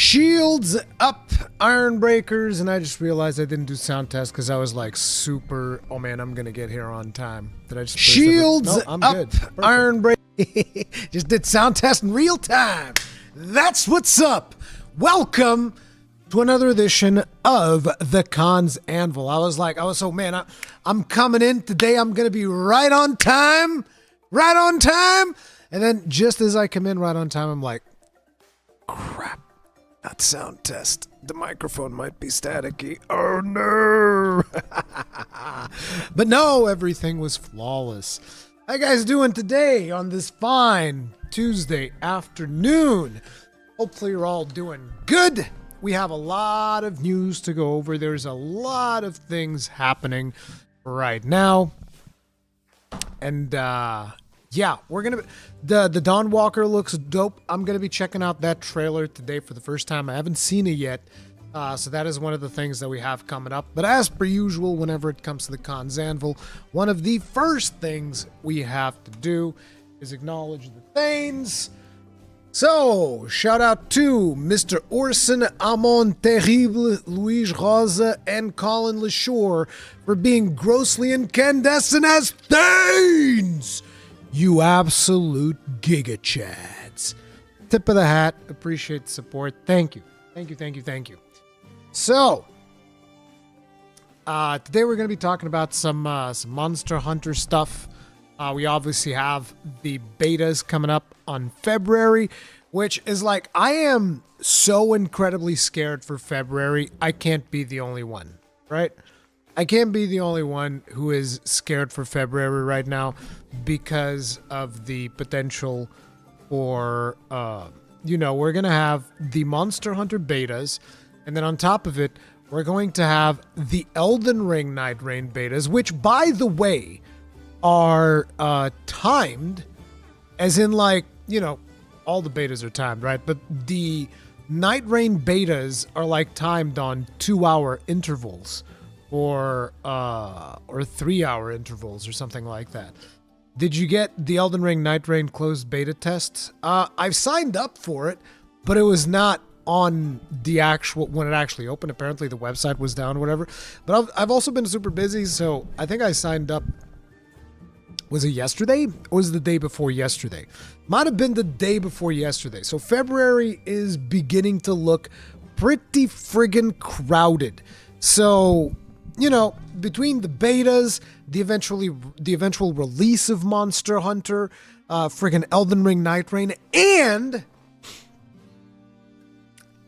Shields up, Iron Breakers, and I just realized I didn't do sound test because I was like super, oh man, I'm gonna get here on time. Did I just Shields no, I'm up, good. Iron Breakers. Just did sound test in real time. That's what's up. Welcome to another edition of the Cons Anvil. I'm coming in today. I'm gonna be right on time. And then just as I come in right on time, I'm like, crap. Not sound test. The microphone might be staticky. Oh no! But no, everything was flawless. How you guys doing today on this fine Tuesday afternoon? Hopefully you're all doing good. We have a lot of news to go over. There's a lot of things happening right now. And yeah, we're gonna be, the Dawnwalker looks dope. I'm gonna be checking out that trailer today for the first time. I haven't seen it yet, so that is one of the things that we have coming up. But as per usual, whenever it comes to the Cons Anvil, one of the first things we have to do is acknowledge the Thanes. So, shout out to Mr. Orson Amon Terrible, Louis Rosa, and Colin LaShore for being grossly incandescent as Thanes! You absolute giga chads. Tip of the hat. Appreciate the support. Thank you. Thank you. So, today we're going to be talking about some Monster Hunter stuff. We obviously have the betas coming up on February, which is like, I am so incredibly scared for February. I can't be the only one, right? I can't be the only one who is scared for February right now because of the potential for, we're going to have the Monster Hunter betas, and then on top of it, we're going to have the Elden Ring Nightreign betas, which, by the way, are timed, as in, like, all the betas are timed, right? But the Nightreign betas are, like, timed on 2-hour intervals. Or 3-hour intervals or something like that. Did you get the Elden Ring Nightreign closed beta tests? I've signed up for it, but it was not on the actual, when it actually opened. Apparently the website was down or whatever. But I've also been super busy, so I think I signed up, was it yesterday? Or was it the day before yesterday? Might have been the day before yesterday. So February is beginning to look pretty friggin' crowded. So, between the betas, the eventual release of Monster Hunter, friggin' Elden Ring Nightreign,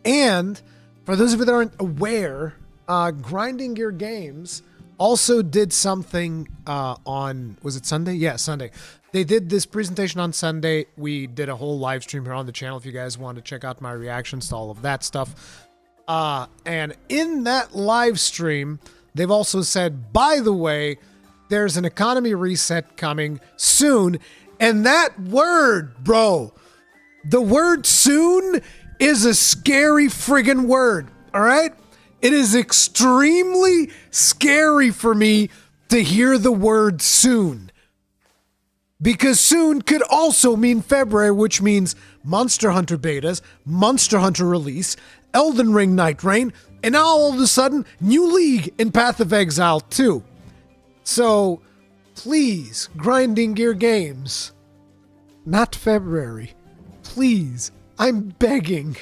and for those of you that aren't aware, Grinding Gear Games also did something on, was it Sunday? Yeah, Sunday. They did this presentation on Sunday. We did a whole live stream here on the channel if you guys want to check out my reactions to all of that stuff. And in that live stream, they've also said, by the way, there's an economy reset coming soon. And that word, bro, the word soon is a scary friggin' word. All right? It is extremely scary for me to hear the word soon. Because soon could also mean February, which means Monster Hunter betas, Monster Hunter release, Elden Ring Nightreign, and now all of a sudden, new league in Path of Exile 2. So, please, Grinding Gear Games, not February. Please, I'm begging.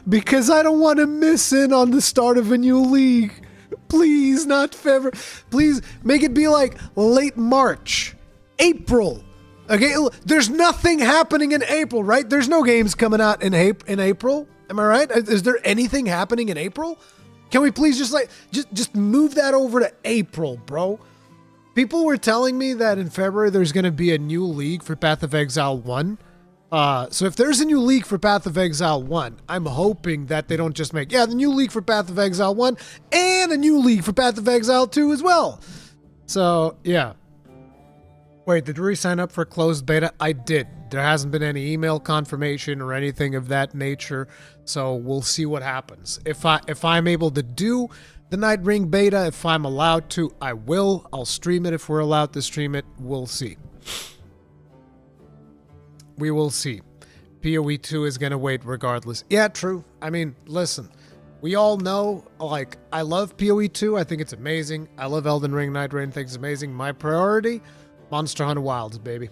Because I don't want to miss in on the start of a new league. Please, not February. Please, make it be like late March, April. Okay, there's nothing happening in April, right? There's no games coming out in April. Am I right? Is there anything happening in April? Can we please just move that over to April, bro? People were telling me that in February there's going to be a new league for Path of Exile 1. So if there's a new league for Path of Exile 1, I'm hoping that they don't just make, the new league for Path of Exile 1 and a new league for Path of Exile 2 as well. So, yeah. Wait, did we sign up for a closed beta? I did. There hasn't been any email confirmation or anything of that nature, so we'll see what happens. If I'm able to do the Nightreign beta, if I'm allowed to, I will. I'll stream it if we're allowed to stream it. We'll see. We will see. PoE 2 is going to wait regardless. Yeah, true. I mean, listen, we all know, like, I love PoE 2. I think it's amazing. I love Elden Ring, Nightreign. I think it's amazing. My priority, Monster Hunter Wilds, baby.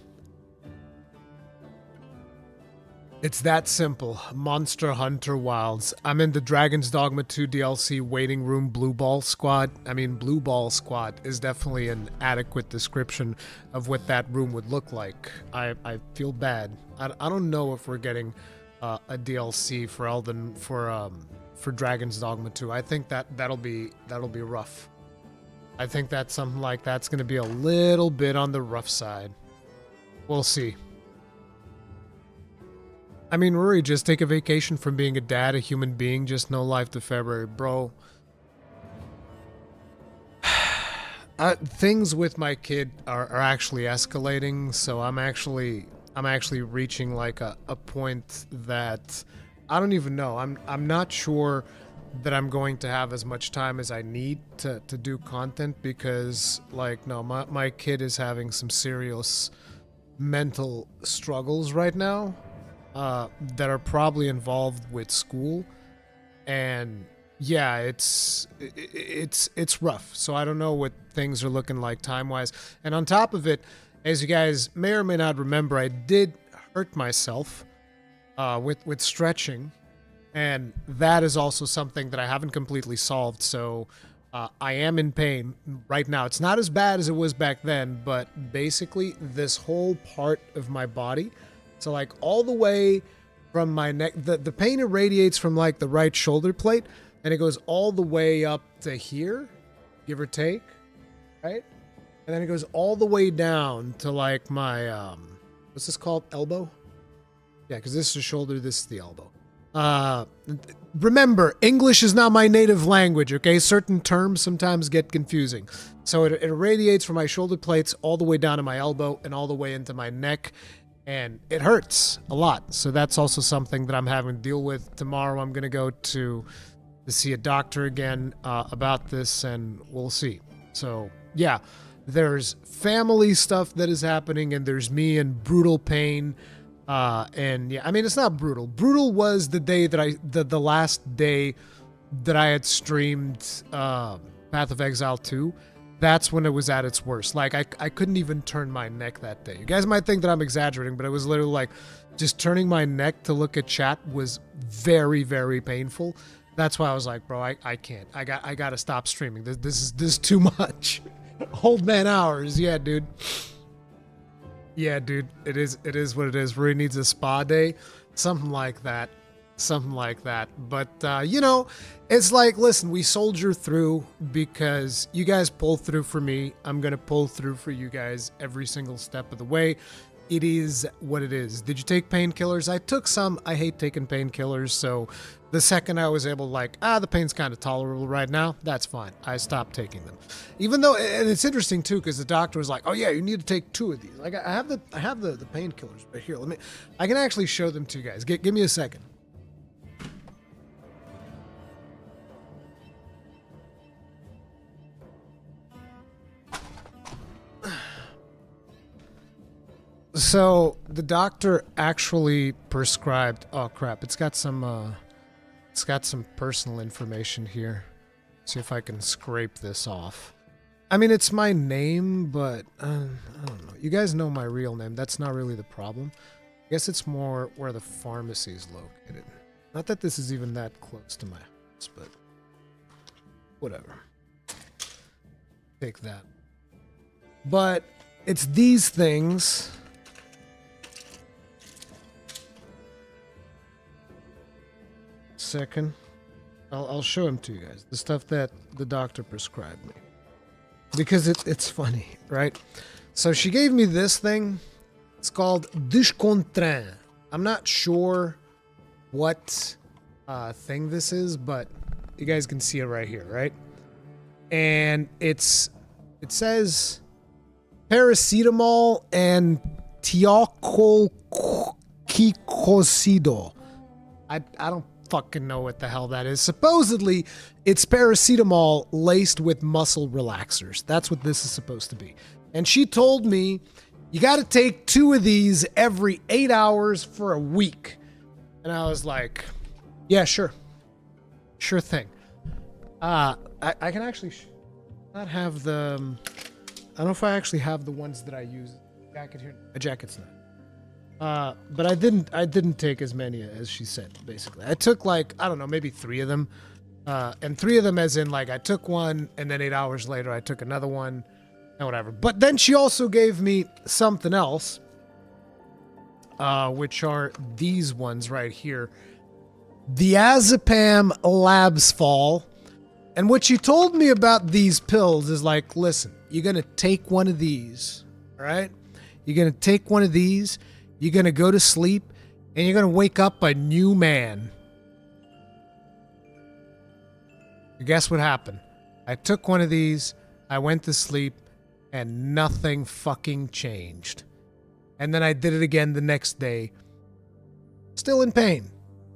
It's that simple. Monster Hunter Wilds. I'm in the Dragon's Dogma 2 DLC waiting room Blue Ball Squad. I mean, Blue Ball Squad is definitely an adequate description of what that room would look like. I feel bad. I don't know if we're getting a DLC for Elden for Dragon's Dogma 2. I think that'll be rough. I think that something like that's going to be a little bit on the rough side. We'll see. I mean, Ruri, just take a vacation from being a dad, a human being, just no life to February, bro. Things with my kid are actually escalating, so I'm actually reaching like a point that I don't even know. I'm not sure that I'm going to have as much time as I need to do content because, like, no, my kid is having some serious mental struggles right now. That are probably involved with school, and yeah, it's rough. So I don't know what things are looking like time-wise. And on top of it, as you guys may or may not remember, I did hurt myself with stretching, and that is also something that I haven't completely solved. So I am in pain right now. It's not as bad as it was back then, but basically this whole part of my body. So like all the way from my neck, the pain irradiates from like the right shoulder plate and it goes all the way up to here, give or take, right? And then it goes all the way down to like my, what's this called? Elbow? Yeah, because this is the shoulder, this is the elbow. Remember, English is not my native language, okay? Certain terms sometimes get confusing. So it irradiates from my shoulder plates all the way down to my elbow and all the way into my neck. And it hurts a lot. So that's also something that I'm having to deal with. Tomorrow I'm going to go to see a doctor again about this, and we'll see. So, yeah, there's family stuff that is happening, and there's me in brutal pain. And, yeah, I mean, it's not brutal. Brutal was the day that the last day that I had streamed Path of Exile 2. That's when it was at its worst. Like, I couldn't even turn my neck that day. You guys might think that I'm exaggerating, but it was literally like just turning my neck to look at chat was very, very painful. That's why I was like, bro, I can't. I got to stop streaming. This is too much. Old man hours. Yeah, dude. Yeah, dude. It is what it is. Rui needs a spa day. Something like that. But you know, it's like, listen, we soldier through because you guys pull through for me. I'm gonna pull through for you guys every single step of the way. It is what it is. Did you take painkillers? I took some. I hate taking painkillers, so the second I was able to, like, the pain's kind of tolerable right now, that's fine. I stopped taking them. Even though, and it's interesting too, because the doctor was like, oh yeah, you need to take 2 of these. Like, I have the painkillers right here. I can actually show them to you guys. Give me a second. So the doctor actually prescribed. Oh crap! It's got some personal information here. See if I can scrape this off. I mean, it's my name, but I don't know. You guys know my real name. That's not really the problem. I guess it's more where the pharmacy is located. Not that this is even that close to my house, but whatever. Take that. But it's these things. Second, I'll show them to you guys. The stuff that the doctor prescribed me, because it's funny, right? So she gave me this thing. It's called Discontrin. I'm not sure what thing this is, but you guys can see it right here, right? And it says paracetamol and thioclocicosido. I don't fucking know what the hell that is. Supposedly, it's paracetamol laced with muscle relaxers. That's what this is supposed to be. And she told me You got to take 2 of these every 8 hours for a week. And I was like, yeah, sure. Sure thing. I can actually not have the... I don't know if I actually have the ones that I use. Jacket here. A jacket's not. But I didn't take as many as she said, basically. I took like, I don't know, maybe 3 of them. And 3 of them as in like I took one and then 8 hours later I took another one and whatever. But then she also gave me something else, which are these ones right here. Diazepam Labs Fall. And what she told me about these pills is like, listen, you're going to take one of these, all right? You're going to take one of these, you're going to go to sleep, and you're going to wake up a new man. Guess what happened? I took one of these, I went to sleep, and nothing fucking changed. And then I did it again the next day. Still in pain.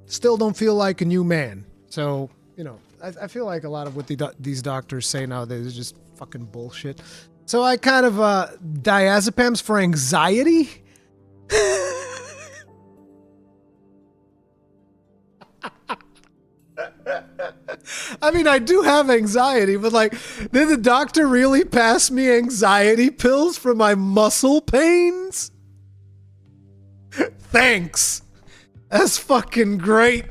Still don't feel like a new man. So, you know, I feel like a lot of what these doctors say nowadays is just fucking bullshit. So I kind of, diazepams for anxiety? I mean, I do have anxiety, but like, did the doctor really pass me anxiety pills for my muscle pains? Thanks. That's fucking great.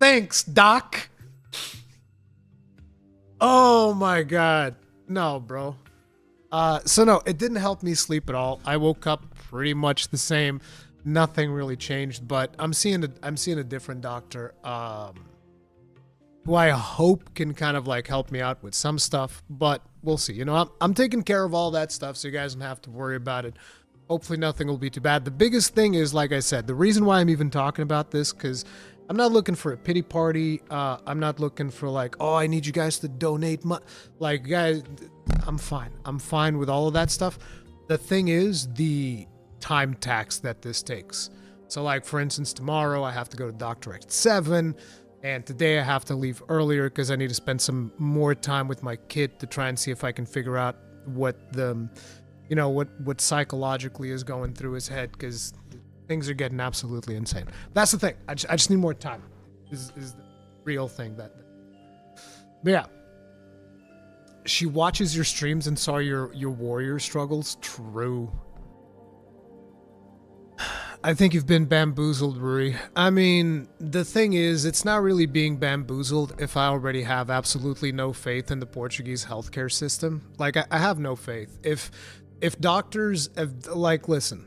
Thanks, doc. Oh my god. No, bro. So no, it didn't help me sleep at all. I woke up pretty much the same. Nothing really changed, but I'm seeing a different doctor, who I hope can kind of like help me out with some stuff, but we'll see. You know, I'm taking care of all that stuff, so you guys don't have to worry about it. Hopefully nothing will be too bad. The biggest thing is, like I said, the reason why I'm even talking about this, because I'm not looking for a pity party. I'm not looking for like, oh, I need you guys to donate money. Like, guys, I'm fine. I'm fine with all of that stuff. The thing is the time tax that this takes. So like, for instance, tomorrow I have to go to doctor at 7, and today I have to leave earlier because I need to spend some more time with my kid to try and see if I can figure out what the, you know, what psychologically is going through his head, because things are getting absolutely insane. That's the thing. I just need more time. Is the real thing that. But yeah. She watches your streams and saw your warrior struggles. True. I think you've been bamboozled, Ruri. I mean, the thing is, it's not really being bamboozled if I already have absolutely no faith in the Portuguese healthcare system. Like, I have no faith. If doctors have, like, listen,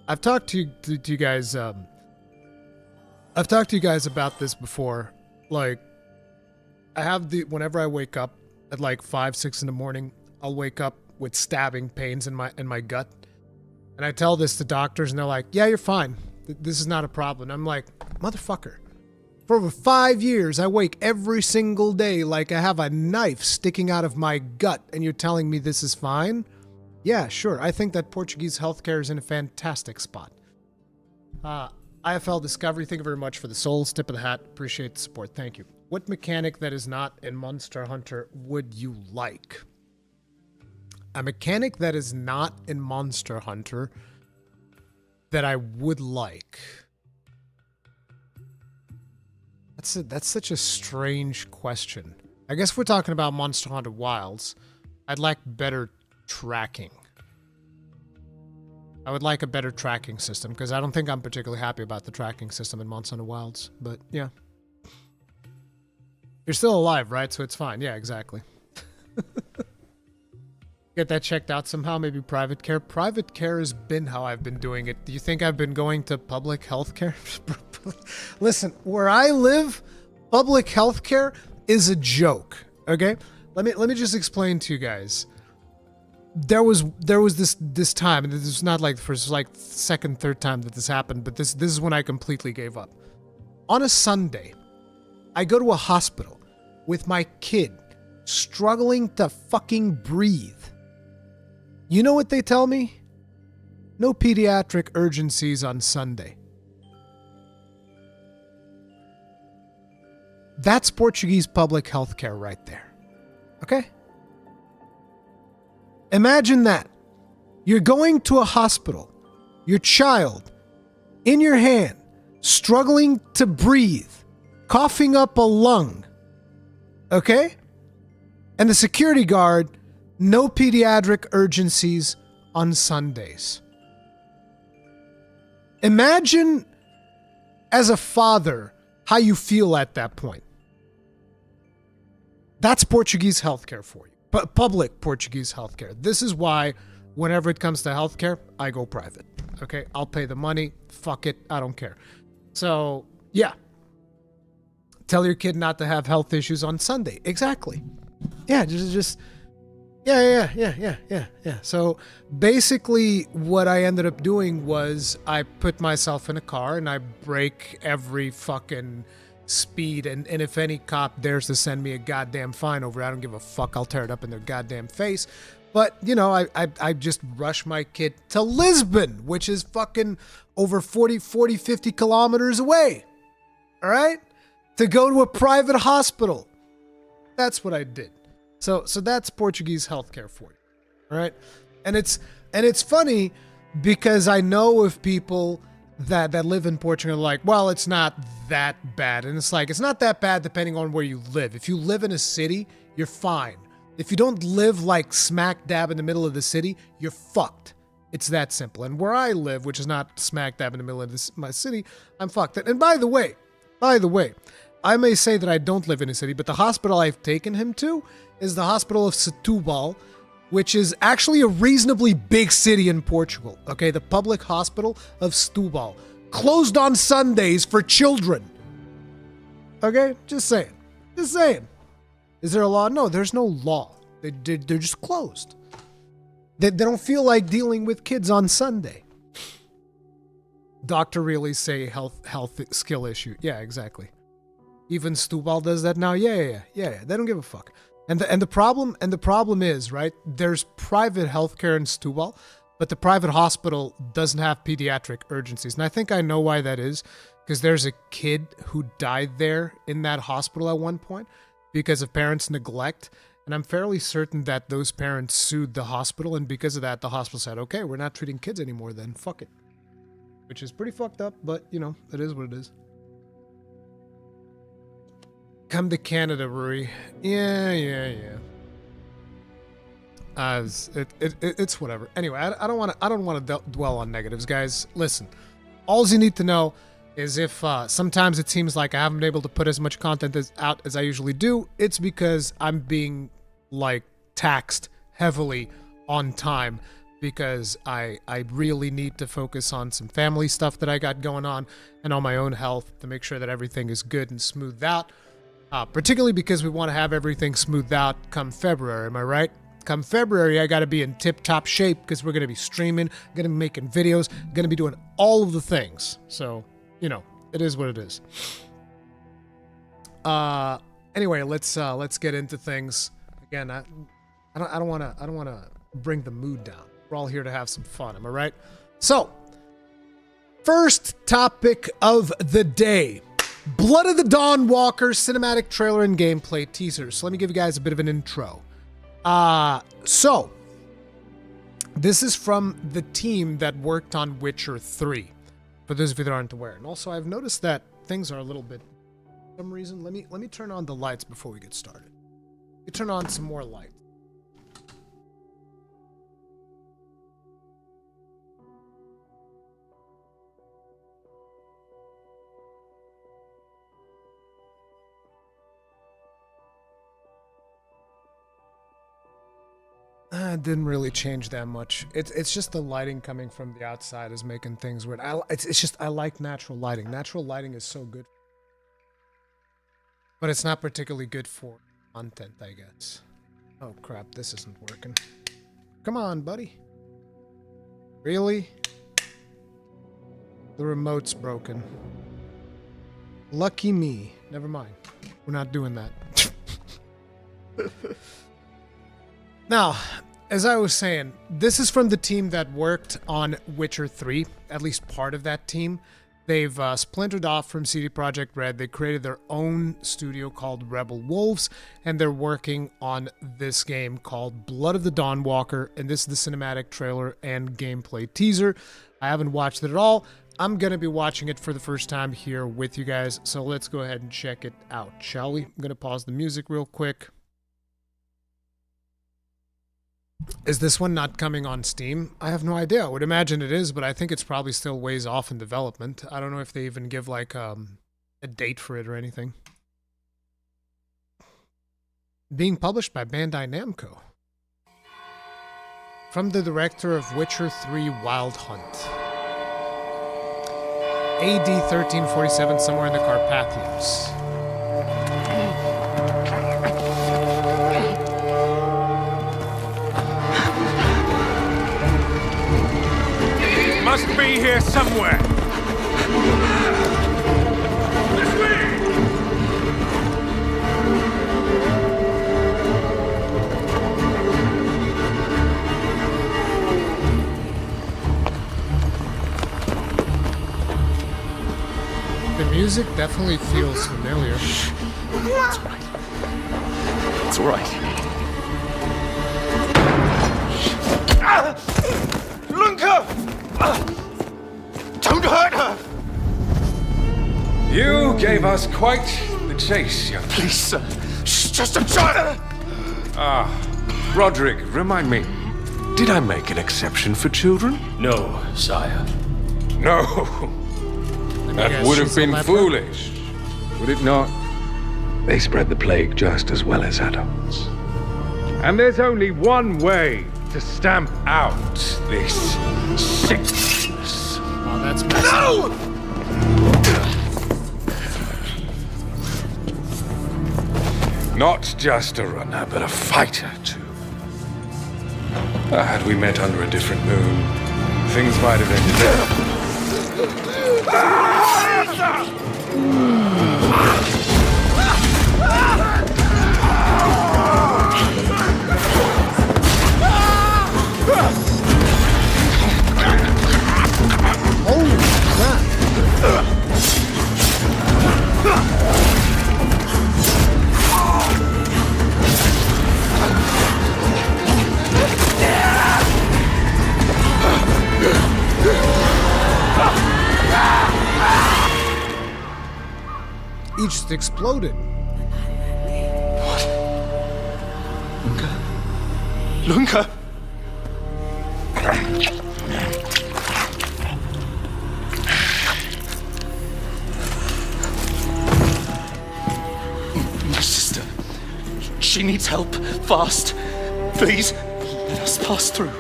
I've talked to you guys. I've talked to you guys about this before. Like, I have whenever I wake up at like 5, 6 in the morning, I'll wake up with stabbing pains in my gut. And I tell this to doctors, and they're like, yeah, you're fine. This is not a problem. I'm like, motherfucker. For over 5 years, I wake every single day like I have a knife sticking out of my gut, and you're telling me this is fine? Yeah, sure. I think that Portuguese healthcare is in a fantastic spot. IFL Discovery, thank you very much for the souls. Tip of the hat. Appreciate the support. Thank you. What mechanic that is not in Monster Hunter would you like? A mechanic that is not in Monster Hunter that I would like. That's such a strange question. I guess if we're talking about Monster Hunter Wilds, I'd like better tracking. I would like a better tracking system, because I don't think I'm particularly happy about the tracking system in Monster Hunter Wilds, but yeah. You're still alive, right? So it's fine. Yeah, exactly. Get that checked out somehow, maybe private care. Private care has been how I've been doing it. Do you think I've been going to public health care? Listen, where I live, public health care is a joke, okay? Let me just explain to you guys. There was this time, and this is not like the first, like second, third time that this happened, but this is when I completely gave up. On a Sunday, I go to a hospital with my kid struggling to fucking breathe. You know what they tell me? No pediatric urgencies on Sunday. That's Portuguese public health care right there. Okay? Imagine that. You're going to a hospital. Your child, in your hand, struggling to breathe, coughing up a lung. Okay? And the security guard, no pediatric urgencies on Sundays. Imagine, as a father, how you feel at that point. That's Portuguese healthcare for you. But public Portuguese healthcare. This is why, whenever it comes to healthcare, I go private. Okay? I'll pay the money. Fuck it. I don't care. So, yeah. Tell your kid not to have health issues on Sunday. Exactly. Yeah, yeah. So basically what I ended up doing was I put myself in a car and I brake every fucking speed, and if any cop dares to send me a goddamn fine over it, I don't give a fuck. I'll tear it up in their goddamn face. But, you know, I just rush my kid to Lisbon, which is fucking over 50 kilometers away. All right? To go to a private hospital. That's what I did. So that's Portuguese healthcare for you. All right? And it's funny because I know of people that live in Portugal are like, well, it's not that bad. And it's like, it's not that bad depending on where you live. If you live in a city, you're fine. If you don't live like smack dab in the middle of the city, you're fucked. It's that simple. And where I live, which is not smack dab in the middle of my city, I'm fucked. And by the way, I may say that I don't live in a city, but the hospital I've taken him to is the hospital of Setúbal, which is actually a reasonably big city in Portugal. Okay, the public hospital of Setúbal, closed on Sundays for children. Okay, just saying. Is there a law? No, there's no law. They're just closed. They don't feel like dealing with kids on Sunday. Doctor really say health skill issue. Yeah, exactly. Even Setúbal does that now. Yeah. They don't give a fuck. And the problem is, right, there's private healthcare in Setúbal, but the private hospital doesn't have pediatric urgencies. And I think I know why that is, because there's a kid who died there in that hospital at one point because of parents' neglect. And I'm fairly certain that those parents sued the hospital, and because of that, the hospital said, okay, we're not treating kids anymore then, fuck it. Which is pretty fucked up, but, you know, it is what it is. Come to Canada, Ruri. Yeah. It's whatever. Anyway, I don't want to dwell on negatives, guys. Listen, all you need to know is if sometimes it seems like I haven't been able to put as much content out as I usually do, it's because I'm being like taxed heavily on time, because I really need to focus on some family stuff that I got going on and on my own health to make sure that everything is good and smoothed out. Particularly because we want to have everything smoothed out come February, am I right? Come February, I got to be in tip-top shape because we're going to be streaming, going to be making videos, going to be doing all of the things. So, you know, it is what it is. Anyway, let's get into things. Again, I don't want to bring the mood down. We're all here to have some fun, am I right? So, first topic of the day. Blood of the Dawnwalker cinematic trailer and gameplay teasers. So let me give you guys a bit of an intro. So this is from the team that worked on Witcher 3, for those of you that aren't aware. And also I've noticed that things are a little bit, for some reason, let me turn on the lights before we get started. Let me turn on some more lights. It didn't really change that much. It's just the lighting coming from the outside is making things weird. It's just I like natural lighting. Natural lighting is so good, but it's not particularly good for content, I guess. Oh crap, this isn't working. Come on, buddy. Really? The remote's broken. Lucky me. Never mind. We're not doing that. Now, as I was saying, this is from the team that worked on Witcher 3, at least part of that team. They've splintered off from CD Projekt Red. They created their own studio called Rebel Wolves, and they're working on this game called Blood of the Dawnwalker, and this is the cinematic trailer and gameplay teaser. I haven't watched it at all. I'm going to be watching it for the first time here with you guys, so let's go ahead and check it out, shall we? I'm going to pause the music real quick. Is this one not coming on Steam? I have no idea. I would imagine it is, but I think it's probably still ways off in development. I don't know if they even give like a date for it or anything. Being published by Bandai Namco. From the director of Witcher 3 Wild Hunt. AD 1347, somewhere in the Carpathians. Must be here somewhere. This way. The music definitely feels familiar. It's all right. It's all right. Lunka! Don't hurt her! You gave us quite the chase, young man. Please, sir. She's just a child! Roderick, remind me, did I make an exception for children? No, sire. No. Let me That guess, would have she's a been leper? foolish, would it not? They spread the plague just as well as adults. And there's only one way to stamp out this sickness. Oh, that's messed up. Not just a runner, but a fighter, too. Had we met under a different moon, things might have ended there. Holy crap. He just exploded. Lunka! My sister. She needs help. Fast. Please, let us pass through.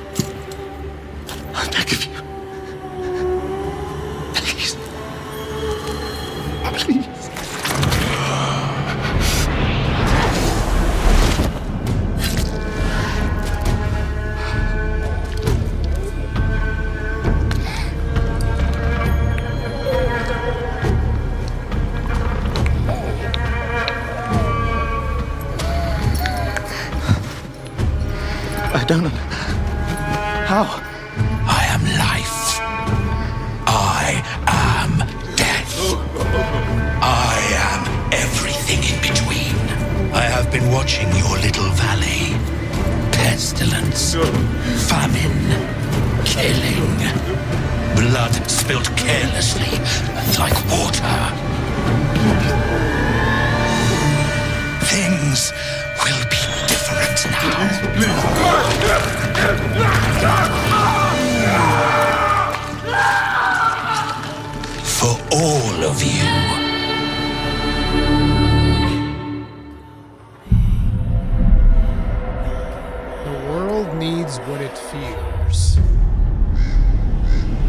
I beg of you. Please. Please. I don't know. How? I am life. I am death. I am everything in between. I have been watching your little valley. Pestilence, famine, killing. Blood spilled carelessly, like water. Things will be different now. For all of you. The world needs what it fears.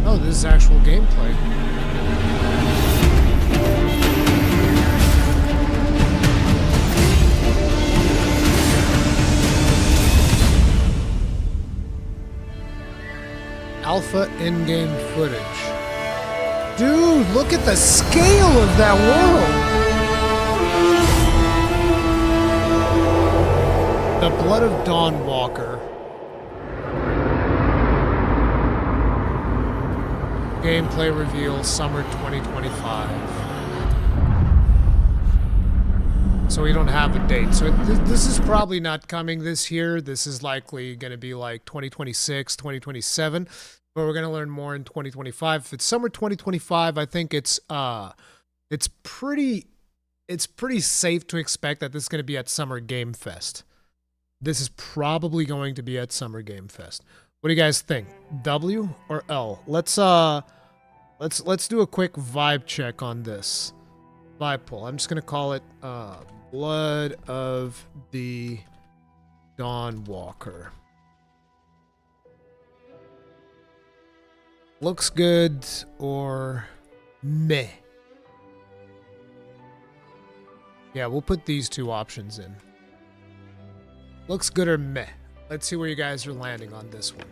Oh, this is actual gameplay. Alpha in-game footage. Dude, look at the scale of that world! The Blood of Dawnwalker. gameplay reveal summer 2025. So we don't have a date. So this is probably not coming this year. This is likely going to be like 2026, 2027. But we're going to learn more in 2025. If it's summer 2025, I think it's pretty safe to expect that this is going to be at Summer Game Fest. This is probably going to be at Summer Game Fest. What do you guys think? W or L? Let's do a quick vibe check on this. Vibe poll. I'm just going to call it Blood of the Dawnwalker. Looks good or meh? Yeah, we'll put these two options in. Looks good or meh? Let's see where you guys are landing on this one.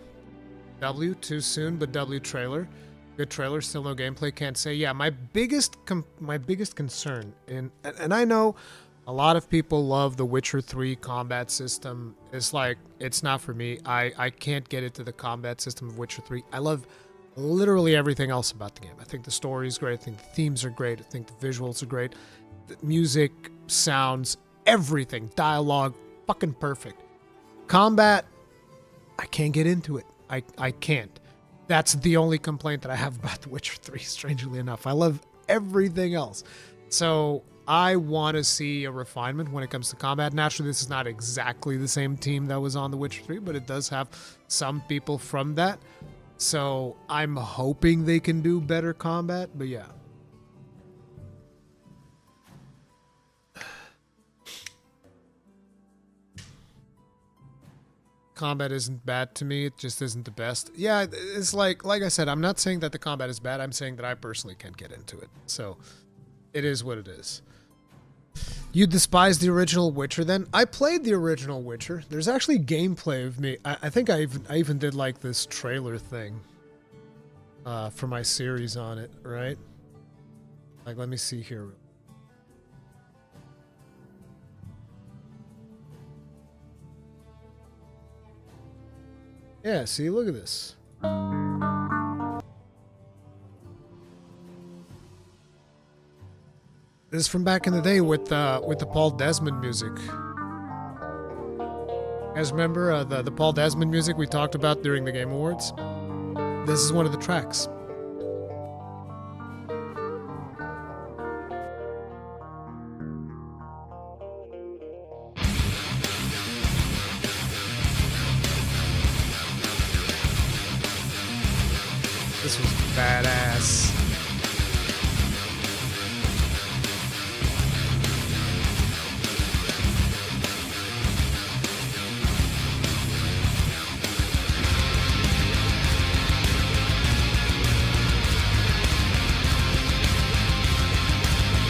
W, too soon, but W trailer. Good trailer, still no gameplay, can't say. Yeah, my biggest concern, and I know a lot of people love the Witcher 3 combat system. It's like, it's not for me. I can't get into the combat system of Witcher 3. I love literally everything else about the game. I think the story is great. I think the themes are great. I think the visuals are great. The music, sounds, everything, dialogue, fucking perfect. Combat, I can't get into it. I can't. That's the only complaint that I have about The Witcher 3, strangely enough. I love everything else. So I want to see a refinement when it comes to combat. Naturally, this is not exactly the same team that was on The Witcher 3, but it does have some people from that. So I'm hoping they can do better combat, but yeah. Combat isn't bad to me. It just isn't the best. Yeah, it's like I said, I'm not saying that the combat is bad. I'm saying that I personally can't get into it. So it is what it is. You despise the original Witcher then? I played the original Witcher. There's actually gameplay of me. I think I even did like this trailer thing for my series on it, right? Like, let me see here. Yeah, see, look at this. This is from back in the day with the Paul Desmond music. You guys remember the Paul Desmond music we talked about during the Game Awards? This is one of the tracks. This was badass.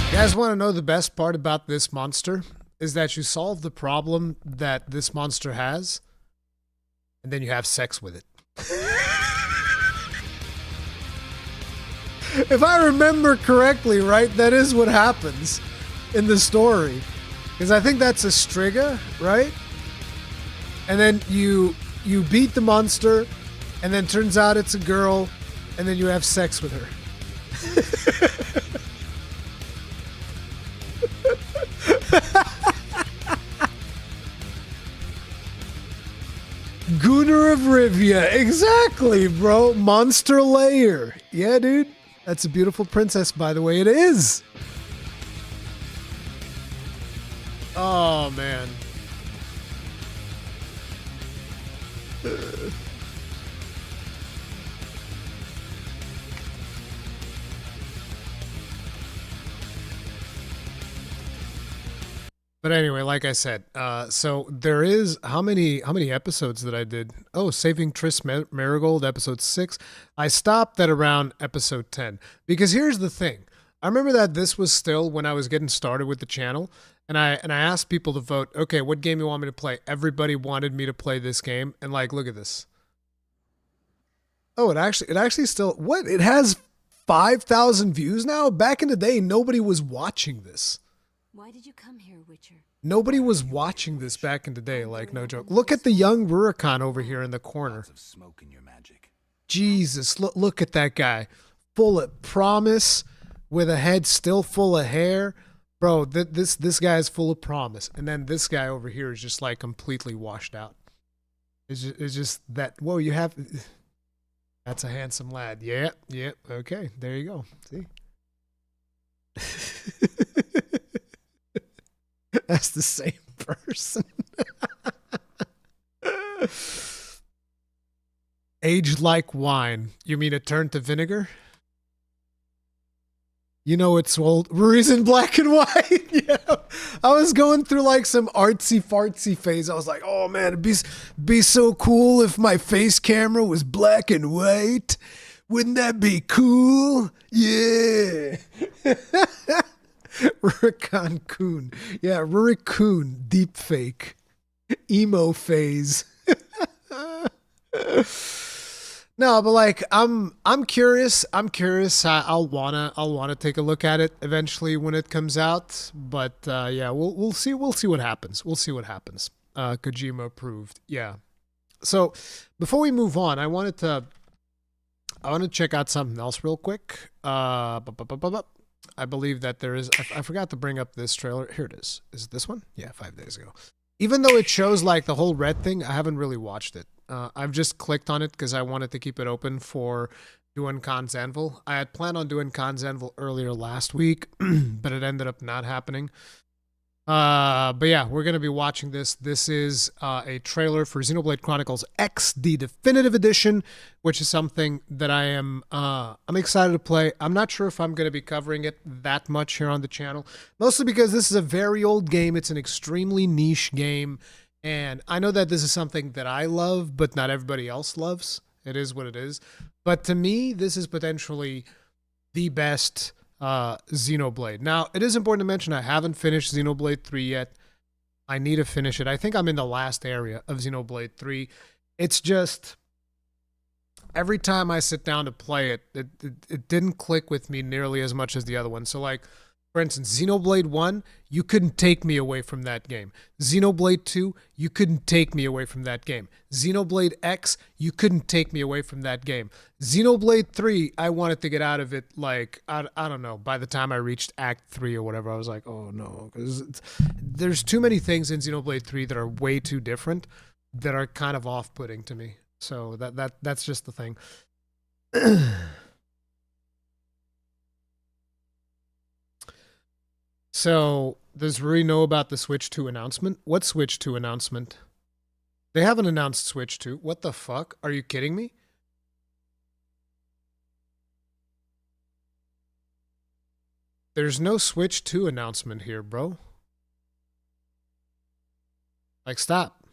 You guys want to know the best part about this monster? Is that you solve the problem that this monster has, and then you have sex with it. If I remember correctly, right, that is what happens in the story. Because I think that's a Striga, right? And then you beat the monster, and then turns out it's a girl, and then you have sex with her. Gunnar of Rivia. Exactly, bro. Monster Lair. Yeah, dude. That's a beautiful princess, by the way. It is. Oh, man. But anyway, like I said, so there is how many episodes that I did? Oh, Saving Triss Marigold, episode 6. I stopped at around episode 10 because here's the thing. I remember that this was still when I was getting started with the channel, and I asked people to vote. Okay, what game you want me to play? Everybody wanted me to play this game, and like, look at this. Oh, it actually still what? It has 5,000 views now. Back in the day, nobody was watching this. Why did you come here, Witcher? Nobody was watching this back in the day, like, no joke. Look at the young Rurikhan over here in the corner. Of smoke in your magic. Jesus, look at that guy. full of promise with a head still full of hair. Bro, this guy is full of promise. And then this guy over here is just like completely washed out. It's just that, whoa, you have... That's a handsome lad. Yeah, okay, there you go. See? That's the same person. Aged like wine. You mean it turned to vinegar? You know it's old. Ruri's in black and white. Yeah. I was going through like some artsy fartsy phase. I was like, oh man, it'd be so cool if my face camera was black and white. Wouldn't that be cool? Yeah. Rurikhan Kun. Yeah, Rurikhan deep fake. Emo phase. No, but like I'm curious. I'll wanna take a look at it eventually when it comes out. But yeah, we'll see what happens. We'll see what happens. Kojima approved. Yeah. So before we move on, I want to check out something else real quick. I believe that there is. I forgot to bring up this trailer. Here it is. Is it this one? Yeah, 5 days ago. Even though it shows like the whole red thing, I haven't really watched it. I've just clicked on it because I wanted to keep it open for doing Khan's Anvil. I had planned on doing Khan's Anvil earlier last week, but it ended up not happening. But yeah, we're going to be watching this. This is a trailer for Xenoblade Chronicles X, the definitive edition, which is something that I'm excited to play. I'm not sure if I'm going to be covering it that much here on the channel, mostly because this is a very old game. It's an extremely niche game, and I know that this is something that I love, but not everybody else loves. It is what it is. But to me, this is potentially the best Xenoblade. Now, it is important to mention I haven't finished Xenoblade 3 yet. I need to finish it. I think I'm in the last area of Xenoblade 3. It's just every time I sit down to play it, it didn't click with me nearly as much as the other one. So like, for instance, Xenoblade 1, you couldn't take me away from that game. Xenoblade 2, you couldn't take me away from that game. Xenoblade X, you couldn't take me away from that game. Xenoblade 3, I wanted to get out of it like, I don't know, by the time I reached Act 3 or whatever, I was like, oh no, because there's too many things in Xenoblade 3 that are way too different that are kind of off-putting to me. So that's just the thing. So, does Ruri know about the Switch 2 announcement? What Switch 2 announcement? They haven't announced Switch 2. What the fuck? Are you kidding me? There's no Switch 2 announcement here, bro. Like, stop.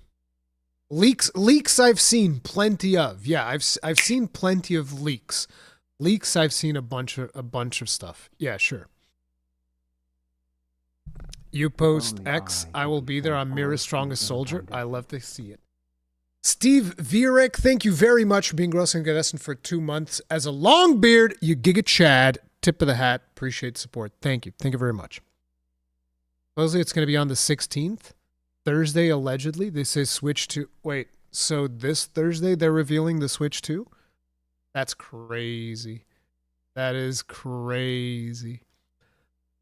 Leaks I've seen plenty of. Yeah, I've seen plenty of leaks. Leaks I've seen a bunch of stuff. Yeah, sure. You post X, I will be there. I'm Mira's strongest soldier. I love to see it. Steve Vierek, thank you very much for being gross incandescent for 2 months. As a long beard, you giga Chad. Tip of the hat. Appreciate the support. Thank you. Thank you very much. Supposedly it's going to be on the 16th. Thursday, allegedly. They say Switch 2. Wait, so this Thursday they're revealing the Switch 2? That's crazy. That is crazy.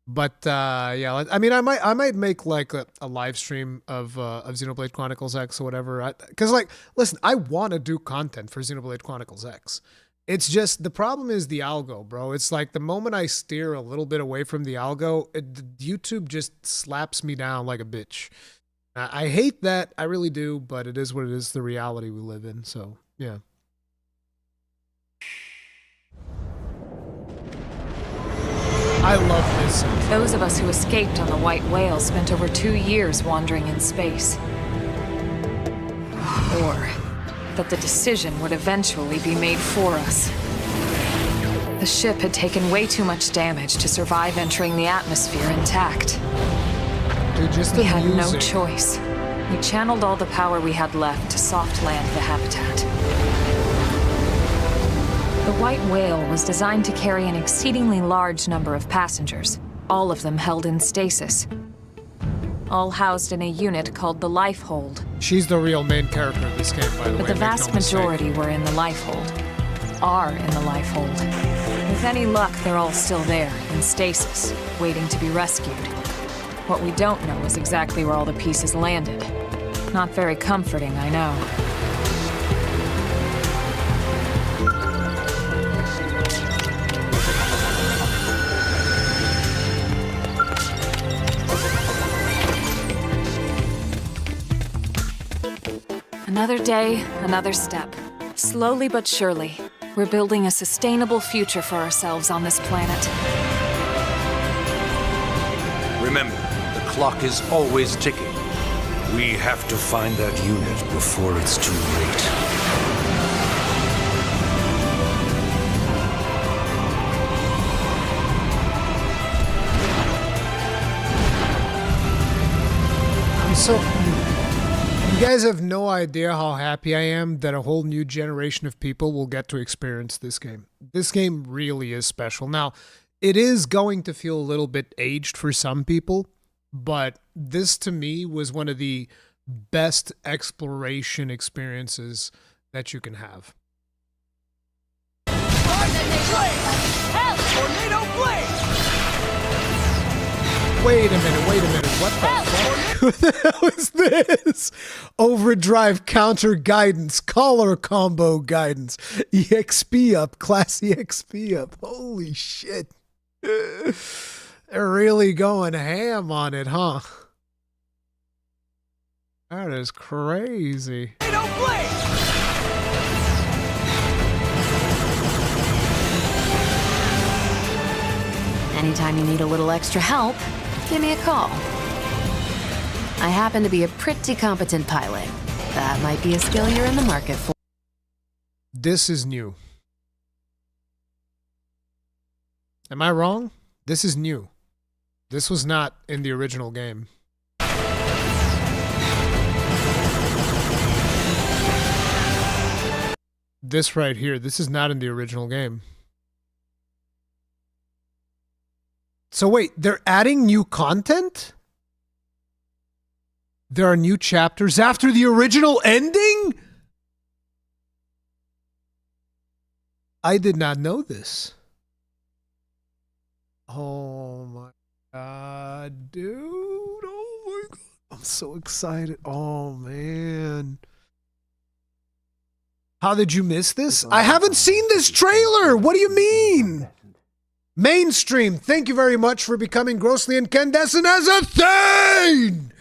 But yeah, I mean, I might make like a live stream of Xenoblade Chronicles X or whatever. Because like, listen, I want to do content for Xenoblade Chronicles X. It's just the problem is the algo, bro. It's like the moment I steer a little bit away from the algo, YouTube just slaps me down like a bitch. I hate that, I really do, but it is what it is. The reality we live in. So yeah. I love this. Those of us who escaped on the White Whale spent over 2 years wandering in space. Or that the decision would eventually be made for us. The ship had taken way too much damage to survive entering the atmosphere intact. Dude, just we had no choice. We channeled all the power we had left to soft land the habitat. The White Whale was designed to carry an exceedingly large number of passengers, all of them held in stasis. All housed in a unit called the Lifehold. She's the real main character of this game, by the way. But the vast majority were in the Lifehold. Are in the Lifehold. With any luck, they're all still there, in stasis, waiting to be rescued. What we don't know is exactly where all the pieces landed. Not very comforting, I know. Another day, another step. Slowly but surely, we're building a sustainable future for ourselves on this planet. Remember, the clock is always ticking. We have to find that unit before it's too late. You guys have no idea how happy I am that a whole new generation of people will get to experience this game. This game really is special. Now, it is going to feel a little bit aged for some people, but this to me was one of the best exploration experiences that you can have. Wait a minute, what the fuck? What the hell is this? Overdrive counter guidance, color combo guidance, EXP up, class EXP up. Holy shit. They're really going ham on it, huh? That is crazy. Anytime you need a little extra help, give me a call. I happen to be a pretty competent pilot. That might be a skill you're in the market for. This is new. Am I wrong? This is new. This was not in the original game. This right here, this is not in the original game. So wait, they're adding new content? There are new chapters after the original ending? I did not know this. Oh my god, dude. Oh my god. I'm so excited. Oh man. How did you miss this? I haven't seen this trailer. What do you mean? Mainstream, thank you very much for becoming grossly incandescent as a thing!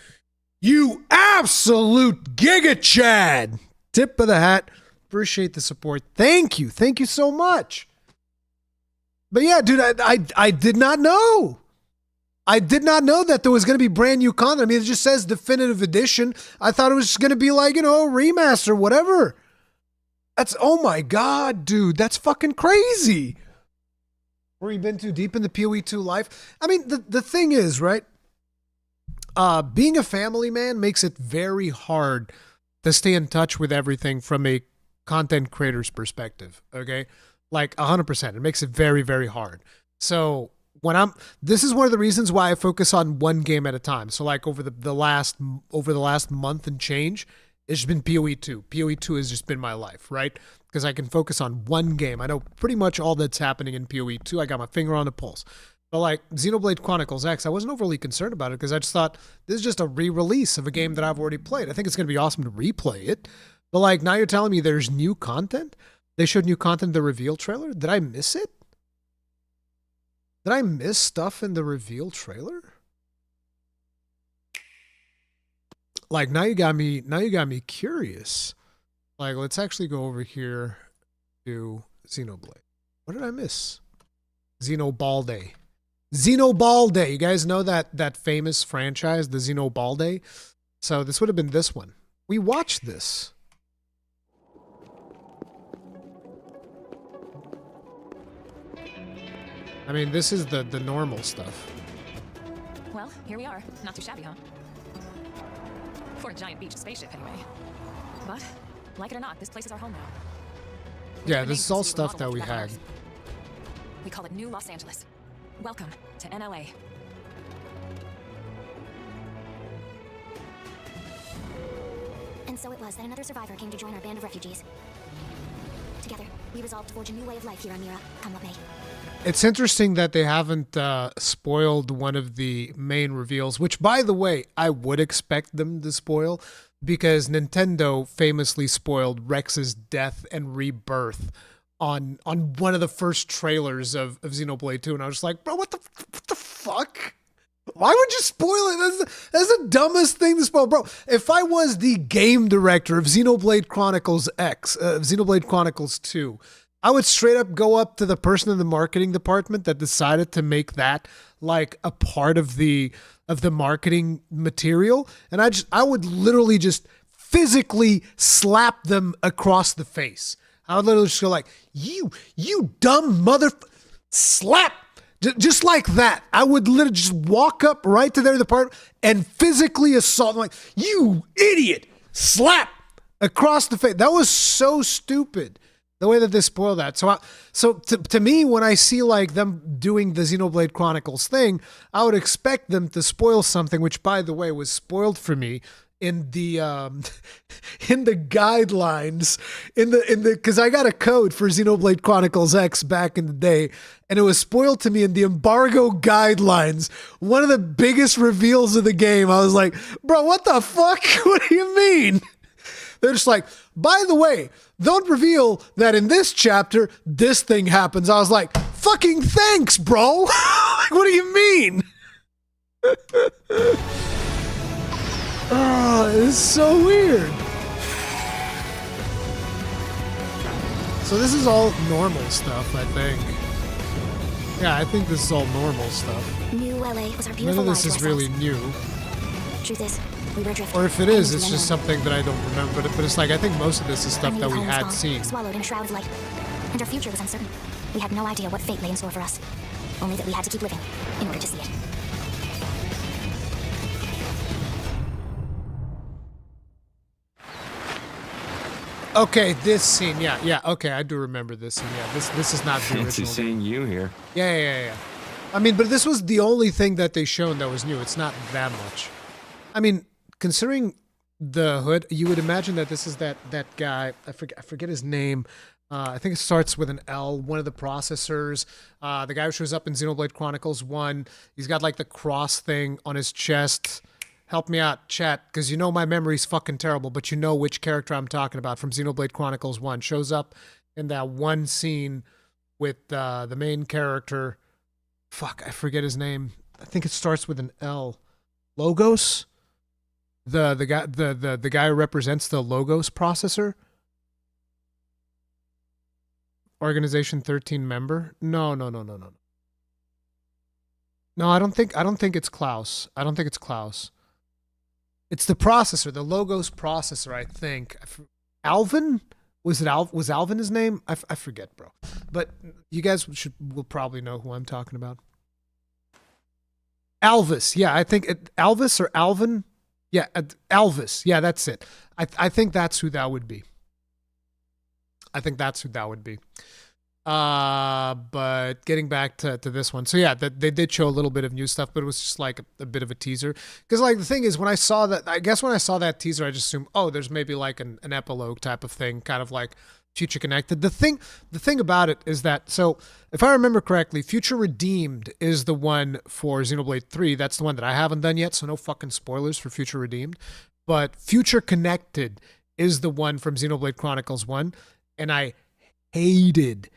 You absolute Giga Chad! Tip of the hat. Appreciate the support. Thank you. Thank you so much. But yeah, dude, I did not know. I did not know that there was going to be brand new content. I mean, it just says definitive edition. I thought it was just going to be like, you know, remaster, whatever. That's, oh my god, dude. That's fucking crazy. Where you been too deep in the PoE2 life? I mean, the thing is, right? Being a family man makes it very hard to stay in touch with everything from a content creator's perspective, okay? Like 100%. It makes it very, very hard. So this is one of the reasons why I focus on one game at a time. So like over the last month and change, it's just been PoE2. PoE2 has just been my life, right? Because I can focus on one game. I know pretty much all that's happening in PoE2. I got my finger on the pulse. But like Xenoblade Chronicles X, I wasn't overly concerned about it because I just thought this is just a re-release of a game that I've already played. I think it's going to be awesome to replay it. But like now you're telling me there's new content? They showed new content in the reveal trailer? Did I miss it? Did I miss stuff in the reveal trailer? Like now you got me curious. Like let's actually go over here to Xenoblade. What did I miss? Xenobalde. Xenobalde. You guys know that famous franchise, the Xenobalde? So this would have been this one. We watched this. I mean, this is the normal stuff. Well, here we are. Not too shabby, huh? For a giant beach spaceship, anyway. But, like it or not, this place is our home now. Yeah, this is all stuff that we had. We call it New Los Angeles. Welcome to NLA. And so it was that another survivor came to join our band of refugees. Together, we resolved to forge a new way of life here on Mira, come what may. It's interesting that they haven't spoiled one of the main reveals, which, by the way, I would expect them to spoil because Nintendo famously spoiled Rex's death and rebirth on one of the first trailers of Xenoblade 2, and I was just like, bro, what the fuck? Why would you spoil it? That's the dumbest thing to spoil, bro. If I was the game director of Xenoblade Chronicles X, Xenoblade Chronicles 2, I would straight up go up to the person in the marketing department that decided to make that like a part of the marketing material, and I would literally just physically slap them across the face. I would literally just go like, you dumb slap. Just like that. I would literally just walk up right to their department and physically assault them like, you idiot, slap across the face. That was so stupid, the way that they spoiled that. So to me, when I see like them doing the Xenoblade Chronicles thing, I would expect them to spoil something, which, by the way, was spoiled for me in the guidelines because I got a code for Xenoblade Chronicles X back in the day, and it was spoiled to me in the embargo guidelines. One of the biggest reveals of the game. I was like, bro, what the fuck? What do you mean? They're just like, by the way, don't reveal that in this chapter this thing happens. I was like, fucking thanks, bro. What do you mean? Oh, it's so weird. So this is all normal stuff, I think. Yeah, I think this is all normal stuff. New LA was our beautiful None of this life is to really ourselves. new. Truth is, we were adrift. Or if it is, it's just something that I don't remember. But it's like, I think most of this is stuff that we had seen. Swallowed in a shroud of light. And our future was uncertain. We had no idea what fate lay in store for us. Only that we had to keep living in order to see it. Okay, this scene, yeah, okay, I do remember this scene. Yeah, this is not the original. Fancy seeing you here. Yeah. I mean, but this was the only thing that they shown that was new. It's not that much. I mean, considering the hood, you would imagine that this is that guy. I forget his name. I think it starts with an L. One of the processors. The guy who shows up in Xenoblade Chronicles 1. He's got like the cross thing on his chest. Help me out, chat, because you know my memory's fucking terrible, but you know which character I'm talking about from Xenoblade Chronicles 1. Shows up in that one scene with the main character. Fuck, I forget his name. I think it starts with an L. Logos? The guy who represents the Logos processor? Organization 13 member? No. No, I don't think it's Klaus. I don't think it's Klaus. It's the processor, the Logos processor, I think. Alvin? Was Alvin his name? I forget, bro. But you guys will probably know who I'm talking about. Alvis. Yeah, I think Alvis or Alvin. Yeah, Alvis. Yeah, that's it. I think that's who that would be. But getting back to this one. So yeah, they did show a little bit of new stuff, but it was just like a bit of a teaser. Because like the thing is, when I saw that teaser, I just assumed, oh, there's maybe like an epilogue type of thing, kind of like Future Connected. The thing about it is that, so if I remember correctly, Future Redeemed is the one for Xenoblade 3. That's the one that I haven't done yet, so no fucking spoilers for Future Redeemed. But Future Connected is the one from Xenoblade Chronicles 1, and I hated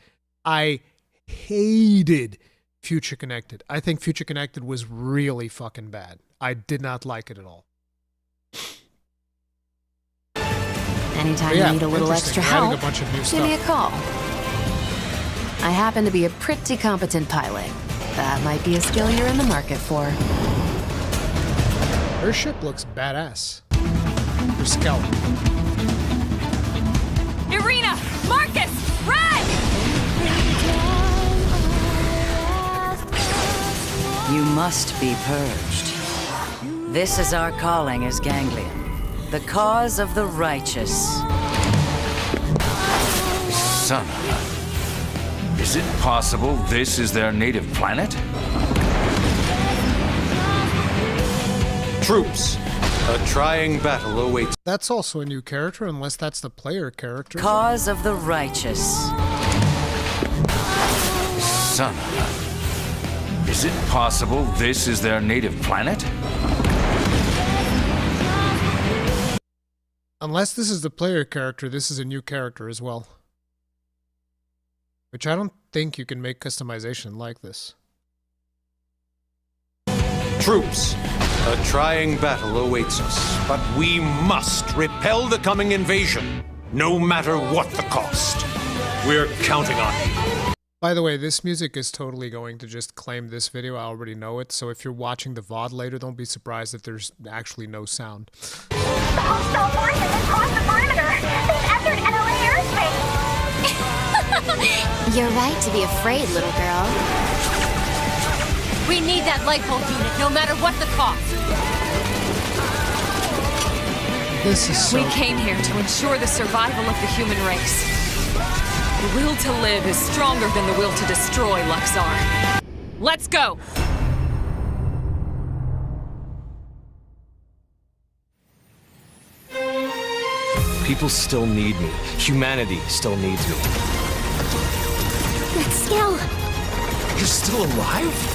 Future Connected. I think Future Connected was really fucking bad. I did not like it at all. Anytime you need a little interesting. extra They're adding help, a bunch of new give me a stuff. call. I happen to be a pretty competent pilot. That might be a skill you're in the market for. Her ship looks badass. Her scout. Irina! Marcus! Run! You must be purged. This is our calling as Ganglion, the cause of the righteous. Son, is it possible this is their native planet? Troops, a trying battle awaits. That's also a new character, unless that's the player character. Cause of the righteous. sun, huh? Is it possible this is their native planet? Unless this is the player character, this is a new character as well. Which I don't think you can make customization like this. Troops, a trying battle awaits us, but we must repel the coming invasion, no matter what the cost. We're counting on you. By the way, this music is totally going to just claim this video. I already know it, so if you're watching the VOD later, don't be surprised if there's actually no sound. The hostile forces have crossed the perimeter. They've entered NLA airspace. You're right to be afraid, little girl. We need that Lifehold unit, no matter what the cost. This is so We came here to ensure the survival of the human race. The will to live is stronger than the will to destroy, Luxar. Let's go! People still need me. Humanity still needs me. That skill. You're still alive?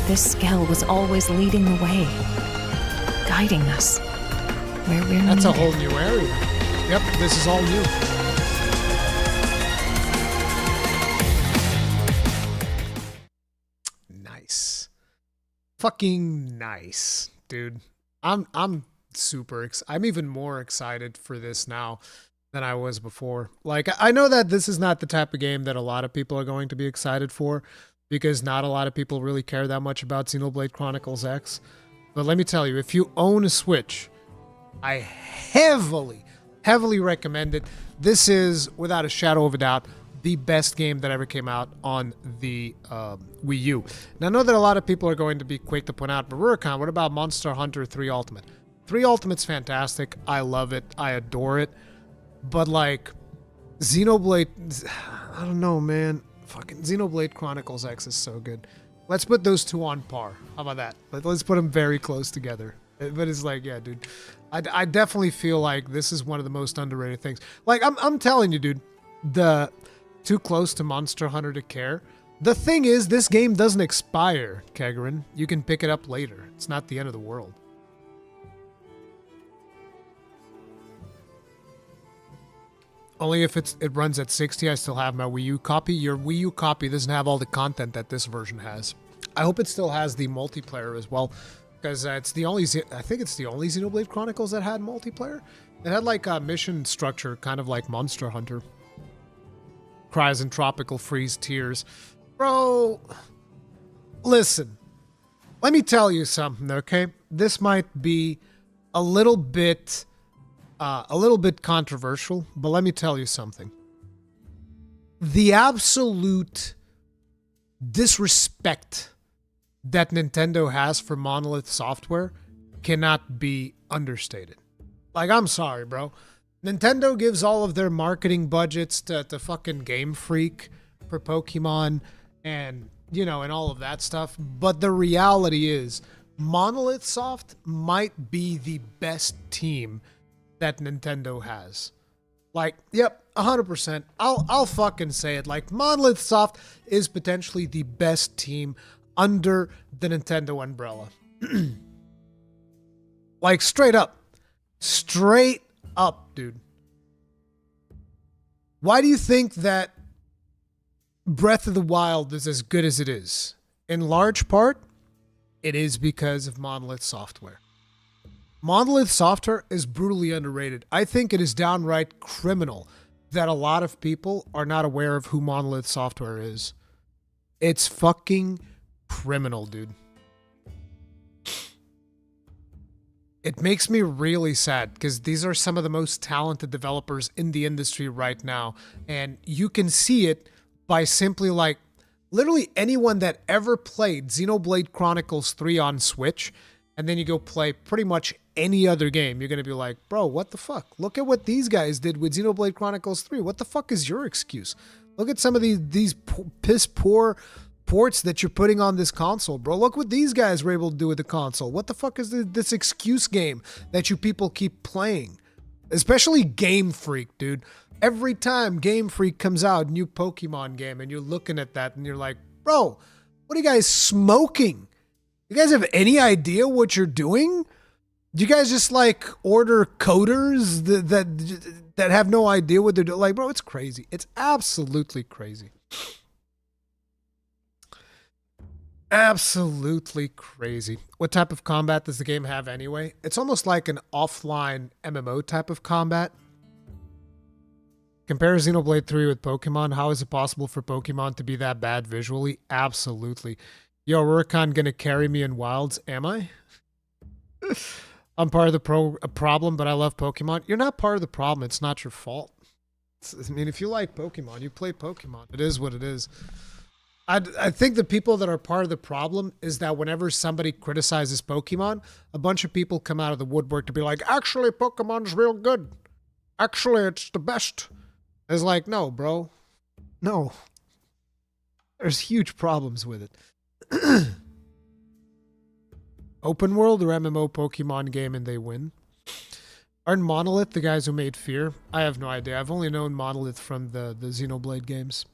This Skell was always leading the way, guiding us where we're That's a needed. whole new area. Yep, this is all new. Nice. Fucking nice, dude. I'm super I'm even more excited for this now than I was before. Like, I know that this is not the type of game that a lot of people are going to be excited for, because not a lot of people really care that much about Xenoblade Chronicles X. But let me tell you, if you own a Switch, I heavily recommend it. This is, without a shadow of a doubt, the best game that ever came out on the Wii U. Now, I know that a lot of people are going to be quick to point out, but Rurikhan, what about Monster Hunter 3 Ultimate? 3 Ultimate's fantastic. I love it. I adore it. But, like, Xenoblade... I don't know, man. Fucking Xenoblade Chronicles X is so good. Let's put those two on par. How about that? Let's put them very close together. But it's like, yeah, dude. I definitely feel like this is one of the most underrated things. Like, I'm telling you, dude. The Too Close to Monster Hunter to care. The thing is, this game doesn't expire, Kegrin. You can pick it up later. It's not the end of the world. Only if it runs at 60, I still have my Wii U copy. Your Wii U copy doesn't have all the content that this version has. I hope it still has the multiplayer as well, because it's the only, I think it's the only Xenoblade Chronicles that had multiplayer. It had like a mission structure, kind of like Monster Hunter. Cries and Tropical Freeze Tears. Bro, listen, let me tell you something, okay? This might be a little bit controversial, but let me tell you something. The absolute disrespect that Nintendo has for Monolith Software cannot be understated. Like, I'm sorry, bro. Nintendo gives all of their marketing budgets to fucking Game Freak for Pokemon and, you know, and all of that stuff. But the reality is, Monolith Soft might be the best team that Nintendo has. Like, yep, 100%. I'll fucking say it. Like, Monolith Soft is potentially the best team under the Nintendo umbrella. Like, straight up. Straight up, dude. Why do you think that Breath of the Wild is as good as it is? In large part, it is because of Monolith Software. Monolith Software is brutally underrated. I think it is downright criminal that a lot of people are not aware of who Monolith Software is. It's fucking criminal, dude. It makes me really sad because these are some of the most talented developers in the industry right now. And you can see it by simply like literally anyone that ever played Xenoblade Chronicles 3 on Switch, and then you go play pretty much any other game, you're going to be like, bro, what the fuck? Look at what these guys did with Xenoblade Chronicles 3. What the fuck is your excuse? Look at some of these piss poor ports that you're putting on this console, bro. Look what these guys were able to do with the console. What the fuck is this excuse game that you people keep playing? Especially Game Freak, dude. Every time Game Freak comes out, new Pokemon game, and you're looking at that and you're like, bro, what are you guys smoking? You guys have any idea what you're doing? Do you guys just like order coders that have no idea what they're doing? Like, bro, it's crazy. It's absolutely crazy. Absolutely crazy. What type of combat does the game have anyway? It's almost like an offline MMO type of combat. Compare Xenoblade 3 with Pokemon. How is it possible for Pokemon to be that bad visually? Absolutely. Yo, Rurikhan gonna carry me in Wilds? Am I? I'm part of the problem, but I love Pokemon. You're not part of the problem. It's not your fault. I mean, if you like Pokemon, you play Pokemon. It is what it is. I think the people that are part of the problem is that whenever somebody criticizes Pokemon, a bunch of people come out of the woodwork to be like, actually, Pokemon's real good. Actually, it's the best. It's like, no, bro. No. There's huge problems with it. Open world or MMO Pokemon game and they win? Aren't Monolith the guys who made Fear? I have no idea. I've only known Monolith from the Xenoblade games.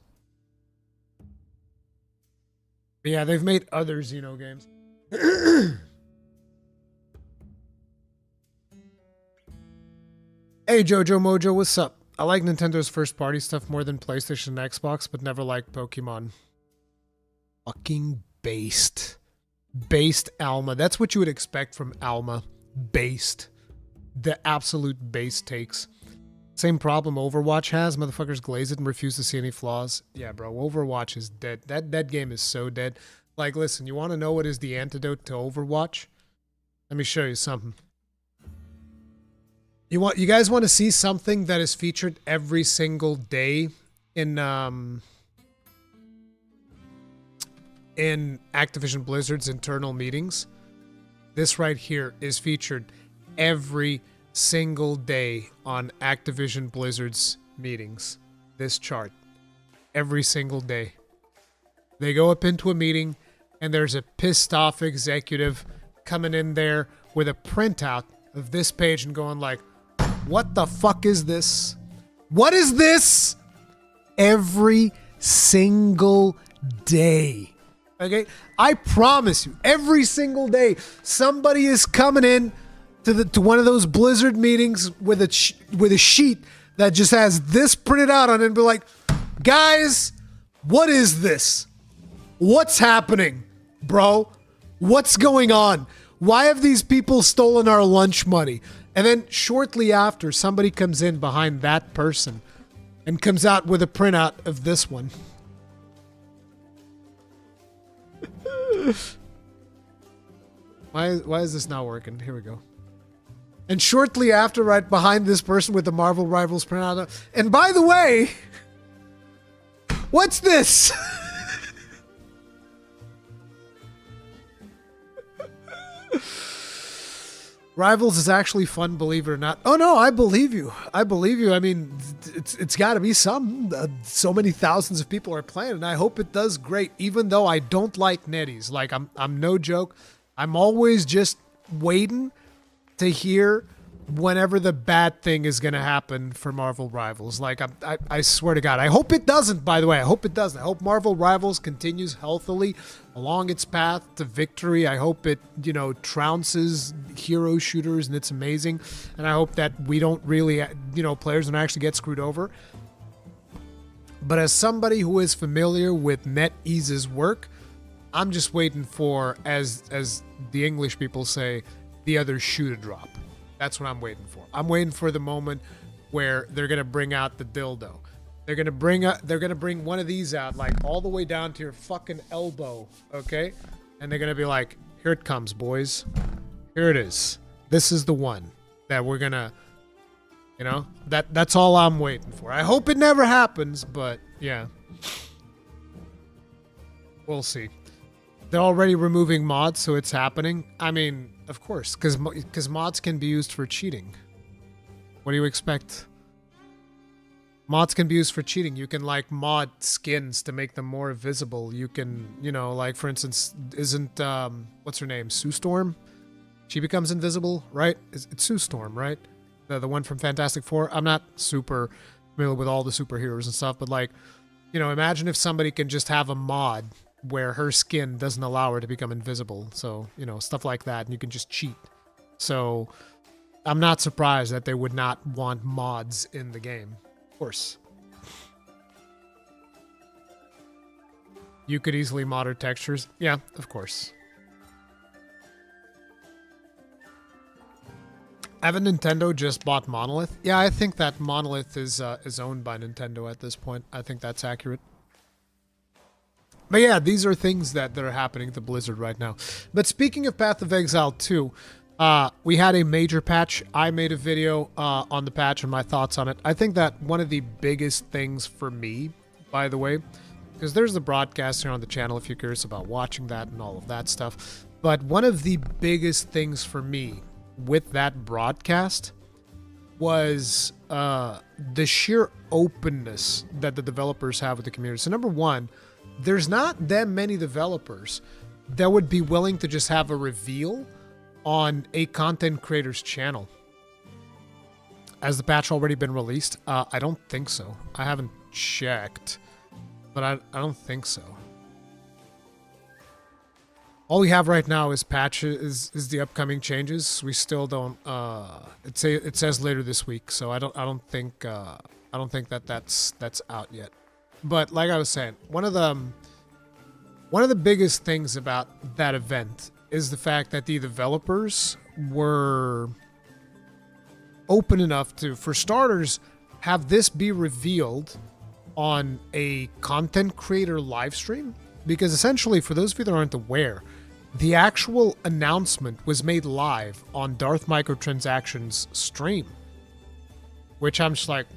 But yeah, they've made other Xeno games. Hey Jojo Mojo, what's up? I like Nintendo's first party stuff more than PlayStation and Xbox, but never liked Pokemon. Fucking based. Based Alma. That's what you would expect from Alma. Based. The absolute base takes. Same problem Overwatch has. Motherfuckers glaze it and refuse to see any flaws. Yeah, bro. Overwatch is dead. That game is so dead. Like, listen, you want to know what is the antidote to Overwatch? Let me show you something. You guys want to see something that is featured every single day in Activision Blizzard's internal meetings? This right here is featured every single day on Activision Blizzard's meetings. This chart. Every single day. They go up into a meeting and there's a pissed off executive coming in there with a printout of this page and going like, what the fuck is this? What is this? Every single day. Okay? I promise you, every single day, somebody is coming in to one of those Blizzard meetings with a sheet that just has this printed out on it and be like, guys, what is this? What's happening, bro? What's going on? Why have these people stolen our lunch money? And then shortly after, somebody comes in behind that person and comes out with a printout of this one. Why is this not working? Here we go. And shortly after, right behind this person with the Marvel Rivals printout. And by the way, what's this? Rivals is actually fun, believe it or not. Oh no, I believe you. I believe you. I mean, it's got to be some. So many thousands of people are playing, and I hope it does great. Even though I don't like netties, like I'm no joke. I'm always just waiting to hear whenever the bad thing is going to happen for Marvel Rivals. Like, I swear to God. I hope it doesn't, by the way. I hope it doesn't. I hope Marvel Rivals continues healthily along its path to victory. I hope it, trounces hero shooters and it's amazing. And I hope that we don't really, players don't actually get screwed over. But as somebody who is familiar with NetEase's work, I'm just waiting for, as the English people say, the other shoe to drop. That's what I'm waiting for. I'm waiting for the moment where they're gonna bring out the dildo. They're gonna bring one of these out, like all the way down to your fucking elbow, okay? And they're gonna be like, "Here it comes, boys. Here it is. This is the one that we're gonna, that's all I'm waiting for. I hope it never happens, but yeah, we'll see." They're already removing mods, so it's happening. I mean, of course, because mods can be used for cheating. What do you expect? Mods can be used for cheating. You can, mod skins to make them more visible. You can, for instance, isn't, what's her name? Sue Storm? She becomes invisible, right? It's Sue Storm, right? The one from Fantastic Four? I'm not super with all the superheroes and stuff, but like, you know, imagine if somebody can just have a mod where her skin doesn't allow her to become invisible. So, you know, stuff like that, and you can just cheat. So I'm not surprised that they would not want mods in the game. Of course. You could easily mod her textures. Yeah, of course. Haven't Nintendo just bought Monolith? Yeah, I think that Monolith is owned by Nintendo at this point. I think that's accurate. But yeah, these are things that are happening to Blizzard right now. But speaking of Path of Exile 2, we had a major patch. I made a video on the patch and my thoughts on it. I think that one of the biggest things for me, by the way, because there's the broadcast here on the channel if you're curious about watching that and all of that stuff. But one of the biggest things for me with that broadcast was the sheer openness that the developers have with the community. So number one, there's not that many developers that would be willing to just have a reveal on a content creator's channel. Has the patch already been released? I don't think so. I haven't checked, but I don't think so. All we have right now is patches, is the upcoming changes. We still don't. It says later this week, so I don't think that's out yet. But like I was saying, one of the biggest things about that event is the fact that the developers were open enough to, for starters, have this be revealed on a content creator live stream. Because essentially, for those of you that aren't aware, the actual announcement was made live on Darth Microtransactions' stream. Which I'm just like,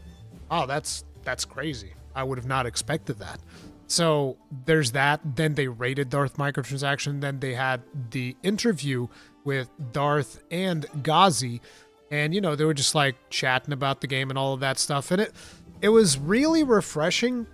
oh, that's crazy. I would have not expected that. So there's that. Then they rated Darth Microtransaction. Then they had the interview with Darth and Ghazi. And, you know, they were just like chatting about the game and all of that stuff. And it was really refreshing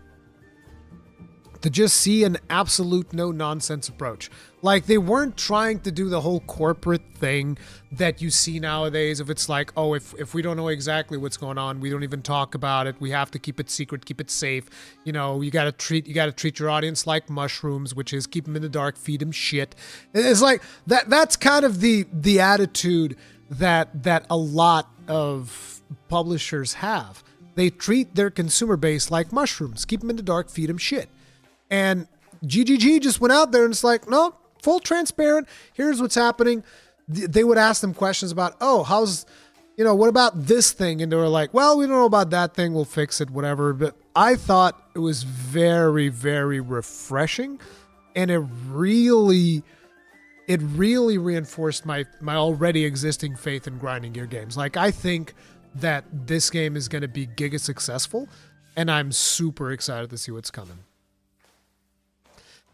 to just see an absolute no-nonsense approach. Like, they weren't trying to do the whole corporate thing that you see nowadays of it's like, oh, if we don't know exactly what's going on, we don't even talk about it. We have to keep it secret, keep it safe. You know, you gotta treat your audience like mushrooms, which is keep them in the dark, feed them shit. It's like that's kind of the attitude that a lot of publishers have. They treat their consumer base like mushrooms, keep them in the dark, feed them shit. And GGG just went out there and it's like, no, full transparent. Here's what's happening. They would ask them questions about, oh, what about this thing? And they were like, well, we don't know about that thing. We'll fix it, whatever. But I thought it was very, very refreshing. And it really reinforced my already existing faith in grinding gear games. Like, I think that this game is going to be giga successful. And I'm super excited to see what's coming.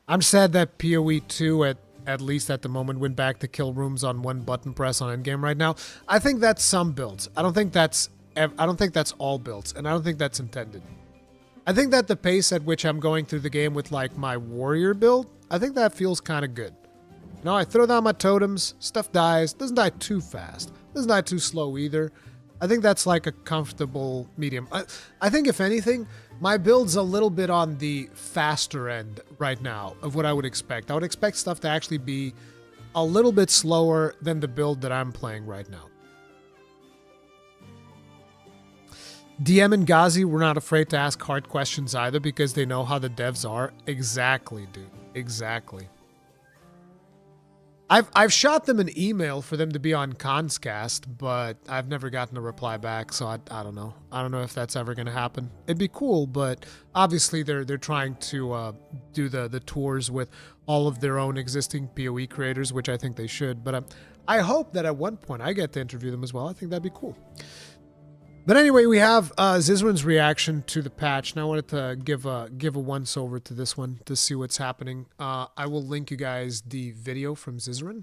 I'm sad that PoE 2, at least at the moment, went back to kill rooms on one button press on endgame right now. I think that's some builds. I don't think that's all builds, and I don't think that's intended. I think that the pace at which I'm going through the game with like my warrior build, I think that feels kind of good. You know, I throw down my totems, stuff dies, doesn't die too fast, doesn't die too slow either. I think that's like a comfortable medium. I think if anything, my build's a little bit on the faster end right now of what I would expect. I would expect stuff to actually be a little bit slower than the build that I'm playing right now. DM and Ghazi were not afraid to ask hard questions either because they know how the devs are. Exactly, dude. Exactly. I've shot them an email for them to be on Conscast, but I've never gotten a reply back, so I don't know. I don't know if that's ever going to happen. It'd be cool, but obviously they're trying to do the tours with all of their own existing PoE creators, which I think they should. But I hope that at one point I get to interview them as well. I think that'd be cool. But anyway, we have Zizran's reaction to the patch. Now I wanted to give a once-over to this one to see what's happening. I will link you guys the video from Zizran.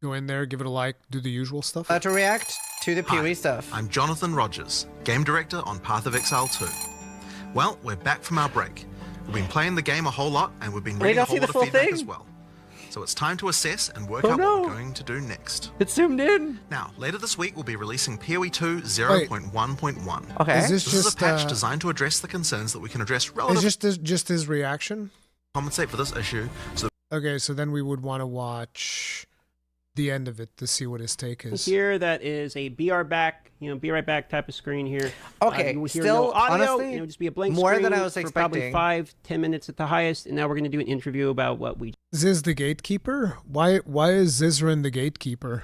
Go in there, give it a like, do the usual stuff. To react to the PoE stuff. I'm Jonathan Rogers, Game Director on Path of Exile 2. Well, we're back from our break. We've been playing the game a whole lot, and we've been reading a whole lot of feedback as well. So it's time to assess and work out what we're going to do next. It's zoomed in. Now, later this week, we'll be releasing PoE 2 0.1.1. Okay. Is This is a patch designed to address the concerns that we can address Is relatively just his reaction? compensate for this issue. So Okay, so then we would want to watch the end of it to see what his take is. Here, that is a BR back, be right back type of screen here. Okay, you will hear still, no audio, honestly, it'll just be a blank more screen than I was for probably expecting. 5-10 minutes at the highest, and now we're going to do an interview about what we Ziz the gatekeeper? Why is Zizrin the gatekeeper?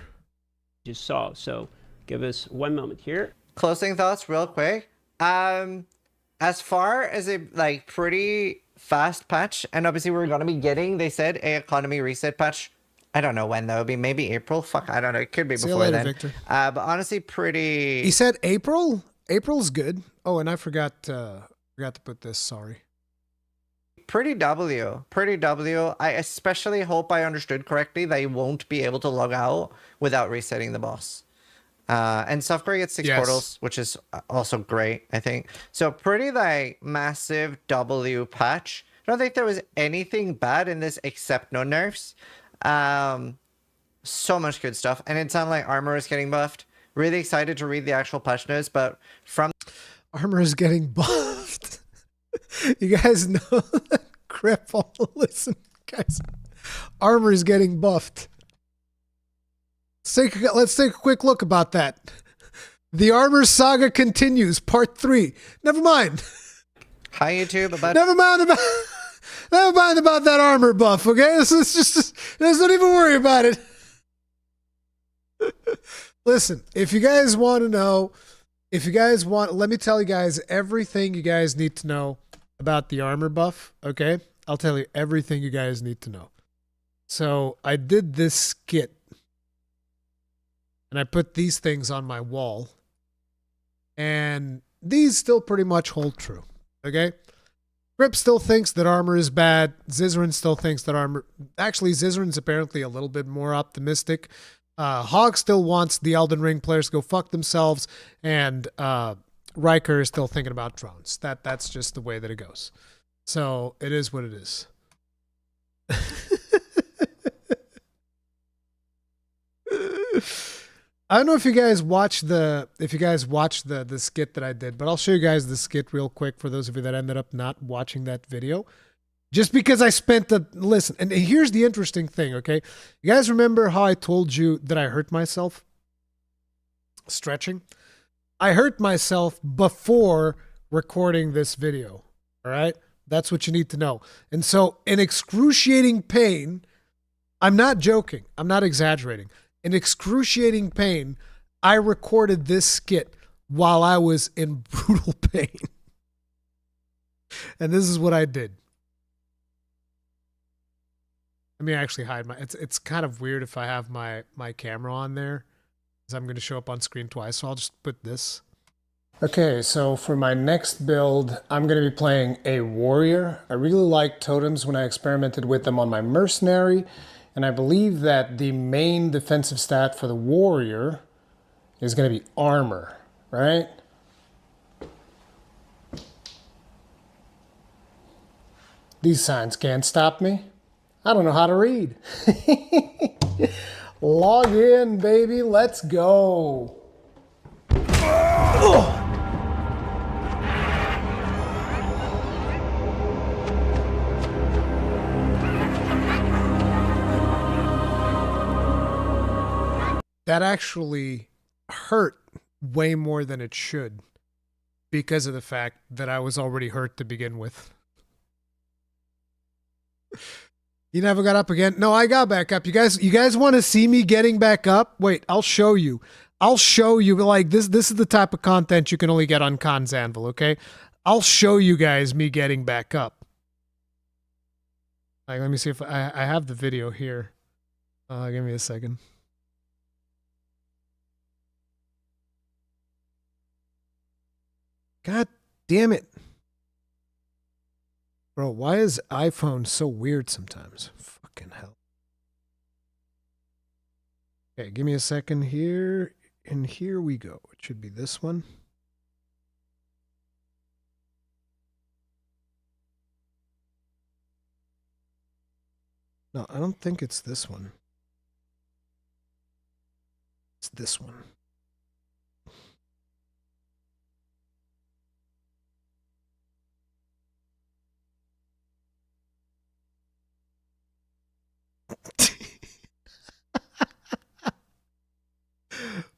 just saw. So give us 1 moment here. Closing thoughts real quick. As far as a like pretty fast patch, and obviously we're gonna be getting, they said, a economy reset patch. I don't know when though. It'll be maybe April. Fuck, I don't know. It could be See you before later, then. Victor. But honestly, pretty. He said April? April's good. Oh, and I forgot to put this, sorry. Pretty W. Pretty W. I especially hope I understood correctly that you won't be able to log out without resetting the boss. And software gets 6 Yes. portals, which is also great, I think. So pretty like massive W patch. I don't think there was anything bad in this except no nerfs. So much good stuff. And it sounded like armor is getting buffed. Really excited to read the actual patch notes, but from Armor is getting buffed. You guys know that cripple. Listen, guys. Armor is getting buffed. Let's take a quick look about that. The Armor Saga continues, part 3. Never mind. Hi YouTube, about Never mind about that armor buff, okay? Let's don't even worry about it. Listen, if you guys want to know, let me tell you guys everything you guys need to know about the armor buff, okay? I'll tell you everything you guys need to know. So I did this skit, and I put these things on my wall, and these still pretty much hold true, okay? Grip still thinks that armor is bad. Zizrin still thinks that armor... Actually, Zizrin's apparently a little bit more optimistic. Hog still wants the Elden Ring players to go fuck themselves, and Riker is still thinking about drones. That's just the way that it goes. So it is what it is. I don't know if you guys watched the skit that I did, but I'll show you guys the skit real quick for those of you that ended up not watching that video. Just because I spent listen, and here's the interesting thing, okay? You guys remember how I told you that I hurt myself stretching? I hurt myself before recording this video, all right? That's what you need to know. And so in excruciating pain, I'm not joking. I'm not exaggerating. In excruciating pain, I recorded this skit while I was in brutal pain. And this is what I did. Let me actually hide my... It's kind of weird if I have my camera on there, because I'm going to show up on screen twice, so I'll just put this. Okay, so for my next build, I'm going to be playing a warrior. I really liked totems when I experimented with them on my mercenary, and I believe that the main defensive stat for the warrior is going to be armor, right? These signs can't stop me. I don't know how to read. Log in, baby. Let's go. Ugh. That actually hurt way more than it should because of the fact that I was already hurt to begin with. You never got up again? No, I got back up. You guys want to see me getting back up? Wait, I'll show you. I'll show you. Like this is the type of content you can only get on Khan's Anvil, okay? I'll show you guys me getting back up. Like, let me see if I have the video here. Give me a second. God damn it. Bro, why is iPhone so weird sometimes? Fucking hell. Okay, give me a second here. And here we go. It should be this one. No, I don't think it's this one. It's this one.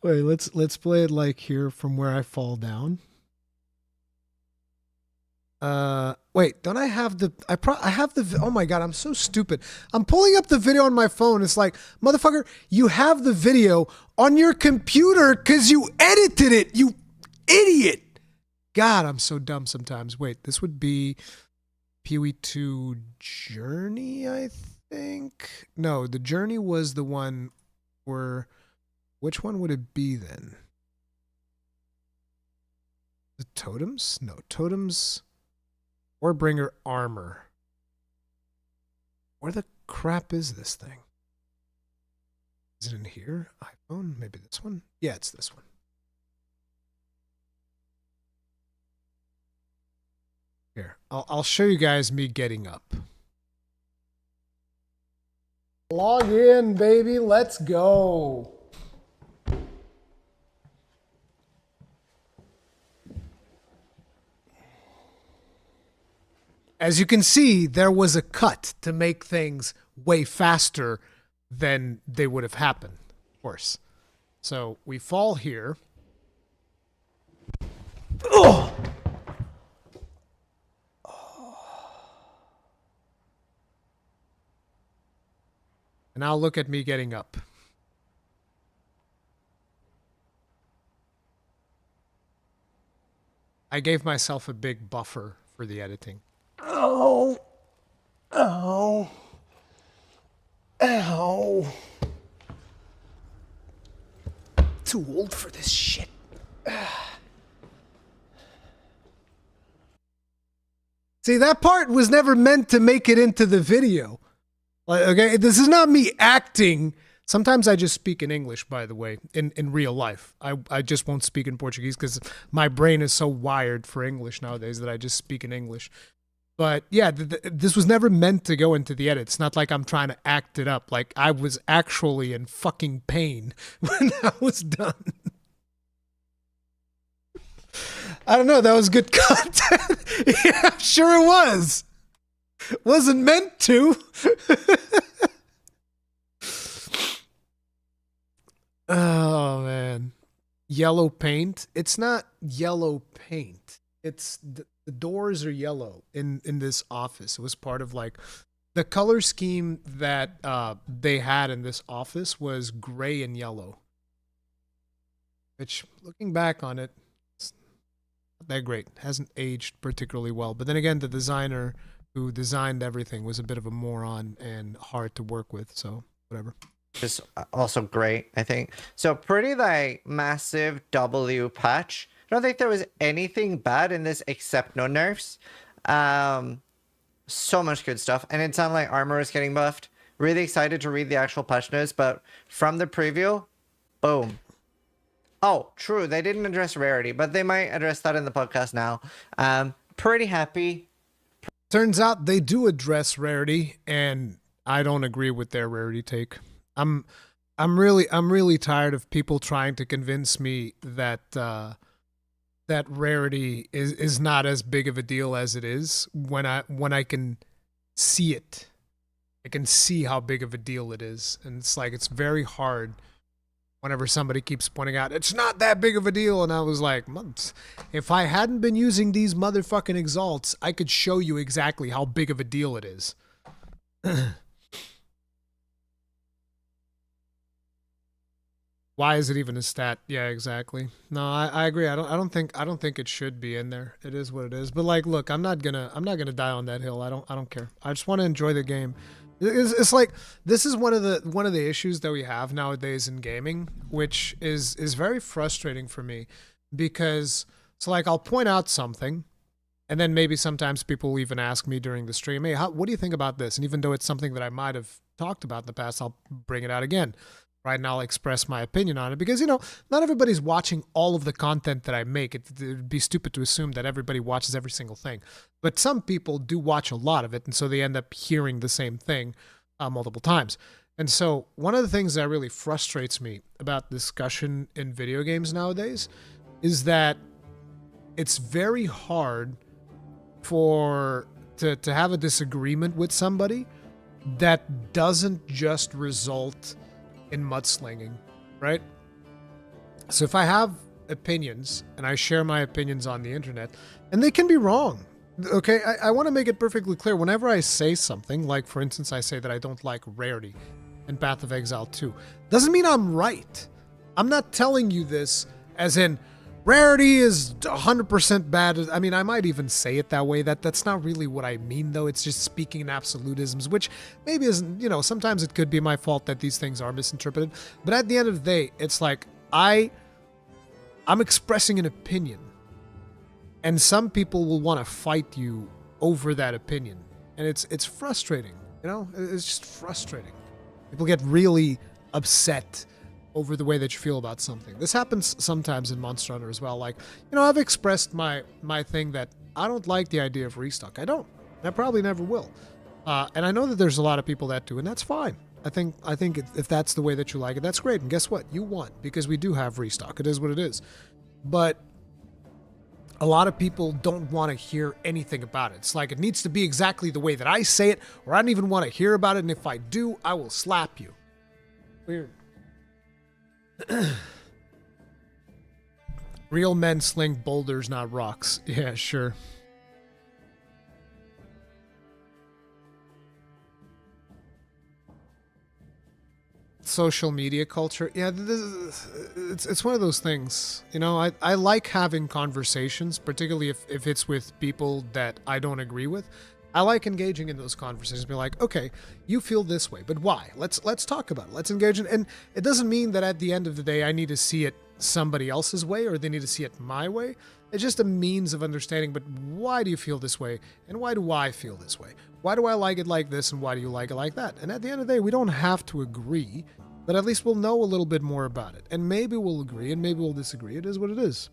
Wait, let's play it like here from where I fall down. Wait, don't I have the I have the oh my god, I'm so stupid. I'm pulling up the video on my phone. It's like, motherfucker, you have the video on your computer cuz you edited it, you idiot. God, I'm so dumb sometimes. Wait, this would be PoE2 Journey, I think. No, the Journey was the one where which one would it be then? The Totems? No, Totems or Bringer Armor. Where the crap is this thing? Is it in here? iPhone? Maybe this one? Yeah, it's this one. Here, I'll show you guys me getting up. Log in, baby. Let's go. As you can see, there was a cut to make things way faster than they would have happened, of course. So we fall here. Oh! And now look at me getting up. I gave myself a big buffer for the editing. Oh. Oh. Ow. Too old for this shit. See, that part was never meant to make it into the video. Like, okay, this is not me acting. Sometimes I just speak in English, by the way, in real life. I just won't speak in Portuguese because my brain is so wired for English nowadays that I just speak in English. But yeah, this was never meant to go into the edit. It's not like I'm trying to act it up. Like, I was actually in fucking pain when I was done. I don't know, that was good content. Yeah, I'm sure it was. Wasn't meant to. Oh, man. Yellow paint. It's not yellow paint. It's the doors are yellow in this office. It was part of like the color scheme that they had in this office was gray and yellow. Which, looking back on it, it's not that great. It hasn't aged particularly well. But then again, the designer who designed everything was a bit of a moron and hard to work with. So, whatever. Is also great, I think. So pretty like massive W patch. I don't think there was anything bad in this except no nerfs. So much good stuff. And it sounded like armor is getting buffed. Really excited to read the actual patch notes, but from the preview, boom. Oh, true. They didn't address rarity, but they might address that in the podcast now. Pretty happy. Turns out they do address rarity, and I don't agree with their rarity take. I'm really tired of people trying to convince me that that rarity is not as big of a deal as it is when I can see it. I can see how big of a deal it is, and it's like it's very hard whenever somebody keeps pointing out it's not that big of a deal, and I was like, if I hadn't been using these motherfucking exalts, I could show you exactly how big of a deal it is. Why is it even a stat? Yeah, exactly. No, I agree. I don't think it should be in there. It is what it is. But like, look, I'm not gonna die on that hill. I don't care. I just want to enjoy the game. It's like this is one of the issues that we have nowadays in gaming, which is very frustrating for me, because so like I'll point out something, and then maybe sometimes people will even ask me during the stream, hey, what do you think about this? And even though it's something that I might have talked about in the past, I'll bring it out again. Right now, I'll express my opinion on it because, you know, not everybody's watching all of the content that I make. It'd be stupid to assume that everybody watches every single thing. But some people do watch a lot of it, and so they end up hearing the same thing. multiple times. And so one of the things that really frustrates me about discussion in video games nowadays is that it's very hard to have a disagreement with somebody that doesn't just result in mudslinging, right? So if I have opinions and I share my opinions on the internet, and they can be wrong, okay? I want to make it perfectly clear. Whenever I say something, like for instance, I say that I don't like Rarity in Path of Exile 2, doesn't mean I'm right. I'm not telling you this as in Rarity is 100% bad. I mean, I might even say it that way. That's not really what I mean, though. It's just speaking in absolutisms, which maybe isn't, sometimes it could be my fault that these things are misinterpreted. But at the end of the day, it's like I'm expressing an opinion. And some people will want to fight you over that opinion. And it's frustrating, It's just frustrating. People get really upset over the way that you feel about something. This happens sometimes in Monster Hunter as well. Like, I've expressed my thing that I don't like the idea of restock. I don't. I probably never will. And I know that there's a lot of people that do, and that's fine. I think if that's the way that you like it, that's great. And guess what? You won, because we do have restock. It is what it is. But a lot of people don't want to hear anything about it. It's like it needs to be exactly the way that I say it, or I don't even want to hear about it, and if I do, I will slap you. Weird. Real men sling boulders, not rocks. Yeah, sure. Social media culture. Yeah, it's one of those things. I like having conversations, particularly if it's with people that I don't agree with. I like engaging in those conversations. Be like, okay, you feel this way, but why? Let's talk about it. Let's engage in. And it doesn't mean that at the end of the day I need to see it somebody else's way or they need to see it my way. It's just a means of understanding. But why do you feel this way? And why do I feel this way? Why do I like it like this? And why do you like it like that? And at the end of the day, we don't have to agree, but at least we'll know a little bit more about it. And maybe we'll agree and maybe we'll disagree. It is what it is.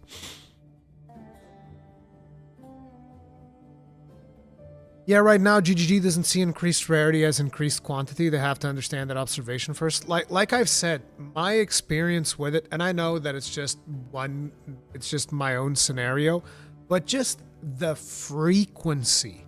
Yeah, right now GGG doesn't see increased rarity as increased quantity. They have to understand that observation first. Like I've said, my experience with it, and I know that it's just my own scenario, but just the frequency,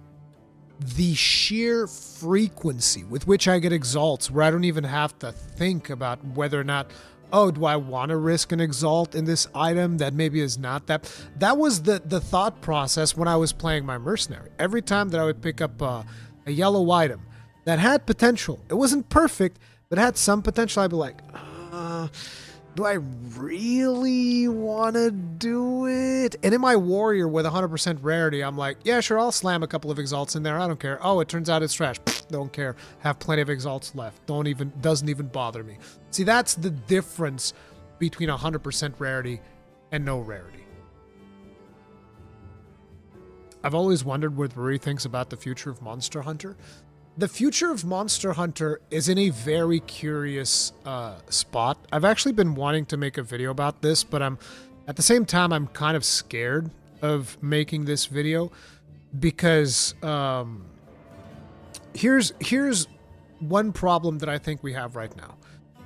the sheer frequency with which I get exalts, where I don't even have to think about whether or not, oh, do I want to risk an exalt in this item that maybe is not that? That was the thought process when I was playing my mercenary. Every time that I would pick up a yellow item that had potential, it wasn't perfect, but had some potential, I'd be like, do I really want to do it? And in my warrior with 100% rarity, I'm like, yeah, sure, I'll slam a couple of exalts in there. I don't care. Oh, it turns out it's trash. Don't care. Have plenty of exalts left. Doesn't even bother me. See, that's the difference between 100% rarity and no rarity. I've always wondered what Ruri thinks about the future of Monster Hunter. The future of Monster Hunter is in a very curious spot. I've actually been wanting to make a video about this, but at the same time, I'm kind of scared of making this video because here's one problem that I think we have right now.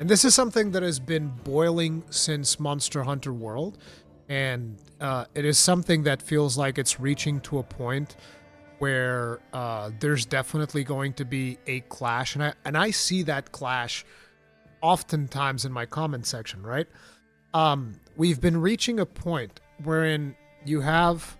And this is something that has been boiling since Monster Hunter World. And it is something that feels like it's reaching to a point where there's definitely going to be a clash. And I see that clash oftentimes in my comment section, right? We've been reaching a point wherein you have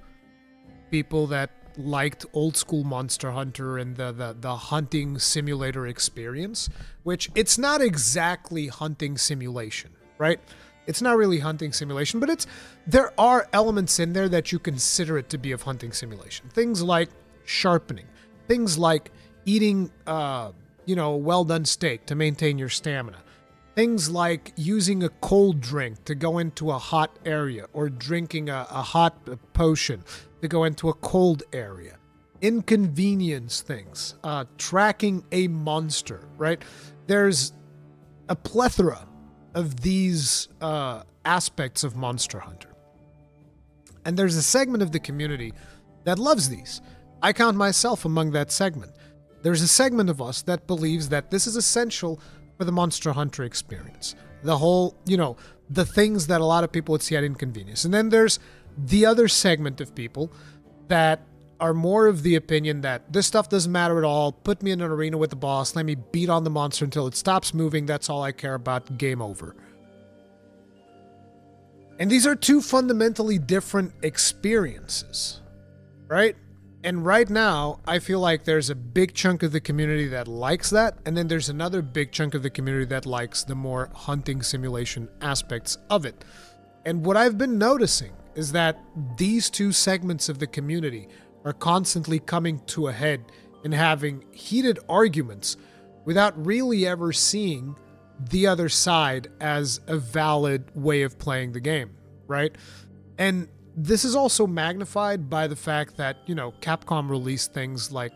people that liked old school Monster Hunter and the hunting simulator experience, which it's not exactly hunting simulation, right? It's not really hunting simulation, but there are elements in there that you consider it to be of hunting simulation. Things like sharpening, things like eating, a well-done steak to maintain your stamina, things like using a cold drink to go into a hot area or drinking a hot potion to go into a cold area, inconvenience things, tracking a monster, right? There's a plethora of these aspects of Monster Hunter. And there's a segment of the community that loves these. I count myself among that segment. there's a segment of us that believes that this is essential for the Monster Hunter experience. The whole, the things that a lot of people would see at inconvenience. And then there's the other segment of people that are more of the opinion that this stuff doesn't matter at all. Put me in an arena with the boss. Let me beat on the monster until it stops moving. That's all I care about. Game over. And these are two fundamentally different experiences, right? And right now, I feel like there's a big chunk of the community that likes that, and then there's another big chunk of the community that likes the more hunting simulation aspects of it. And what I've been noticing is that these two segments of the community are constantly coming to a head and having heated arguments without really ever seeing the other side as a valid way of playing the game, right? And this is also magnified by the fact that, Capcom released things like,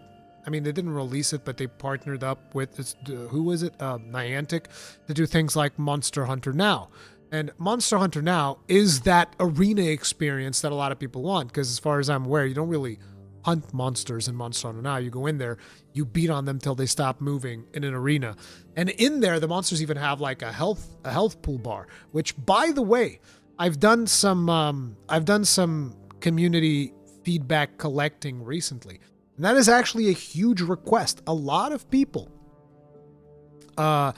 they didn't release it, but they partnered up with, Niantic, to do things like Monster Hunter Now. And Monster Hunter Now is that arena experience that a lot of people want, because as far as I'm aware, you don't really hunt monsters in Monster Hunter Now. You go in there, you beat on them till they stop moving in an arena. And in there, the monsters even have like a health pool bar, which, by the way, I've done some community feedback collecting recently. And that is actually a huge request. A lot of people are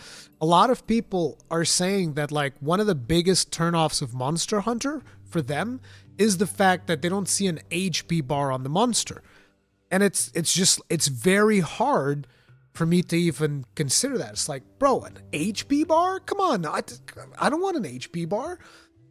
saying that like one of the biggest turnoffs of Monster Hunter for them is the fact that they don't see an HP bar on the monster. And it's very hard for me to even consider that. It's like, bro, an HP bar? Come on, I don't want an HP bar.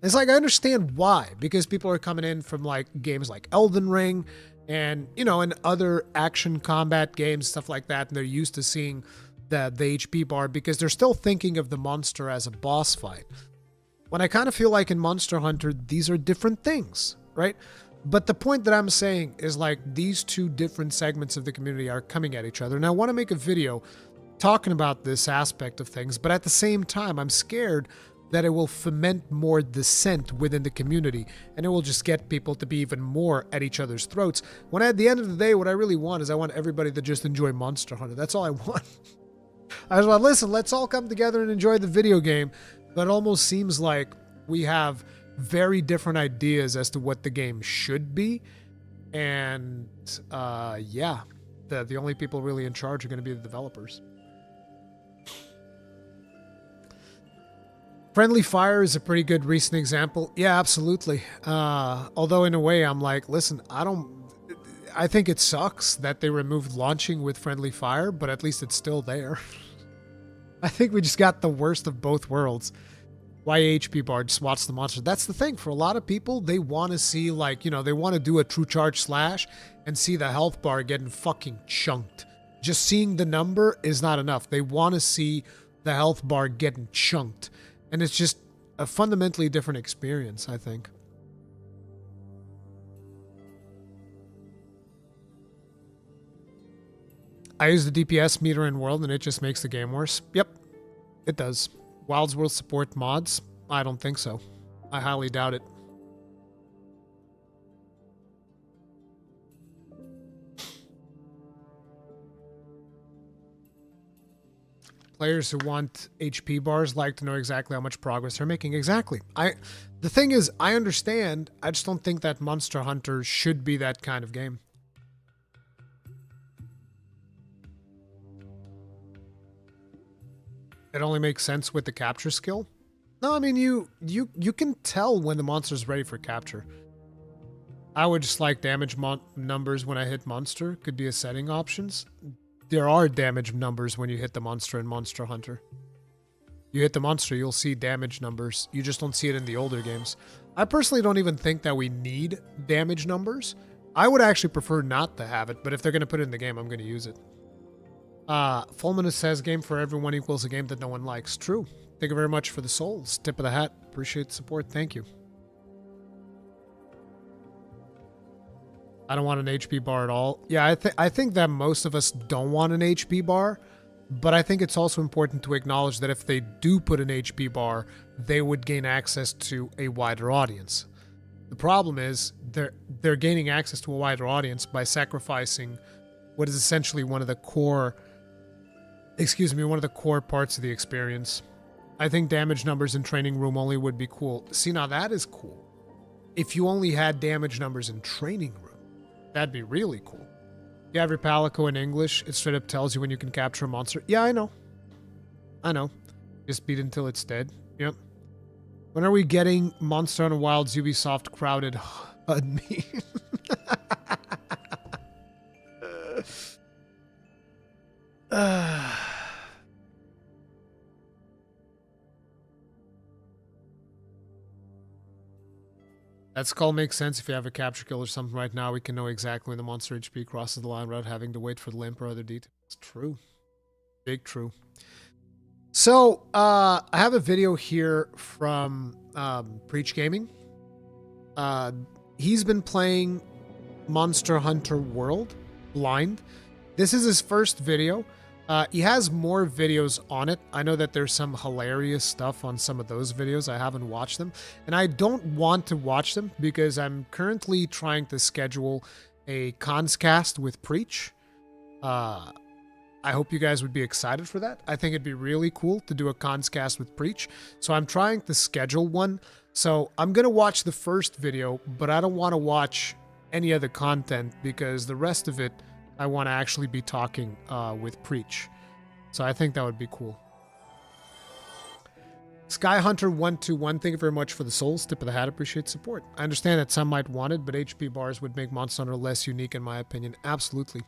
It's like, I understand why, because people are coming in from like games like Elden Ring and, and other action combat games, stuff like that, and they're used to seeing the HP bar because they're still thinking of the monster as a boss fight. When I kind of feel like in Monster Hunter, these are different things, right? But the point that I'm saying is like these two different segments of the community are coming at each other. And I want to make a video talking about this aspect of things, but at the same time, I'm scared that it will foment more dissent within the community and it will just get people to be even more at each other's throats. When at the end of the day, what I really want is I want everybody to just enjoy Monster Hunter. That's all I want. I just want, listen, let's all come together and enjoy the video game. But it almost seems like we have very different ideas as to what the game should be. And the only people really in charge are going to be the developers. Friendly Fire is a pretty good recent example. Yeah, absolutely. Although in a way I'm like, listen, I think it sucks that they removed launching with Friendly Fire, but at least it's still there. I think we just got the worst of both worlds. Why HP bar? Just watch the monster. That's the thing. For a lot of people, they want to see they want to do a true charge slash and see the health bar getting fucking chunked. Just seeing the number is not enough. They want to see the health bar getting chunked. And it's just a fundamentally different experience, I think. I use the DPS meter in World and it just makes the game worse. Yep, it does. Wilds will support mods? I don't think so. I highly doubt it. Players who want HP bars like to know exactly how much progress they're making. Exactly. The thing is, I understand. I just don't think that Monster Hunter should be that kind of game. It only makes sense with the capture skill. No, I mean, you can tell when the monster's ready for capture. I would just like damage numbers when I hit monster. Could be a setting options. There are damage numbers when you hit the monster in Monster Hunter. You hit the monster, you'll see damage numbers. You just don't see it in the older games. I personally don't even think that we need damage numbers. I would actually prefer not to have it, but if they're going to put it in the game, I'm going to use it. Fulminus says game for everyone equals a game that no one likes. True. Thank you very much for the souls. Tip of the hat. Appreciate the support. Thank you. I don't want an HP bar at all. Yeah, I think that most of us don't want an HP bar, but I think it's also important to acknowledge that if they do put an HP bar, they would gain access to a wider audience. The problem is they're gaining access to a wider audience by sacrificing what is essentially one of the core parts of the experience. I think damage numbers in training room only would be cool. See, now that is cool. If you only had damage numbers in training room, that'd be really cool. You have your Palico in English, it straight up tells you when you can capture a monster. Yeah, I know. Just beat until it's dead. Yep. When are we getting Monster Hunter Wilds Ubisoft crowded HUD me? That skull makes sense if you have a capture kill or something right now. We can know exactly when the monster HP crosses the line without having to wait for the limp or other details. It's true. Big true. So, I have a video here from Preach Gaming. He's been playing Monster Hunter World blind. This is his first video. He has more videos on it. I know that there's some hilarious stuff on some of those videos. I haven't watched them. And I don't want to watch them because I'm currently trying to schedule a conscast with Preach. I hope you guys would be excited for that. I think it'd be really cool to do a conscast with Preach. So I'm trying to schedule one. So I'm going to watch the first video, but I don't want to watch any other content because the rest of it, I want to actually be talking with Preach. So I think that would be cool. Skyhunter121, thank you very much for the souls. Tip of the hat, appreciate support. I understand that some might want it, but HP bars would make Monster Hunter less unique in my opinion. Absolutely.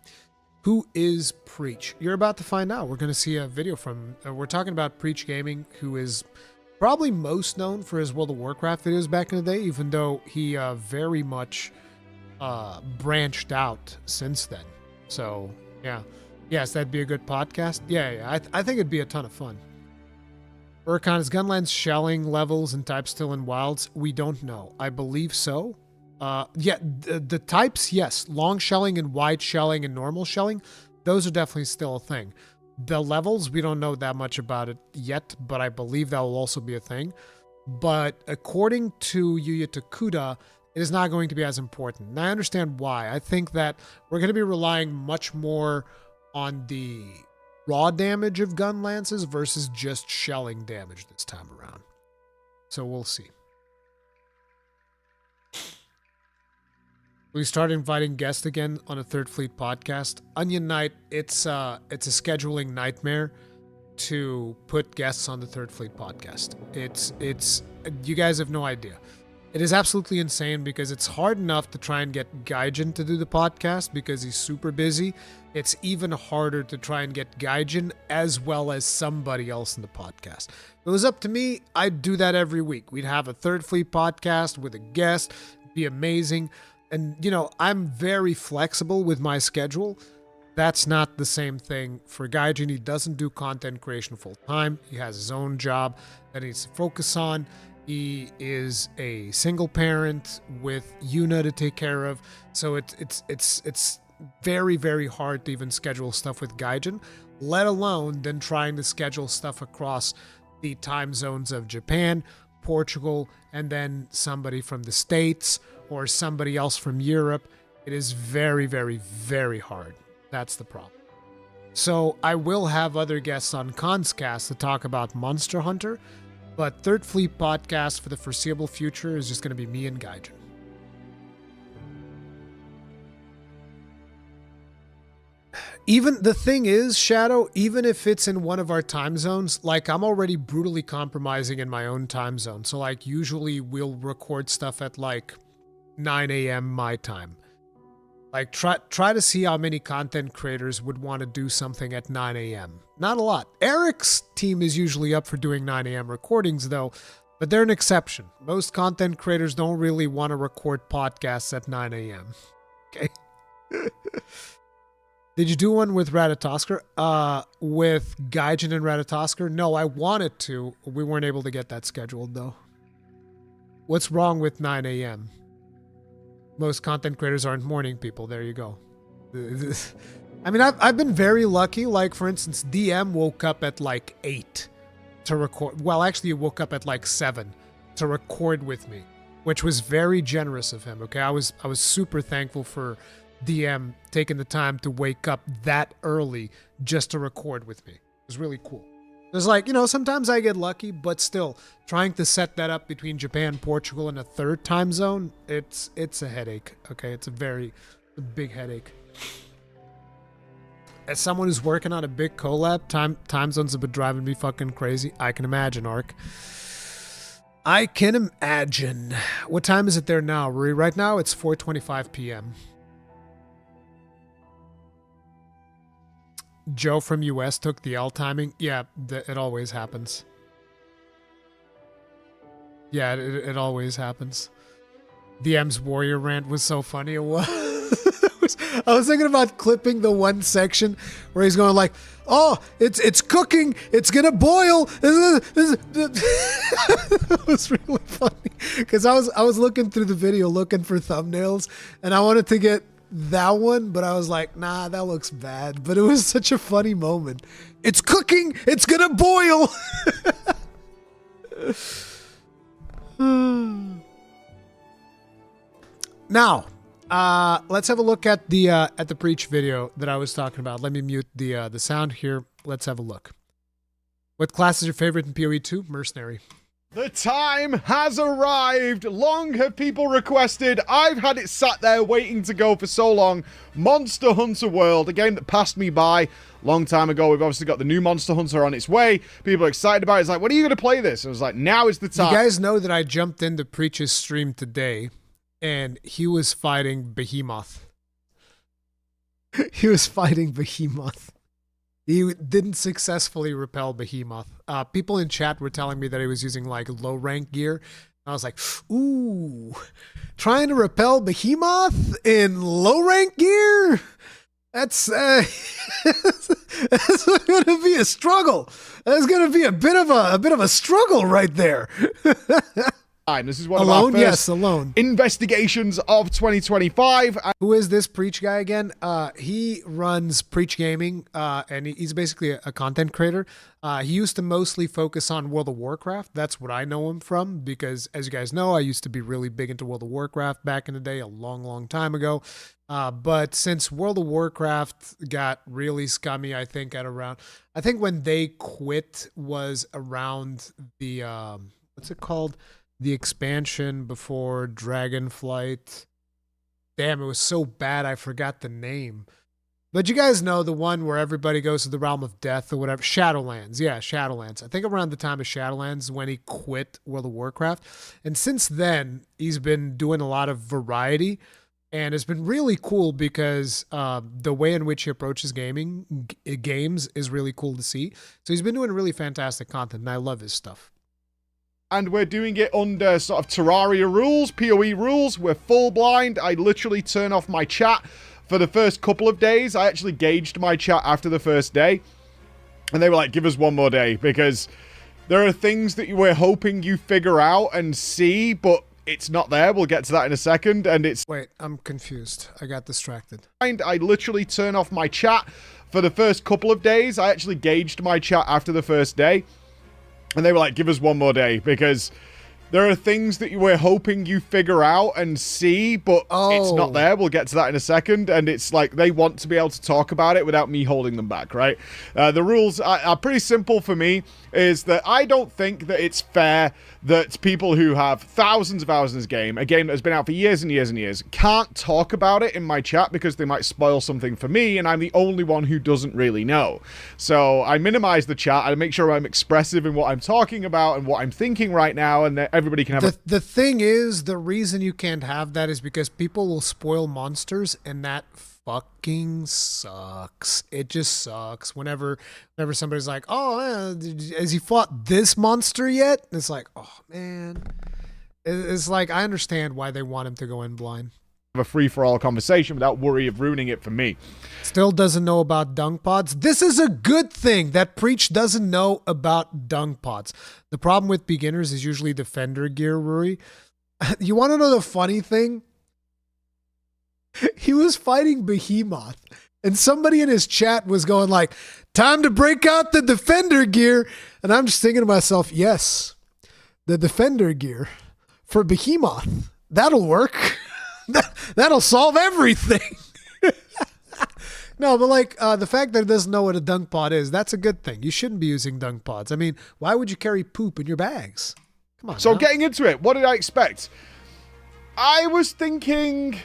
Who is Preach? You're about to find out. We're going to see a video from... we're talking about Preach Gaming, who is probably most known for his World of Warcraft videos back in the day, even though he very much branched out since then. So, yeah. Yes, that'd be a good podcast. Yeah. I think it'd be a ton of fun. Rurikhan, is Gunland's shelling levels and types still in Wilds? We don't know. I believe so. The types, yes. Long shelling and wide shelling and normal shelling, those are definitely still a thing. The levels, we don't know that much about it yet, but I believe that will also be a thing. But according to Yuya Takuda, it is not going to be as important. And I understand why. I think that we're going to be relying much more on the raw damage of gun lances versus just shelling damage this time around. So we'll see. We start inviting guests again on a Third Fleet podcast. Onion Knight, it's a scheduling nightmare to put guests on the Third Fleet podcast. It's you guys have no idea. It is absolutely insane because it's hard enough to try and get Gaijin to do the podcast because he's super busy. It's even harder to try and get Gaijin as well as somebody else in the podcast. If it was up to me, I'd do that every week. We'd have a Third Fleet podcast with a guest. It'd be amazing. And, you know, I'm very flexible with my schedule. That's not the same thing for Gaijin. He doesn't do content creation full time. He has his own job that he needs to focus on. He is a single parent with Yuna to take care of. So it's very, very hard to even schedule stuff with Gaijin, let alone then trying to schedule stuff across the time zones of Japan, Portugal, and then somebody from the States or somebody else from Europe. It is very, very, very hard. That's the problem. So I will have other guests on Conscast to talk about Monster Hunter, but Third Fleet podcast for the foreseeable future is just going to be me and Gaijin. Even the thing is, Shadow, even if it's in one of our time zones, like I'm already brutally compromising in my own time zone. So like usually we'll record stuff at like 9 a.m. my time. Like try to see how many content creators would want to do something at 9 a.m. Not a lot. Eric's team is usually up for doing 9 a.m. recordings though, but they're an exception. Most content creators don't really want to record podcasts at 9 a.m. Okay. Did you do one with Ratatosker? With Gaijin and Ratatosker? No, I wanted to. We weren't able to get that scheduled though. What's wrong with 9 a.m.? Most content creators aren't morning people. There you go. I mean, I've been very lucky. Like, for instance, DM woke up at like 8 to record. Well, actually, he woke up at like 7 to record with me, which was very generous of him. Okay, I was super thankful for DM taking the time to wake up that early just to record with me. It was really cool. There's like, sometimes I get lucky, but still, trying to set that up between Japan, Portugal, and a third time zone, it's a headache, okay? It's a big headache. As someone who's working on a big collab, time zones have been driving me fucking crazy. I can imagine, Ark. I can imagine. What time is it there now, Rui? Right now, it's 4:25 p.m. Joe from US took the L timing. Yeah, it always happens. Yeah, it always happens. DM's warrior rant was so funny. It was. I was thinking about clipping the one section where he's going like, "Oh, it's cooking. It's gonna boil." It was really funny because I was looking through the video looking for thumbnails, and I wanted to get that one, but I was like, nah, that looks bad. But it was such a funny moment. It's cooking. It's gonna boil. Now, let's have a look at the Preach video that I was talking about. Let me mute the sound here. Let's have a look. What class is your favorite in PoE 2? Mercenary. The time has arrived. Long have people requested. I've had it sat there waiting to go for so long. Monster Hunter World, a game that passed me by a long time ago. We've obviously got the new Monster Hunter on its way. People are excited about it. It's like, when are you going to play this? I was like, now is the time. You guys know that I jumped into Preach's stream today, and he was fighting Behemoth. He was fighting Behemoth. He didn't successfully repel Behemoth. People in chat were telling me that he was using like low rank gear. I was like, ooh, trying to repel Behemoth in low rank gear? That's going to be a struggle. That's going to be a bit of a struggle right there. This is one alone? of our first Yes, alone. investigations of 2025. Who is this Preach guy again? He runs Preach Gaming, and he's basically a content creator. He used to mostly focus on World of Warcraft. That's what I know him from, because as you guys know, I used to be really big into World of Warcraft back in the day, a long, long time ago. But since World of Warcraft got really scummy, I think when they quit was around the, what's it called? The expansion before Dragonflight. Damn, it was so bad I forgot the name. But you guys know the one where everybody goes to the realm of death or whatever. Shadowlands. Yeah, Shadowlands. I think around the time of Shadowlands when he quit World of Warcraft. And since then, he's been doing a lot of variety. And it's been really cool because the way in which he approaches games is really cool to see. So he's been doing really fantastic content, and I love his stuff. And we're doing it under sort of Terraria rules, PoE rules. We're full blind. I literally turn off my chat for the first couple of days. I actually gauged my chat after the first day. And they were like, give us one more day, because there are things that we're hoping you figure out and see, but it's not there. We'll get to that in a second. And it's... Wait, I'm confused. I got distracted. I literally turn off my chat for the first couple of days. I actually gauged my chat after the first day. And they were like, give us one more day, because there are things that we're hoping you figure out and see, but it's not there. We'll get to that in a second. And it's like they want to be able to talk about it without me holding them back, right? The rules are pretty simple for me, is that I don't think that it's fair that people who have thousands of hours in this game, a game that has been out for years and years and years, can't talk about it in my chat because they might spoil something for me, and I'm the only one who doesn't really know. So I minimize the chat. I make sure I'm expressive in what I'm talking about and what I'm thinking right now, and that everybody can have the thing is, the reason you can't have that is because people will spoil monsters, and that fucking sucks. It just sucks whenever somebody's like, oh, has he fought this monster yet? It's like, oh man. It's like, I understand why they want him to go in blind. A free-for-all conversation without worry of ruining it for me. Still doesn't know about dung pods. This is a good thing that Preach doesn't know about dung pods. The problem with beginners is usually defender gear, Ruri. You want to know the funny thing? He was fighting Behemoth, and somebody in his chat was going like, time to break out the defender gear. And I'm just thinking to myself, yes, the defender gear for Behemoth. That'll work. That'll solve everything. No, but like the fact that it doesn't know what a dunk pod is, that's a good thing. You shouldn't be using dunk pods. I mean, why would you carry poop in your bags? Come on. So now. getting into it, what did I expect? I was thinking...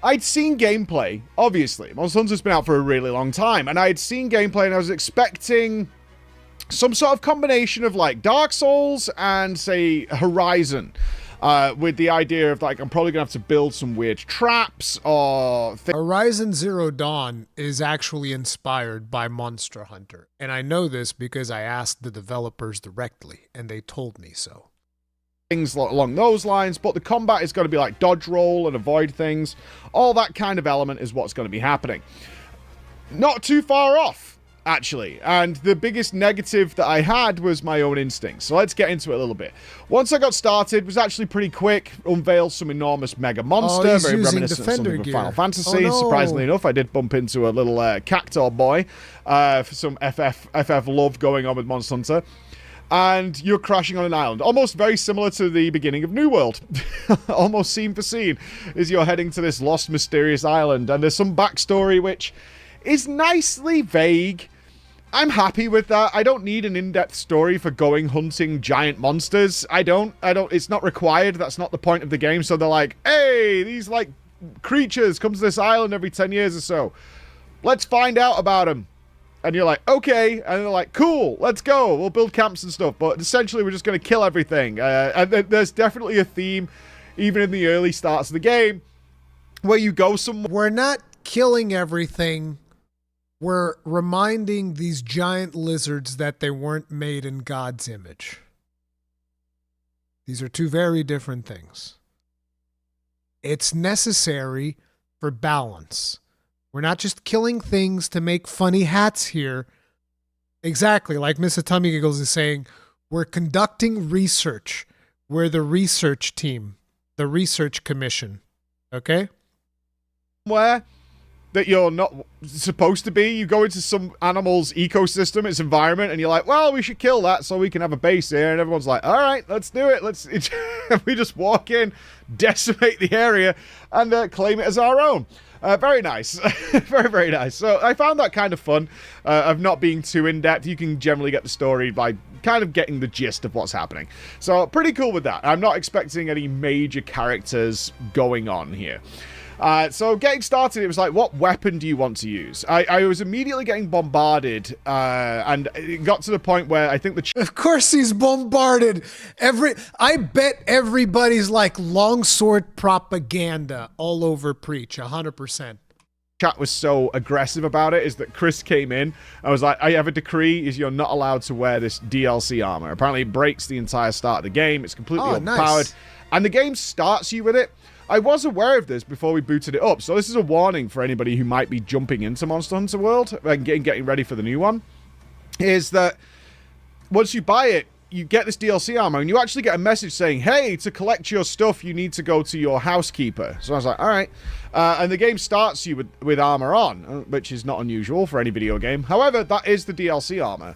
I'd seen gameplay, obviously. Monster Hunter's been out for a really long time, and I had seen gameplay, and I was expecting some sort of combination of, like, Dark Souls and, say, Horizon, with the idea of, like, I'm probably going to have to build some weird traps or... Horizon Zero Dawn is actually inspired by Monster Hunter, and I know this because I asked the developers directly, and they told me so. Things along those lines, but the combat is going to be like dodge roll and avoid things. All that kind of element is what's going to be happening. Not too far off, actually. And the biggest negative that I had was my own instincts. So let's get into it a little bit. Once I got started, it was actually pretty quick. Unveiled some enormous mega monster, very reminiscent of something from Final Fantasy. Surprisingly enough, I did bump into a little cactuar boy for some FF love going on with Monster Hunter. And you're crashing on an island. Almost very similar to the beginning of New World. Almost scene for scene as you're heading to this lost, mysterious island. And there's some backstory which is nicely vague. I'm happy with that. I don't need an in-depth story for going hunting giant monsters. I don't. It's not required. That's not the point of the game. So they're like, hey, these, like, creatures come to this island every 10 years or so. Let's find out about them. And you're like, okay. And they're like, cool, let's go. We'll build camps and stuff. But essentially, we're just going to kill everything. And there's definitely a theme, even in the early starts of the game, where you go somewhere. We're not killing everything. We're reminding these giant lizards that they weren't made in God's image. These are two very different things. It's necessary for balance. We're not just killing things to make funny hats here. Exactly, like Mr. Tummy Giggles is saying, we're conducting research. We're the research team, the research commission. Okay? Where that you're not supposed to be. You go into some animal's ecosystem, its environment, and you're like, well, we should kill that so we can have a base here. And everyone's like, all right, let's do it. We just walk in, decimate the area, and claim it as our own. Very nice. Very, very nice. So I found that kind of fun of not being too in-depth. You can generally get the story by kind of getting the gist of what's happening. So pretty cool with that. I'm not expecting any major characters going on here. So getting started, it was like, what weapon do you want to use? I was immediately getting bombarded, and it got to the point where I think Of course he's bombarded. I bet everybody's like longsword propaganda all over Preach, 100%. Chat was so aggressive about it is that Chris came in and was like, I have a decree is you're not allowed to wear this DLC armor. Apparently it breaks the entire start of the game. It's completely overpowered. Nice. And the game starts you with it. I was aware of this before we booted it up, so this is a warning for anybody who might be jumping into Monster Hunter World and getting ready for the new one, is that once you buy it, you get this DLC armor, and you actually get a message saying, hey, to collect your stuff, you need to go to your housekeeper. So I was like, all right. And the game starts you with armor on, which is not unusual for any video game. However, that is the DLC armor,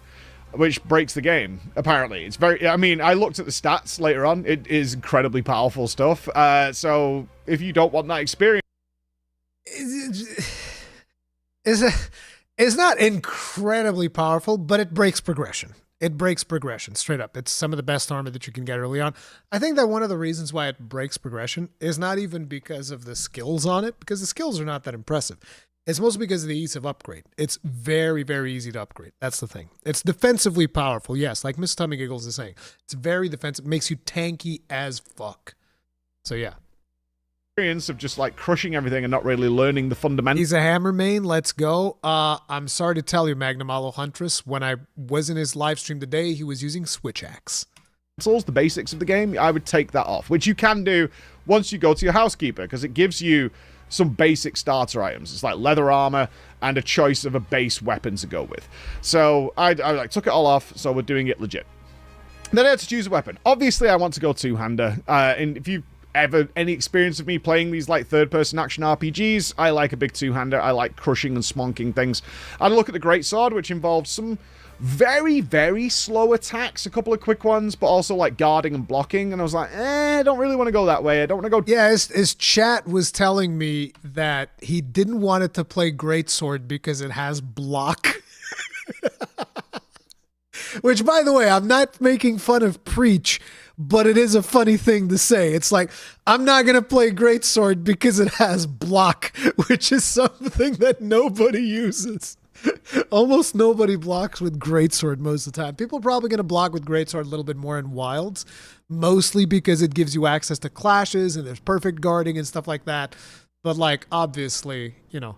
which breaks the game, apparently. It's very... I mean, I looked at the stats later on. It is incredibly powerful stuff. So if you don't want that experience... It's not incredibly powerful, but it breaks progression. It breaks progression, straight up. It's some of the best armor that you can get early on. I think that one of the reasons why it breaks progression is not even because of the skills on it, because the skills are not that impressive. It's mostly because of the ease of upgrade. It's very, very easy to upgrade. That's the thing. It's defensively powerful, yes, like Miss Tummy Giggles is saying. It's very defensive. Makes you tanky as fuck. So, yeah. Experience of just, like, crushing everything and not really learning the fundamentals. He's a hammer main. Let's go. I'm sorry to tell you, Magnum Aloe Huntress, when I was in his live stream today, he was using Switch Axe. The basics of the game, I would take that off, which you can do once you go to your housekeeper, because it gives you some basic starter items. It's like leather armor and a choice of a base weapon to go with. So I like took it all off, so we're doing it legit. Then I had to choose a weapon. Obviously, I want to go two-hander. And if you've ever any experience of me playing these like third-person action RPGs, I like a big two-hander. I like crushing and smonking things. I look at the greatsword, which involves some very, very slow attacks, a couple of quick ones, but also like guarding and blocking. And I was like, I don't really want to go that way. I don't want to go. Yeah, his chat was telling me that he didn't want it to play Greatsword because it has block. Which, by the way, I'm not making fun of Preach, but it is a funny thing to say. It's like, I'm not going to play Greatsword because it has block, which is something that nobody uses. Almost nobody blocks with Greatsword most of the time. People are probably going to block with Greatsword a little bit more in Wilds, mostly because it gives you access to clashes and there's perfect guarding and stuff like that. But, like, obviously, you know.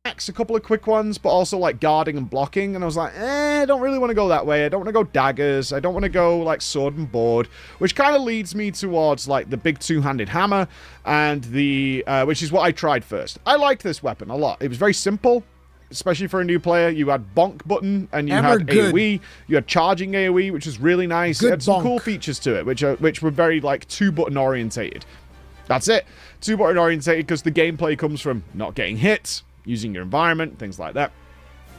A couple of quick ones, but also like guarding and blocking. And I was like, I don't really want to go that way. I don't want to go daggers. I don't want to go like sword and board, which kind of leads me towards like the big two-handed hammer and the, which is what I tried first. I liked this weapon a lot. It was very simple, especially for a new player. You had bonk button and you had AoE. You had charging AoE, which was really nice. It had some cool features to it, which were very like two-button orientated. That's it. Two-button orientated because the gameplay comes from not getting hit, using your environment, things like that,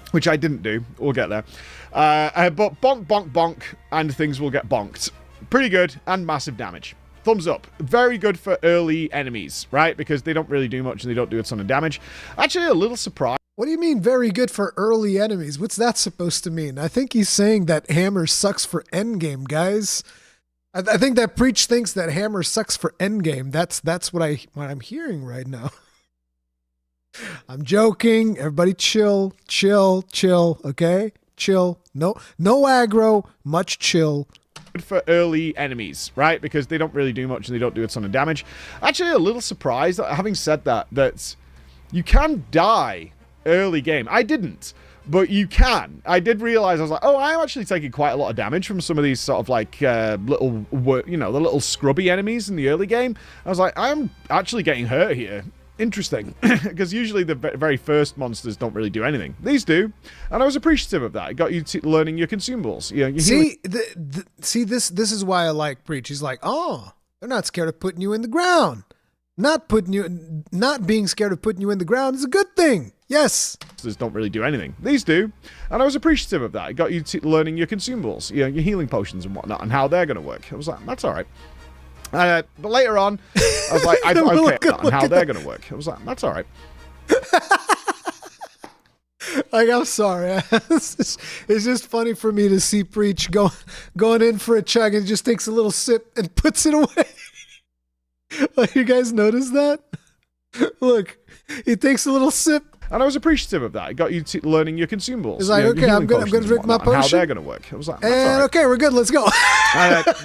which I didn't do. We'll get there. But bonk, bonk, bonk, and things will get bonked. Pretty good, and massive damage. Thumbs up. Very good for early enemies, right? Because they don't really do much, and they don't do a ton of damage. Actually, a little surprised. What do you mean very good for early enemies? What's that supposed to mean? I think he's saying that hammer sucks for endgame, guys. I think that Preach thinks that hammer sucks for endgame. That's what I'm hearing right now. I'm joking. Everybody chill, okay? Chill. No aggro, much chill. Good for early enemies, right? Because they don't really do much and they don't do a ton of damage. Actually, a little surprised, having said that you can die early game. I didn't, but you can. I did realize, I was like, oh, I'm actually taking quite a lot of damage from some of these sort of like little, you know, the little scrubby enemies in the early game. I was like, I'm actually getting hurt here. Interesting, because usually the very first monsters don't really do anything. These do, and I was appreciative of that. It got you learning your consumables. You know, see, this is why I like Preach. He's like, oh, they're not scared of putting you in the ground. Not being scared of putting you in the ground is a good thing. Yes. Monsters don't really do anything. These do, and I was appreciative of that. It got you learning your consumables, you know, your healing potions and whatnot, and how they're going to work. I was like, that's all right. But later on, I was like, okay, and how they're going to work. I was like, that's all right. Like, I'm sorry. It's just funny for me to see Preach going in for a chug and just takes a little sip and puts it away. Like, you guys notice that? Look, he takes a little sip. And I was appreciative of that. It got you learning your consumables. He's like, you know, okay, I'm going to drink my potion. How they're going to work. I was like, that's all right. Okay, we're good. Let's go.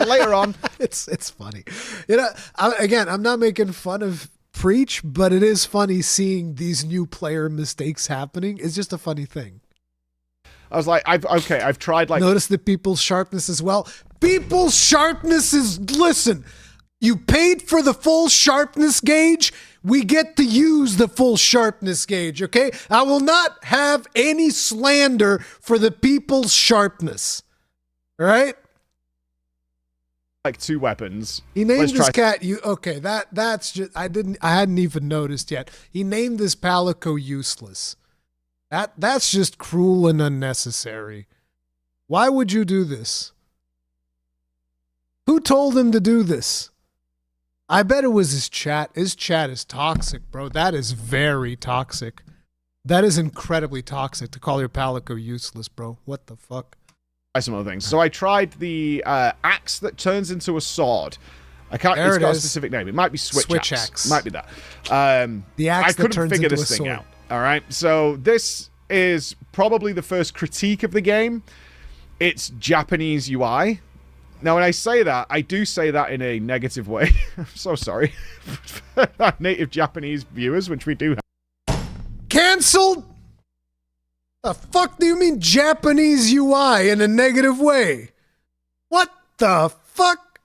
Later on. It's funny. You know, I'm not making fun of Preach, but it is funny seeing these new player mistakes happening. It's just a funny thing. I was like, I've tried like... Notice the people's sharpness as well. People's sharpness is... Listen, you paid for the full sharpness gauge. We get to use the full sharpness gauge, okay? I will not have any slander for the people's sharpness. All right? Like 2 weapons. He named this cat that's just I hadn't even noticed yet. He named this Palico useless. That's just cruel and unnecessary. Why would you do this? Who told him to do this? I bet it was his chat. His chat is toxic, bro. That is very toxic. That is incredibly toxic to call your Palico useless, bro. What the fuck? Try some other things. So I tried the axe that turns into a sword. It's got a specific name. It might be Switch axe. Might be that. The axe I couldn't figure this thing out. All right. So this is probably the first critique of the game. It's Japanese UI. Now, when I say that, I do say that in a negative way. I'm so sorry. Native Japanese viewers, which we do have. Cancelled? The fuck do you mean Japanese UI in a negative way? What the fuck?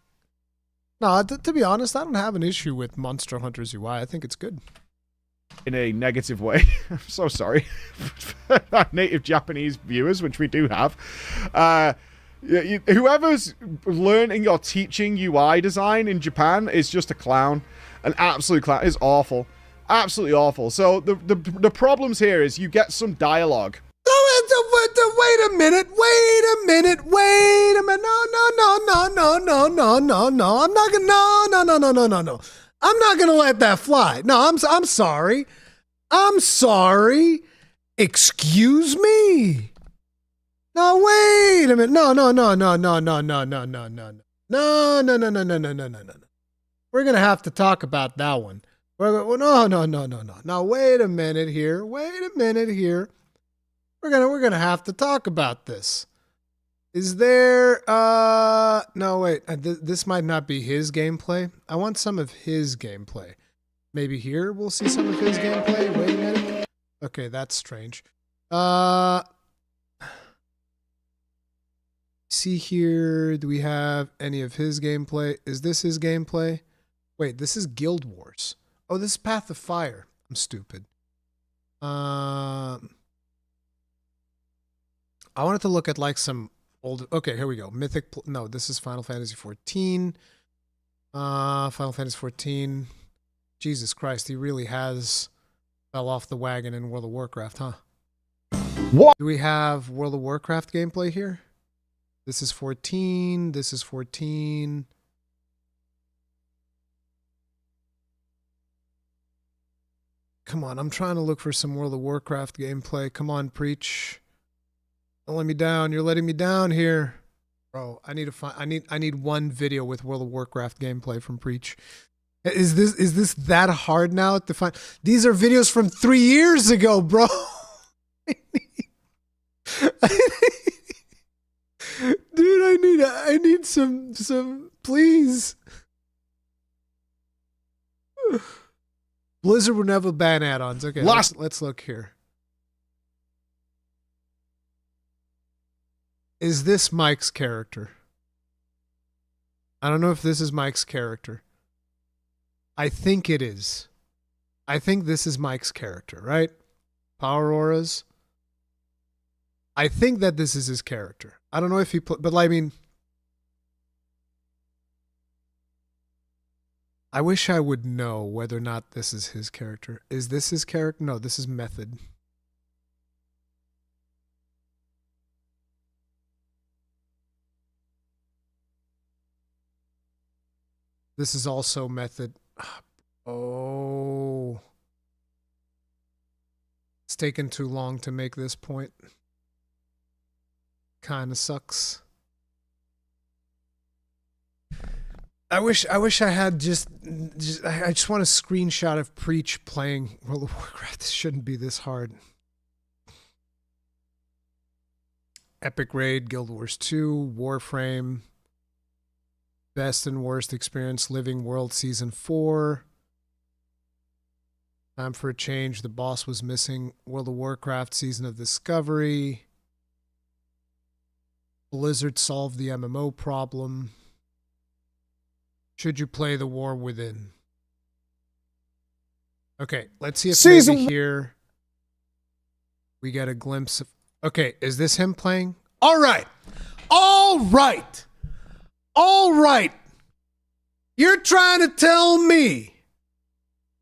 No, to be honest, I don't have an issue with Monster Hunter's UI. I think it's good. In a negative way. I'm so sorry. Native Japanese viewers, which we do have. Whoever's learning or teaching UI design in Japan is just a clown. An absolute clown. It's awful. Absolutely awful. So the problems here is you get some dialogue. Wait a minute. No. I'm not gonna. No. I'm not gonna let that fly. No, I'm sorry. I'm sorry. Excuse me. No, wait a minute. No. No. We're gonna have to talk about that one. No. Now wait a minute here. We're gonna have to talk about this. Is there no wait, this might not be his gameplay. I want some of his gameplay. Maybe here we'll see some of his gameplay. Wait a minute. Okay, that's strange. See here, do we have any of his gameplay? Is this his gameplay? Wait, this is Guild Wars. Oh, this is Path of Fire. I'm stupid. I wanted to look at like some old. Okay, here we go. No, this is Final Fantasy 14. Final Fantasy 14. Jesus Christ, he really has fell off the wagon in World of Warcraft, huh? What? Do we have World of Warcraft gameplay here? This is 14. This is 14. Come on, I'm trying to look for some World of Warcraft gameplay. Come on, Preach. Don't let me down. You're letting me down here. Bro, I need to find I need one video with World of Warcraft gameplay from Preach. Is this that hard now to find? These are videos from 3 years ago, bro. Dude, I need some please. Blizzard would never ban add-ons. Okay, let's look here. Is this Mike's character? I don't know if this is Mike's character. I think it is. I think this is Mike's character, right? Power auras. I think that this is his character. I don't know if he but I mean, I wish I would know whether or not this is his character. Is this his character? No, this is Method. This is also Method. Oh. It's taken too long to make this point. Kind of sucks. I wish I had just I just want a screenshot of Preach playing World of Warcraft. This shouldn't be this hard. Epic Raid, Guild Wars 2, Warframe, Best and Worst Experience, Living World Season 4. Time for a Change, The Boss Was Missing, World of Warcraft Season of Discovery. Blizzard solved the MMO problem. Should you play The War Within? Okay, let's see if maybe here we get a glimpse of... Okay, is this him playing? All right. You're trying to tell me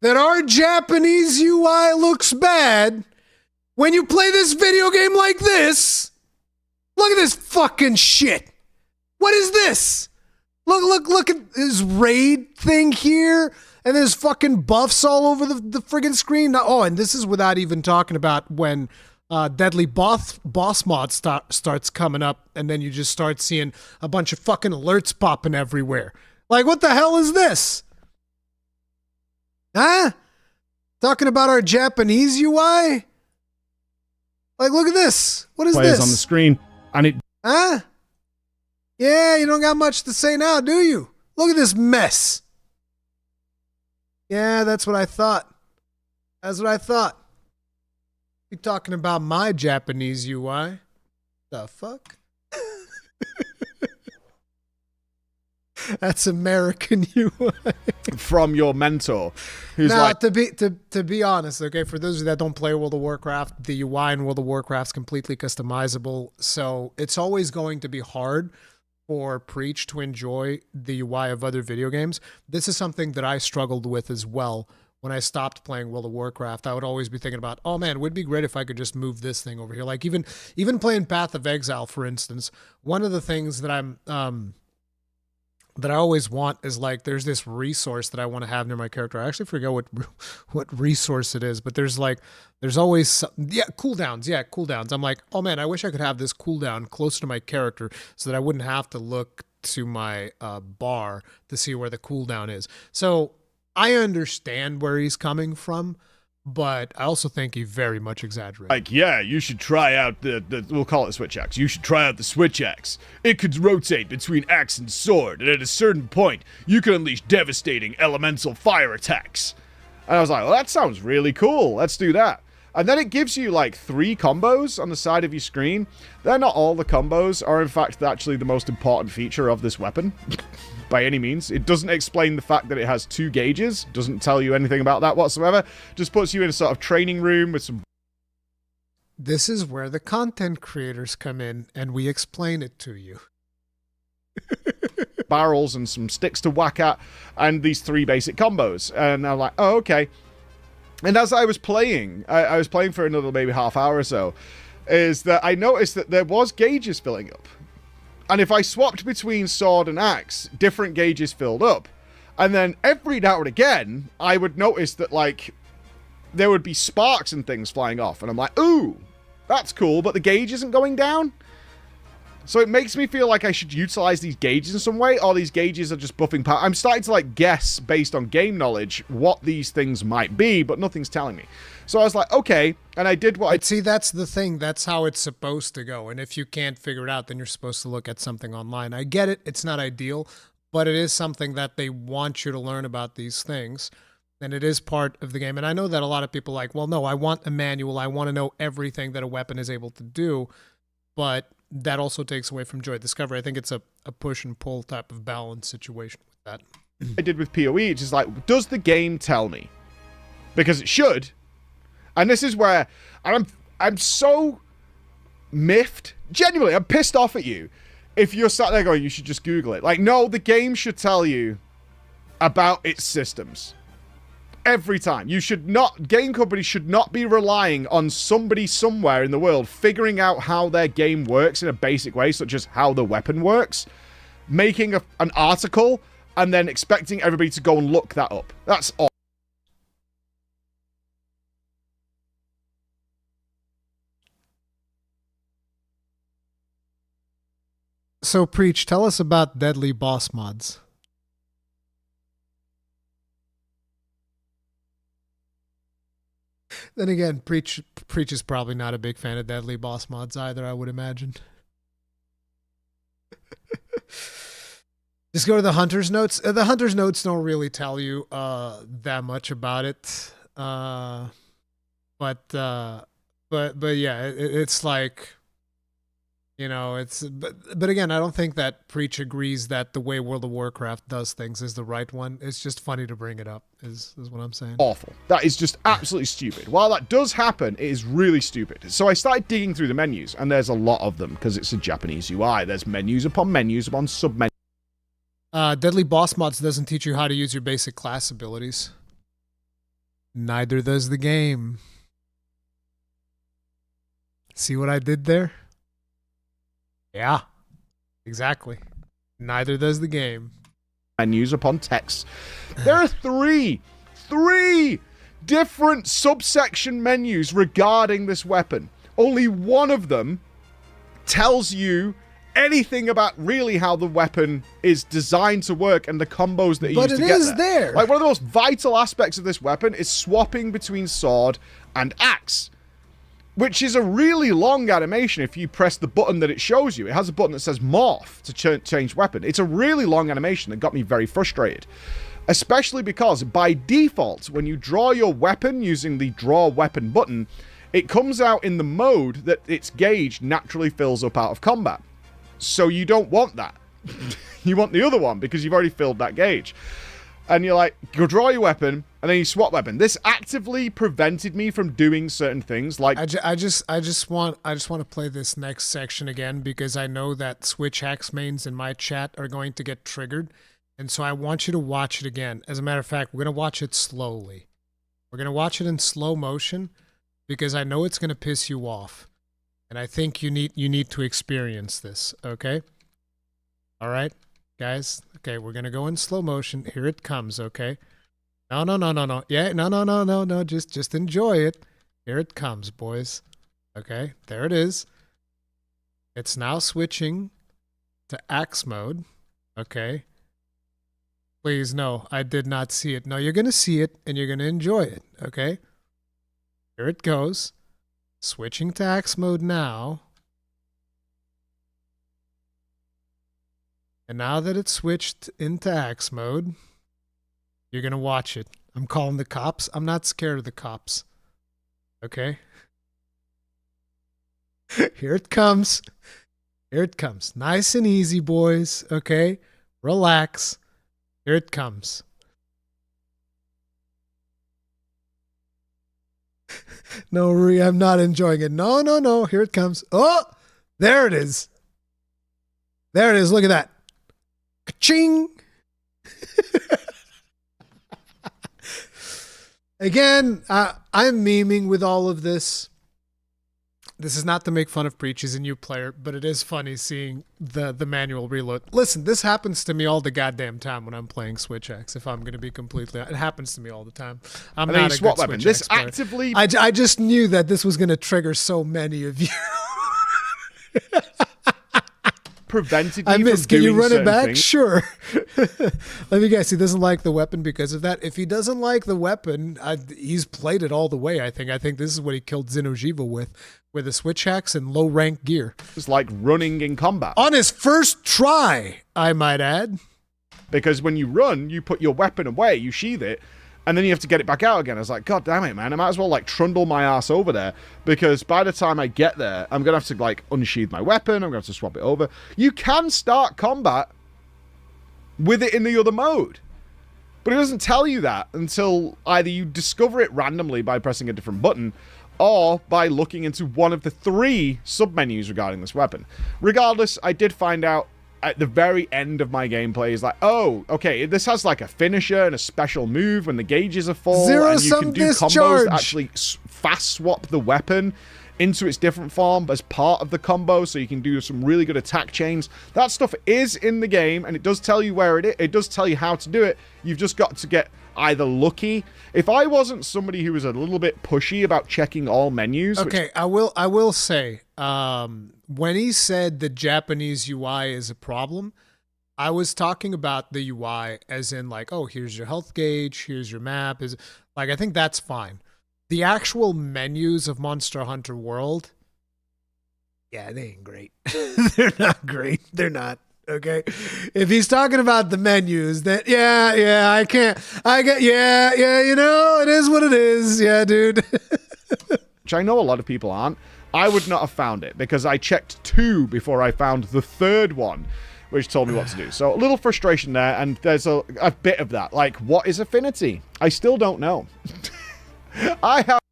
that our Japanese UI looks bad when you play this video game like this? Look at this fucking shit. What is this? Look at this raid thing here. And there's fucking buffs all over the friggin' screen. Oh, and this is without even talking about when Deadly Boss Mod starts coming up, and then you just start seeing a bunch of fucking alerts popping everywhere. Like, what the hell is this? Huh? Talking about our Japanese UI? Like, look at this. What is this? On the screen, and it... Huh? Yeah, you don't got much to say now, do you? Look at this mess. Yeah, that's what I thought. You talking about my Japanese UI? The fuck? That's American UI. From your mentor, who's now, like... to be honest, okay, for those of you that don't play World of Warcraft, the UI in World of Warcraft is completely customizable, so it's always going to be hard for Preach to enjoy the UI of other video games. This is something that I struggled with as well when I stopped playing World of Warcraft, I would always be thinking about, oh man, would be great if I could just move this thing over here. Like even playing Path of Exile, for instance, one of the things that that I always want is like there's this resource that I want to have near my character. I actually forget what resource it is, but there's always cooldowns. I'm like, oh man, I wish I could have this cooldown closer to my character so that I wouldn't have to look to my bar to see where the cooldown is. So I understand where he's coming from, but I also think he very much exaggerated. Like, yeah, you should try out the we'll call it Switch Axe. You should try out the Switch Axe. It could rotate between axe and sword, and at a certain point, you can unleash devastating elemental fire attacks. And I was like, well, that sounds really cool. Let's do that. And then it gives you like 3 combos on the side of your screen. They're not all the combos, are in fact actually the most important feature of this weapon. By any means. It doesn't explain the fact that it has 2 gauges. Doesn't tell you anything about that whatsoever. Just puts you in a sort of training room with some... This is where the content creators come in and we explain it to you. barrels and some sticks to whack at, and these 3 basic combos. And I'm like, oh, okay. And as I was playing, I was playing for another maybe half hour or so, is that I noticed that there was gauges filling up. And if I swapped between sword and axe, different gauges filled up. And then every now and again, I would notice that, like, there would be sparks and things flying off. And I'm like, ooh, that's cool, but the gauge isn't going down. So it makes me feel like I should utilize these gauges in some way, or these gauges are just buffing power. I'm starting to, like, guess, based on game knowledge, what these things might be, but nothing's telling me. So I was like, okay, and I did what I... See, that's the thing. That's how it's supposed to go. And if you can't figure it out, then you're supposed to look at something online. I get it. It's not ideal, but it is something that they want you to learn about these things. And it is part of the game. And I know that a lot of people are like, well, no, I want a manual. I want to know everything that a weapon is able to do. But that also takes away from joy discovery. I think it's a push and pull type of balance situation with that. I did with PoE, it's just like, does the game tell me? Because it should. And this is where I'm so miffed. Genuinely, I'm pissed off at you. If you're sat there going, you should just Google it. Like, no, the game should tell you about its systems. Every time. You should not, game companies should not be relying on somebody somewhere in the world figuring out how their game works in a basic way, such as how the weapon works, making an article, and then expecting everybody to go and look that up. That's all. So, Preach, tell us about deadly boss mods. Then again, Preach is probably not a big fan of deadly boss mods either, I would imagine. Just go to the Hunter's Notes. The Hunter's Notes don't really tell you that much about it. But yeah, it's like... You know, it's but again, I don't think that Preach agrees that the way World of Warcraft does things is the right one. It's just funny to bring it up, is what I'm saying. Awful. That is just absolutely stupid. While that does happen, it is really stupid. So I started digging through the menus, and there's a lot of them because it's a Japanese UI. There's menus upon sub-menus. Deadly Boss Mods doesn't teach you how to use your basic class abilities. Neither does the game. See what I did there? Yeah, exactly. Neither does the game. Menus upon text. There are three different subsection menus regarding this weapon. Only one of them tells you anything about really how the weapon is designed to work and the combos that you use to get there. But it is there. Like, one of the most vital aspects of this weapon is swapping between sword and axe, which is a really long animation if you press the button that it shows you. It has a button that says morph to change weapon. It's a really long animation that got me very frustrated. Especially because, by default, when you draw your weapon using the draw weapon button, it comes out in the mode that its gauge naturally fills up out of combat. So you don't want that. You want the other one because you've already filled that gauge. And you're like, go draw your weapon, and then you swap weapon. This actively prevented me from doing certain things, like... I just want to play this next section again, because I know that Switch Hacks mains in my chat are going to get triggered, and so I want you to watch it again. As a matter of fact, we're going to watch it slowly. We're going to watch it in slow motion because I know it's going to piss you off. And I think you need to experience this, okay? All right, guys? Okay, we're going to go in slow motion. Here it comes, okay? No. Yeah, no. Just enjoy it. Here it comes, boys. Okay, there it is. It's now switching to axe mode. Okay. Please, no, I did not see it. No, you're going to see it and you're going to enjoy it. Okay. Here it goes. Switching to axe mode now. And now that it's switched into axe mode, you're going to watch it. I'm calling the cops. I'm not scared of the cops. Okay. Here it comes. Here it comes. Nice and easy, boys. Okay? Relax. Here it comes. No, Ruri, I'm not enjoying it. No. Here it comes. Oh! There it is. There it is. Look at that. Ka-ching! Again, I'm memeing with all of this. This is not to make fun of Preach. He's a new player, but it is funny seeing the manual reload. Listen, this happens to me all the goddamn time when I'm playing Switch X, if I'm going to be completely... It happens to me all the time. I'm not a good Switch X player. Actively... I just knew that this was going to trigger so many of you. Prevented you I missed. from Can you doing run it certain back? things. Sure. Let me guess. He doesn't like the weapon because of that. If he doesn't like the weapon, he's played it all the way. I think this is what he killed Xenoblade with a switch axe and low rank gear. It's like running in combat on his first try, I might add. Because when you run, you put your weapon away, you sheath it, and then you have to get it back out again. I was like, God damn it, man. I might as well like trundle my ass over there because by the time I get there, I'm going to have to like unsheath my weapon. I'm going to have to swap it over. You can start combat with it in the other mode, but it doesn't tell you that until either you discover it randomly by pressing a different button or by looking into one of the 3 submenus regarding this weapon. Regardless, I did find out at the very end of my gameplay is like, oh, okay, this has like a finisher and a special move when the gauges are full, and you can do combos that actually fast swap the weapon into its different form as part of the combo, so you can do some really good attack chains. That stuff is in the game, and it does tell you where it is. It does tell you how to do it. You've just got to get either lucky. If I wasn't somebody who was a little bit pushy about checking all menus... Okay, I will say, when he said the Japanese UI is a problem, I was talking about the UI as in like, oh, here's your health gauge, here's your map. Like, I think that's fine. The actual menus of Monster Hunter World, yeah, they ain't great. They're not great. They're not. Okay, if he's talking about the menus, that yeah, you know, it is what it is. Yeah, dude. Which I know a lot of people aren't. I would not have found it because I checked 2 before I found the 3rd one, which told me what to do. So a little frustration there, and there's a bit of that. Like, what is affinity? I still don't know.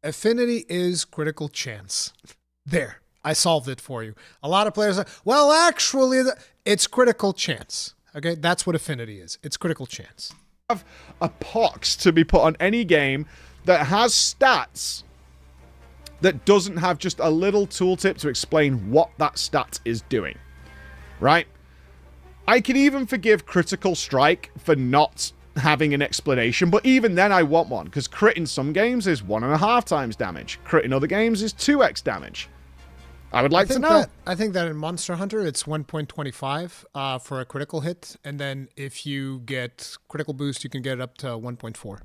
Affinity is critical chance. There. I solved it for you. A lot of players are, well, actually, it's critical chance. Okay, that's what affinity is. It's critical chance. Have a pox to be put on any game that has stats that doesn't have just a little tooltip to explain what that stat is doing. Right? I can even forgive Critical Strike for not having an explanation, but even then I want one, because crit in some games is 1.5 times damage. Crit in other games is 2x damage. I would like to know. I think that in Monster Hunter, it's 1.25 for a critical hit. And then if you get critical boost, you can get it up to 1.4.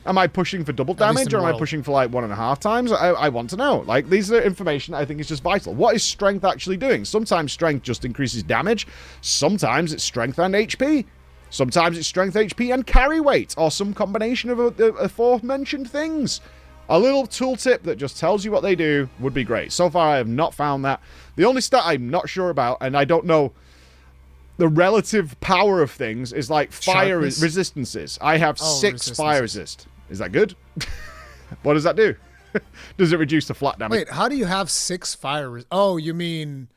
Am I pushing for double damage or am I pushing for like 1.5 times? I want to know. Like, these are information I think is just vital. What is strength actually doing? Sometimes strength just increases damage. Sometimes it's strength and HP. Sometimes it's strength, HP, and carry weight, or some combination of aforementioned things. A little tooltip that just tells you what they do would be great. So far, I have not found that. The only stat I'm not sure about, and I don't know the relative power of things, is like fire resistances. I have 6 fire resist. Is that good? What does that do? Does it reduce the flat damage? Wait, how do you have 6 fire? Oh, you mean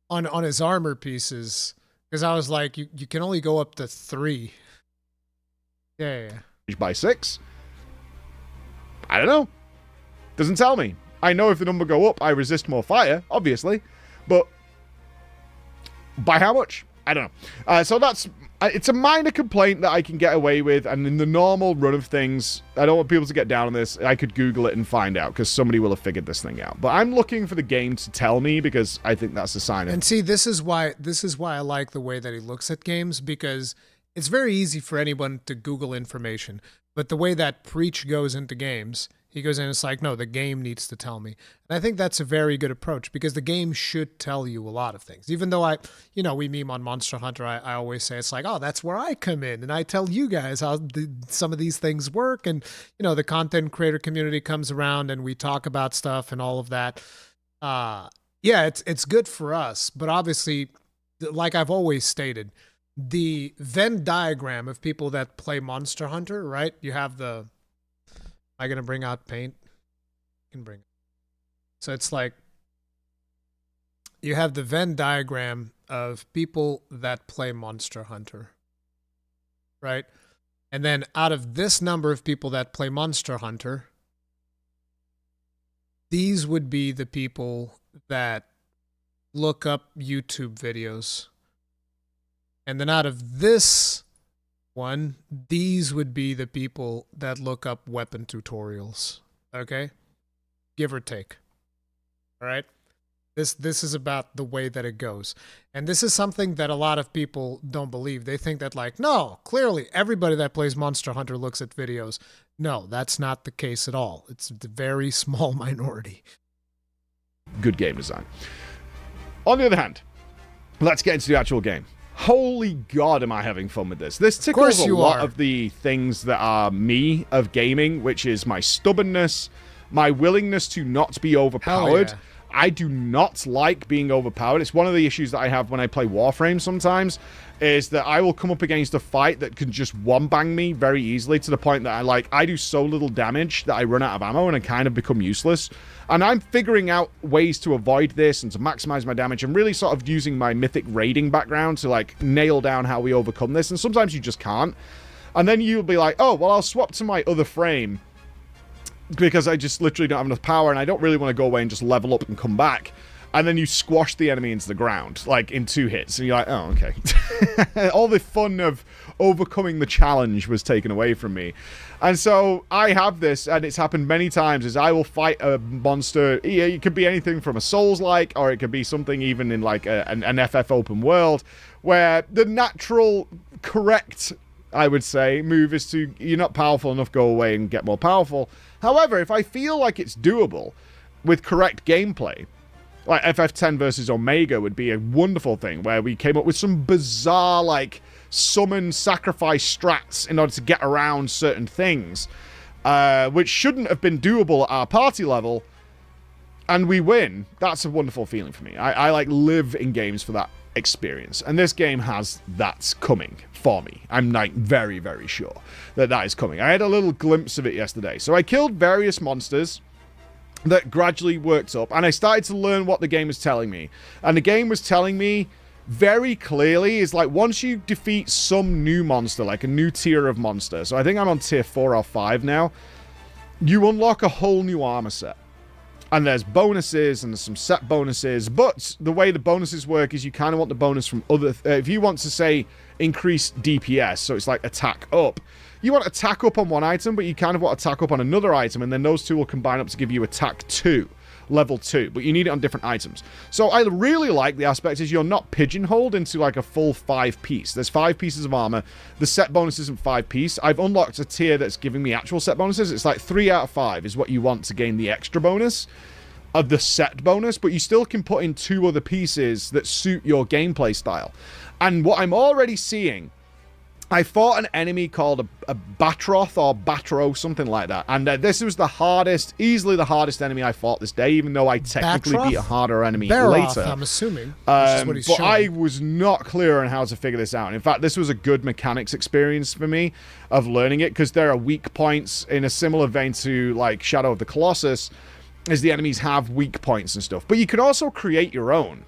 on his armor pieces? Because I was like, you can only go up to 3. Yeah. by 6? I don't know. Doesn't tell me. I know if the number go up, I resist more fire, obviously. But by how much? I don't know. So it's a minor complaint that I can get away with, and in the normal run of things, I don't want people to get down on this. I could Google it and find out, because somebody will have figured this thing out. But I'm looking for the game to tell me, because I think that's a sign of... And see, this is why I like the way that he looks at games, because it's very easy for anyone to Google information. But the way that Preach goes into games, he goes in and it's like, no, the game needs to tell me. And I think that's a very good approach, because the game should tell you a lot of things. Even though we meme on Monster Hunter, I always say it's like, oh, that's where I come in and I tell you guys how some of these things work. And, the content creator community comes around and we talk about stuff and all of that. Yeah, it's good for us. But obviously, like I've always stated, the Venn diagram of people that play Monster Hunter, right? You have the... Am I going to bring out paint? I can bring it. So it's like you have the Venn diagram of people that play Monster Hunter, right? And then out of this number of people that play Monster Hunter, these would be the people that look up YouTube videos. And then out of this one, these would be the people that look up weapon tutorials. Okay? Give or take. All right? This is about the way that it goes. And this is something that a lot of people don't believe. They think that no, clearly everybody that plays Monster Hunter looks at videos. No, that's not the case at all. It's a very small minority. Good game design. On the other hand, let's get into the actual game. Holy God, am I having fun with this. This tickles a lot of the things that are me of gaming, which is my stubbornness, my willingness to not be overpowered. I do not like being overpowered. It's one of the issues that I have when I play Warframe sometimes, is that I will come up against a fight that can just one-bang me very easily, to the point that I do so little damage that I run out of ammo and I kind of become useless. And I'm figuring out ways to avoid this and to maximize my damage, and really sort of using my mythic raiding background to nail down how we overcome this. And sometimes you just can't. And then you'll be like, oh, well, I'll swap to my other frame, because I just literally don't have enough power and I don't really want to go away and just level up and come back. And then you squash the enemy into the ground, in 2 hits. And you're like, oh, okay. All the fun of overcoming the challenge was taken away from me. And so I have this, and it's happened many times, is I will fight a monster. It could be anything from a Souls-like, or it could be something even in an FF open world, where the natural, correct, I would say, move is to, you're not powerful enough, go away and get more powerful. However, if I feel like it's doable with correct gameplay, like FF10 versus Omega would be a wonderful thing, where we came up with some bizarre, summon sacrifice strats in order to get around certain things, which shouldn't have been doable at our party level, and we win. That's a wonderful feeling for me. I live in games for that experience, and this game has that coming for me. I'm very, very sure that is coming. I had a little glimpse of it yesterday. So I killed various monsters that gradually worked up, and I started to learn what the game was telling me. And the game was telling me very clearly is once you defeat some new monster, a new tier of monster, so I think I'm on tier 4 or 5 now, you unlock a whole new armor set. And there's bonuses, and there's some set bonuses, but the way the bonuses work is you kind of want the bonus from other... if you want to, say, increase DPS, so it's attack up, you want attack up on one item, but you kind of want attack up on another item, and then those two will combine up to give you attack 2, level 2, but you need it on different items. So I really like the aspect is you're not pigeonholed into a full 5-piece. There's 5 pieces of armor. The set bonus isn't 5-piece. I've unlocked a tier that's giving me actual set bonuses. It's 3 out of 5 is what you want to gain the extra bonus of the set bonus, but you still can put in 2 other pieces that suit your gameplay style. And what I'm already seeing, I fought an enemy called a Batroth or Batro, something like that. And this was easily the hardest enemy I fought this day, even though I technically beat a harder enemy later. I'm assuming. Which is what he's showing. I was not clear on how to figure this out. In fact, this was a good mechanics experience for me of learning it, because there are weak points in a similar vein to Shadow of the Colossus, as the enemies have weak points and stuff. But you can also create your own.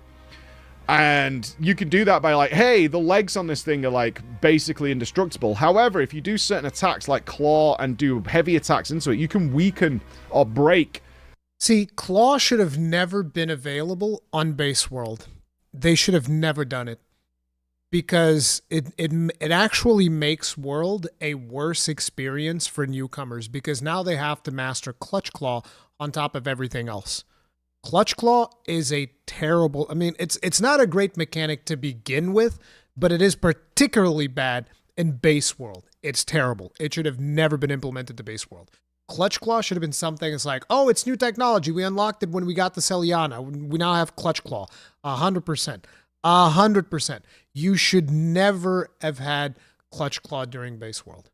And you can do that by like, hey, the legs on this thing are like basically indestructible. However, if you do certain attacks like claw and do heavy attacks into it, you can weaken or break. See, claw should have never been available on base world. They should have never done it, because it actually makes world a worse experience for newcomers, because now they have to master clutch claw on top of everything else. Clutch claw is a terrible, I mean, it's not a great mechanic to begin with, but it is particularly bad in base world. It's terrible. It should have never been implemented to base world. Clutch claw should have been something that's like, oh, it's new technology. We unlocked it when we got the Celiana. We now have clutch claw. 100%. 100%. You should never have had clutch claw during base world.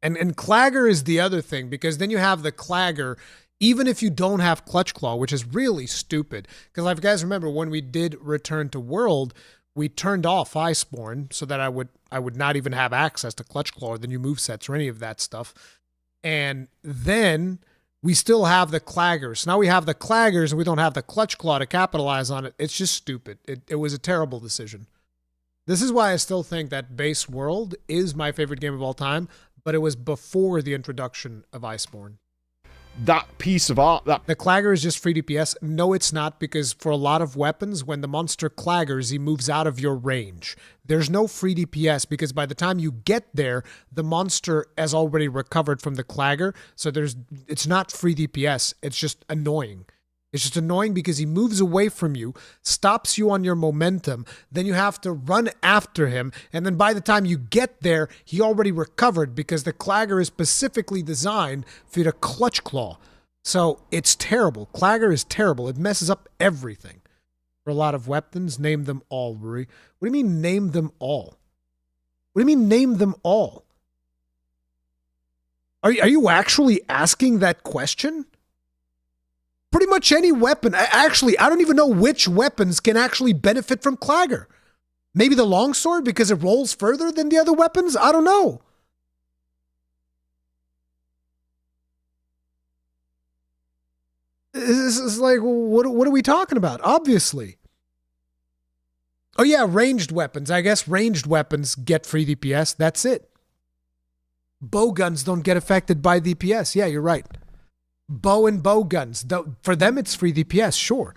And Clagger is the other thing, because then you have the Clagger, even if you don't have clutch claw, which is really stupid. Because if you guys remember, when we did Return to World, we turned off Iceborne so that I would not even have access to clutch claw or the new movesets or any of that stuff. And then we still have the Claggers. Now we have the Claggers and we don't have the clutch claw to capitalize on it. It's just stupid. It was a terrible decision. This is why I still think that base world is my favorite game of all time, but it was before the introduction of Iceborne. That piece of art, the Clagger is just free DPS. No, it's not, because for a lot of weapons, when the monster claggers, he moves out of your range. There's no free DPS, because by the time you get there, the monster has already recovered from the Clagger. So it's not free DPS. It's just annoying. It's just annoying because he moves away from you, stops you on your momentum, then you have to run after him, and then by the time you get there, he already recovered, because the Clagger is specifically designed for you to clutch claw. So it's terrible. Clagger is terrible. It messes up everything. For a lot of weapons, name them all, Ruri. What do you mean name them all? What do you mean name them all? Are you actually asking that question? Pretty much any weapon. Actually, I don't even know which weapons can actually benefit from Clagger. Maybe the longsword because it rolls further than the other weapons? I don't know. This is like, what are we talking about? Obviously. Oh yeah, ranged weapons. I guess ranged weapons get free DPS. That's it. Bow guns don't get affected by DPS. Yeah, you're right. Bow and bow guns. For them, it's free DPS, sure.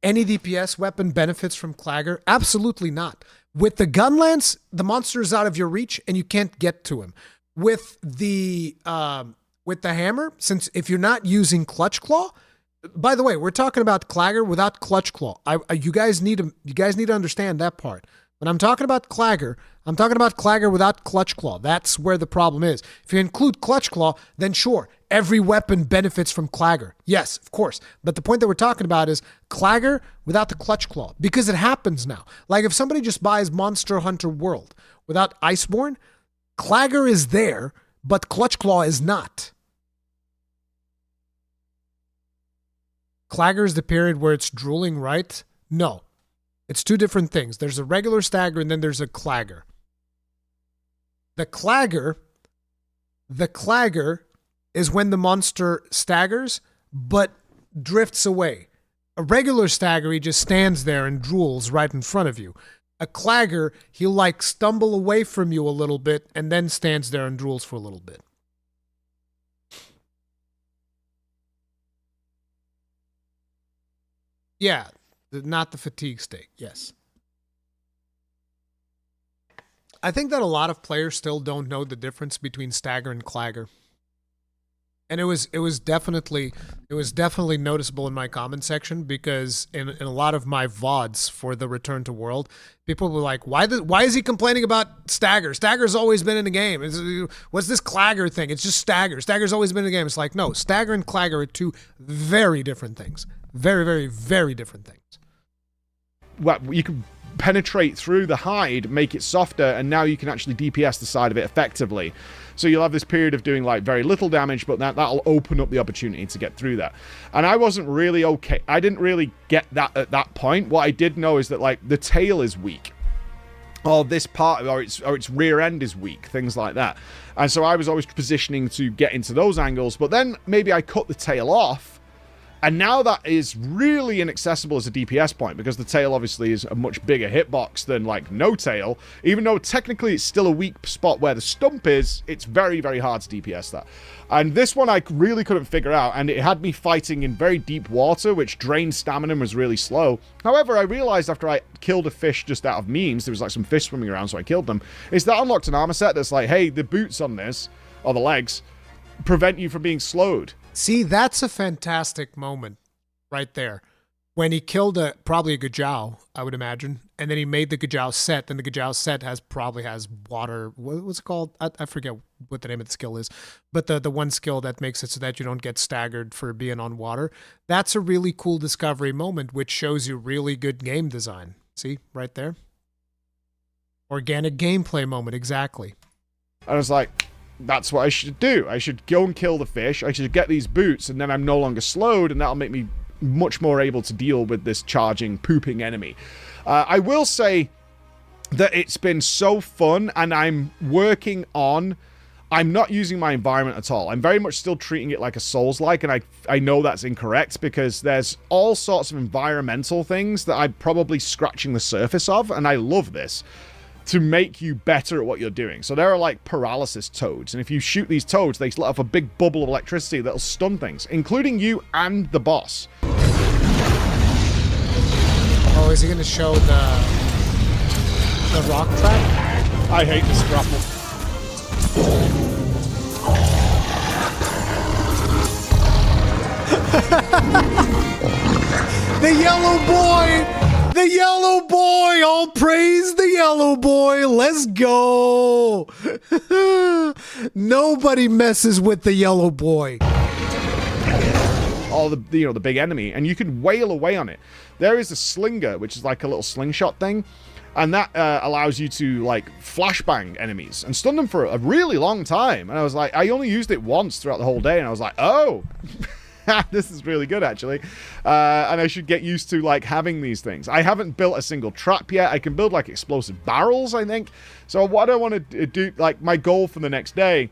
Any DPS weapon benefits from Clagger? Absolutely not. With the gun lance, the monster is out of your reach and you can't get to him. With the hammer, since if you're not using clutch claw, by the way, we're talking about Clagger without clutch claw. You guys need to understand that part. When I'm talking about Clagger, I'm talking about Clagger without clutch claw. That's where the problem is. If you include clutch claw, then sure, every weapon benefits from Clagger. Yes, of course. But the point that we're talking about is Clagger without the clutch claw, because it happens now. Like if somebody just buys Monster Hunter World without Iceborne, Clagger is there, but clutch claw is not. Clagger is the period where it's drooling, right? No. It's two different things. There's a regular stagger and then there's a Clagger. The Clagger is when the monster staggers but drifts away. A regular stagger, he just stands there and drools right in front of you. A Clagger, he'll like stumble away from you a little bit and then stands there and drools for a little bit. Yeah. Not the fatigue state, yes. I think that a lot of players still don't know the difference between stagger and Clagger. And it was definitely noticeable in my comment section, because in a lot of my VODs for the Return to World, people were like, why is he complaining about stagger? Stagger's always been in the game. What's this Clagger thing? It's just stagger. Stagger's always been in the game. It's like, no, stagger and Clagger are two very different things. Very, very, very different things. Well, you can penetrate through the hide, make it softer, and now you can actually DPS the side of it effectively. So you'll have this period of doing like very little damage, but that'll open up the opportunity to get through that. And I wasn't really okay. I didn't really get that at that point. What I did know is that like the tail is weak, or this part, or its rear end is weak, things like that. And so I was always positioning to get into those angles, but then maybe I cut the tail off, And now that is really inaccessible as a DPS point, because the tail obviously is a much bigger hitbox than, like, no tail. Even though technically it's still a weak spot where the stump is, it's very, very hard to DPS that. And this one I really couldn't figure out, and it had me fighting in very deep water, which drained stamina and was really slow. However, I realized after I killed a fish just out of memes, there was like some fish swimming around, so I killed them, is that unlocked an armor set that's like, hey, the boots on this, or the legs, prevent you from being slowed. See, that's a fantastic moment right there. When he killed probably a Gajau, I would imagine, and then he made the Gajau set, and the Gajau set probably has water. What's it called? I forget what the name of the skill is, but the one skill that makes it so that you don't get staggered for being on water. That's a really cool discovery moment, which shows you really good game design. See, right there? Organic gameplay moment, exactly. I was like, that's what I should do. I should go and kill the fish. I should get these boots, and then I'm no longer slowed, and that'll make me much more able to deal with this charging, pooping enemy. I will say that it's been so fun, and I'm working on... I'm not using my environment at all. I'm very much still treating it like a Souls-like, and I know that's incorrect, because there's all sorts of environmental things that I'm probably scratching the surface of, and I love this, to make you better at what you're doing. So there are like paralysis toads, and if you shoot these toads, they let off a big bubble of electricity that'll stun things, including you and the boss. Oh, is he going to show the rock track? I hate this grapple. The yellow boy! The yellow boy! All praise the yellow boy! Let's go! Nobody messes with the yellow boy. All the big enemy, and you can wail away on it. There is a slinger, which is like a little slingshot thing, and that allows you to like flashbang enemies and stun them for a really long time. And I was like, I only used it once throughout the whole day, and I was like, oh. This is really good, actually. And I should get used to, like, having these things. I haven't built a single trap yet. I can build, like, explosive barrels, I think. So what I want to do, like, my goal for the next day,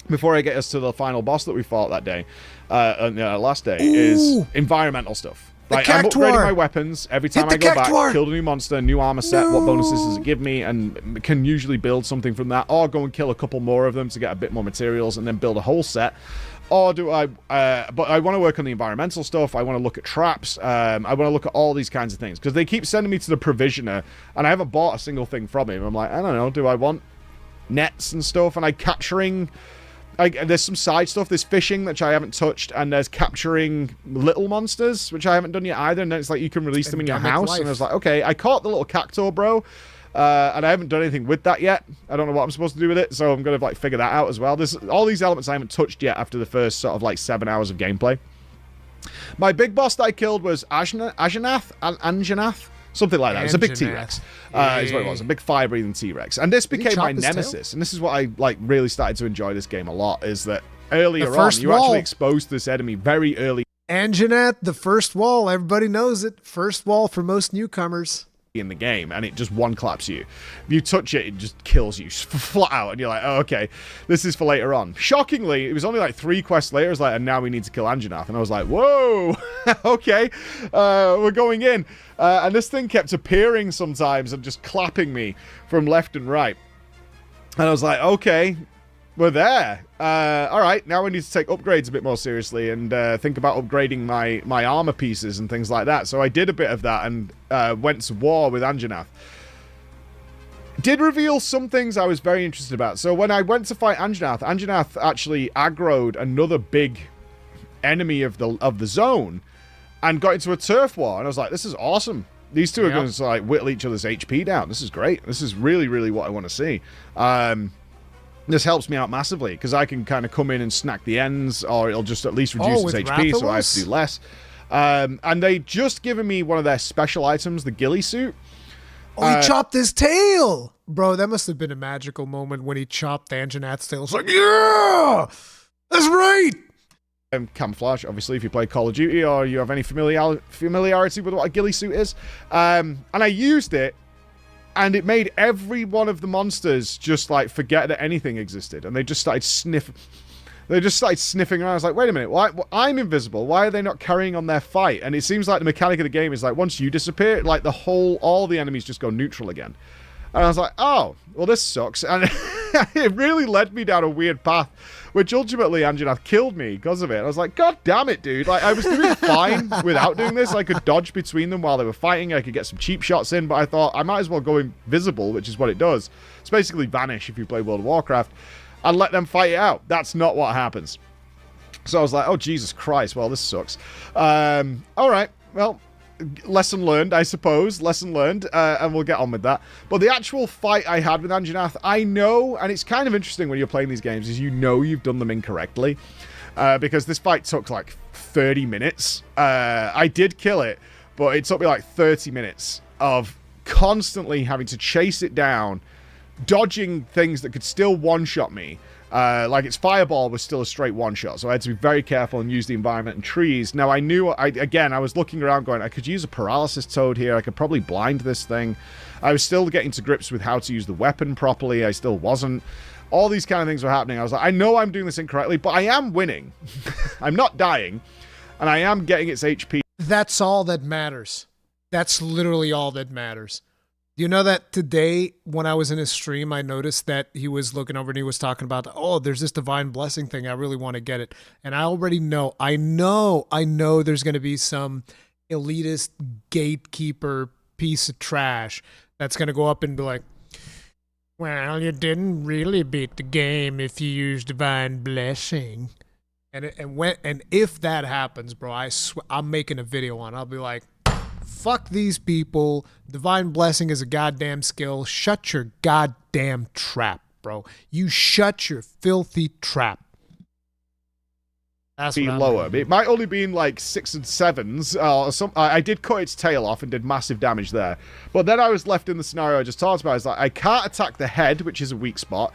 before I get us to the final boss that we fought that day, last day, is environmental stuff. Like, I'm upgrading my weapons every time I go back, killed a new monster, new armor set, what bonuses does it give me, and can usually build something from that, or go and kill a couple more of them to get a bit more materials, and then build a whole set. Or do I, but I want to work on the environmental stuff, I want to look at traps, I want to look at all these kinds of things, because they keep sending me to the provisioner, and I haven't bought a single thing from him. I'm like, I don't know, do I want nets and stuff, and I'm capturing, there's some side stuff, there's fishing, which I haven't touched, and there's capturing little monsters, which I haven't done yet either, and then it's like, you can release them in your house, and I was like, okay, I caught the little cacto, bro, and I haven't done anything with that yet. I don't know what I'm supposed to do with it, so I'm going to like figure that out as well. There's all these elements I haven't touched yet after the first sort of like 7 hours of gameplay. My big boss that I killed was Anjanath, something like that. It was a big T-Rex. Is what it was, a big fire-breathing T-Rex. And this became my nemesis. And this is what I like really started to enjoy this game a lot, is that earlier on, you actually exposed this enemy very early. Anjanath, the first wall, everybody knows it. First wall for most newcomers in the game, and it just one claps you. If you touch it, it just kills you flat out, and you're like, oh, okay, this is for later on. Shockingly, it was only like 3 quests later, it was like, and now we need to kill Anjanath, and I was like, whoa, okay, we're going in. And this thing kept appearing sometimes and just clapping me from left and right. And I was like, okay, we're there. All right, now we need to take upgrades a bit more seriously and think about upgrading my armor pieces and things like that. So I did a bit of that and went to war with Anjanath. Did reveal some things I was very interested about. So when I went to fight Anjanath, Anjanath actually aggroed another big enemy of the zone and got into a turf war. And I was like, this is awesome. These two are going to like whittle each other's HP down. This is great. This is really, really what I want to see. This helps me out massively, because I can kind of come in and snack the ends, or it'll just at least reduce its HP, so I have to do less. And they just given me one of their special items, the ghillie suit. Oh, he chopped his tail! Bro, that must have been a magical moment when he chopped Anjanath's tail. It's like, yeah! That's right! Camouflage, obviously, if you play Call of Duty, or you have any familiarity with what a ghillie suit is. And I used it, and it made every one of the monsters just, like, forget that anything existed. And they just started sniffing. They just started sniffing around. I was like, wait a minute, why? I'm invisible. Why are they not carrying on their fight? And it seems like the mechanic of the game is like, once you disappear, like all the enemies just go neutral again. And I was like, oh, well, this sucks. And it really led me down a weird path, which ultimately Anjanath killed me because of it. I was like, God damn it, dude. Like, I was doing fine without doing this. I could dodge between them while they were fighting. I could get some cheap shots in, but I thought I might as well go invisible, which is what it does. It's basically vanish if you play World of Warcraft, and let them fight it out. That's not what happens. So I was like, oh, Jesus Christ. Well, this sucks. All right. Well, lesson learned, I suppose. Lesson learned, and we'll get on with that. But the actual fight I had with Anjanath, I know, and it's kind of interesting when you're playing these games, is you know you've done them incorrectly. Because this fight took like 30 minutes. I did kill it, but it took me like 30 minutes of constantly having to chase it down, dodging things that could still one-shot me. Like its fireball was still a straight one-shot, so I had to be very careful and use the environment and trees. Now, I knew, I was looking around going, I could use a paralysis toad here, I could probably blind this thing. I was still getting to grips with how to use the weapon properly, I still wasn't. All these kind of things were happening. I was like, I know I'm doing this incorrectly, but I am winning. I'm not dying, and I am getting its HP. That's all that matters. That's literally all that matters. You know that today when I was in his stream, I noticed that he was looking over and he was talking about, oh, there's this divine blessing thing. I really want to get it. And I already know, I know there's going to be some elitist gatekeeper piece of trash that's going to go up and be like, well, you didn't really beat the game if you used divine blessing. And if that happens, bro, I'm making a video on it. I'll be like, fuck these people. Divine blessing is a goddamn skill. Shut your goddamn trap, bro. You shut your filthy trap. That's be lower. It might only be in like 6s and 7s. I did cut its tail off and did massive damage there. But then I was left in the scenario I just talked about. It's like I can't attack the head, which is a weak spot.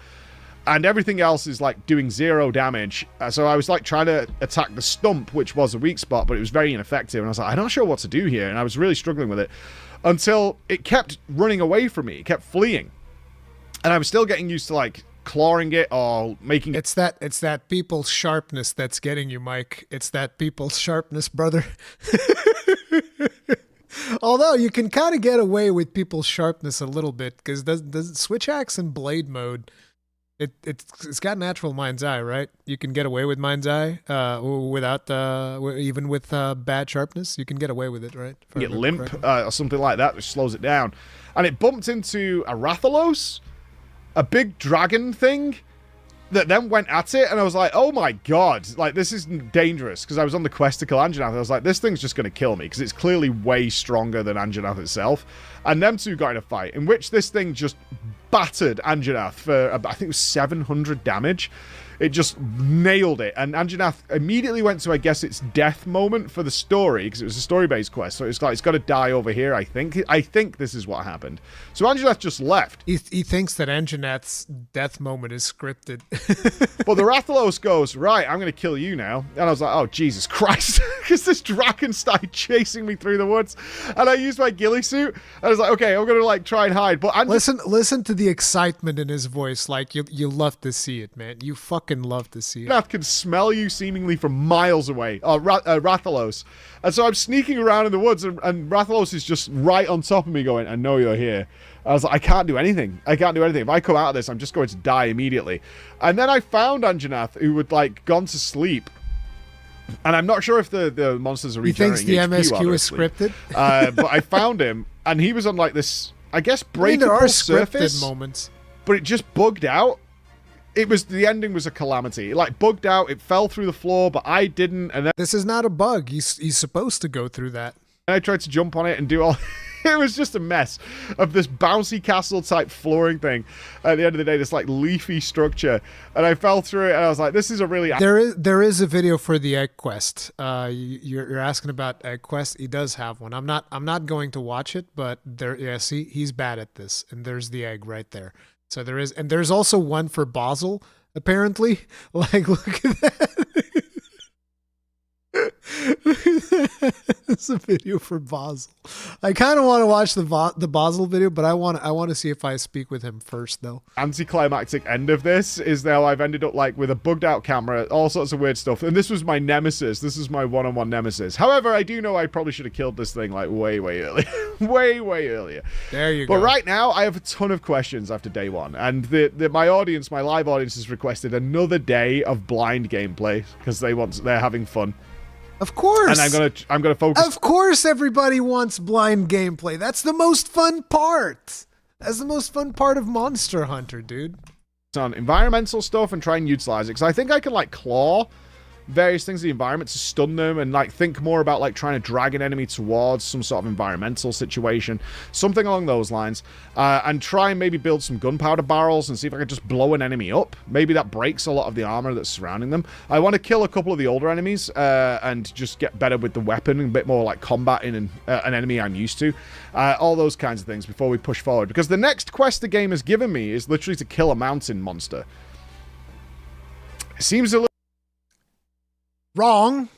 And everything else is like doing 0 damage. So I was like trying to attack the stump, which was a weak spot, but it was very ineffective. And I was like, I'm not sure what to do here. And I was really struggling with it until it kept running away from me. It kept fleeing. And I was still getting used to like clawing it or making it's that people's sharpness that's getting you, Mike. It's that people's sharpness, brother. Although you can kind of get away with people's sharpness a little bit because does switch axe in blade mode. It's got natural mind's eye, right? You can get away with mind's eye without even with bad sharpness. You can get away with it, right? Get limp or something like that, which slows it down. And it bumped into a Rathalos, a big dragon thing that then went at it, and I was like, oh my god, like this is dangerous, because I was on the quest to kill Anjanath. I was like, this thing's just going to kill me, because it's clearly way stronger than Anjanath itself. And them two got in a fight, in which this thing just battered Anjanath for, I think it was 700 damage. It just nailed it, and Anjanath immediately went to, I guess, its death moment for the story, because it was a story-based quest, so it's like, it's got to die over here, I think. I think this is what happened. So Anjanath just left. He thinks that Anjanath's death moment is scripted. But the Rathalos goes, right, I'm going to kill you now. And I was like, oh, Jesus Christ, because this dragon started chasing me through the woods, and I used my ghillie suit, and I was like, okay, I'm going to, like, try and hide, but Listen to the excitement in his voice, like, you love to see it, man. You fucking love to see it. Anjanath can smell you seemingly from miles away. Rathalos. And so I'm sneaking around in the woods, and Rathalos is just right on top of me going, I know you're here. I was like, I can't do anything. I can't do anything. If I come out of this, I'm just going to die immediately. And then I found Anjanath, who had, like, gone to sleep. And I'm not sure if the monsters are regenerating. He thinks the MSQ is scripted? But I found him, and he was on, like, this, I guess, breakable there are surface. Scripted moments. But it just bugged out. The ending was a calamity. It, like, bugged out, it fell through the floor, but I didn't, and then... This is not a bug. He's supposed to go through that. And I tried to jump on it and do all... It was just a mess of this bouncy castle type flooring thing. At the end of the day, this like leafy structure, and I fell through it, and I was like, "This is a really..." There is a video for the egg quest. You're asking about egg quest. He does have one. I'm not going to watch it, but there. Yeah, see, he's bad at this, and there's the egg right there. So there is, and there's also one for Basel. Apparently, like look at that. It's a video for Basel. I kind of want to watch the Basel video, but I want to see if I speak with him first, though. Anticlimactic end of this is now I've ended up like with a bugged out camera, all sorts of weird stuff, and this was my nemesis. This is my one-on-one nemesis. However, I do know I probably should have killed this thing like way earlier. way earlier. There you go. But right now I have a ton of questions after day one, and my audience, my live audience, has requested another day of blind gameplay because they're having fun. Of course. And I'm gonna focus. Of course, everybody wants blind gameplay. That's the most fun part. That's the most fun part of Monster Hunter, dude. On environmental stuff and try and utilize it, because I think I can like claw various things in the environment to stun them and like think more about like trying to drag an enemy towards some sort of environmental situation, something along those lines, and try and maybe build some gunpowder barrels and see if I can just blow an enemy up. Maybe that breaks a lot of the armor that's surrounding them. I want to kill a couple of the older enemies and just get better with the weapon and a bit more like combat in an enemy I'm used to. All those kinds of things before we push forward, because the next quest the game has given me is literally to kill a mountain monster. It seems a little wrong.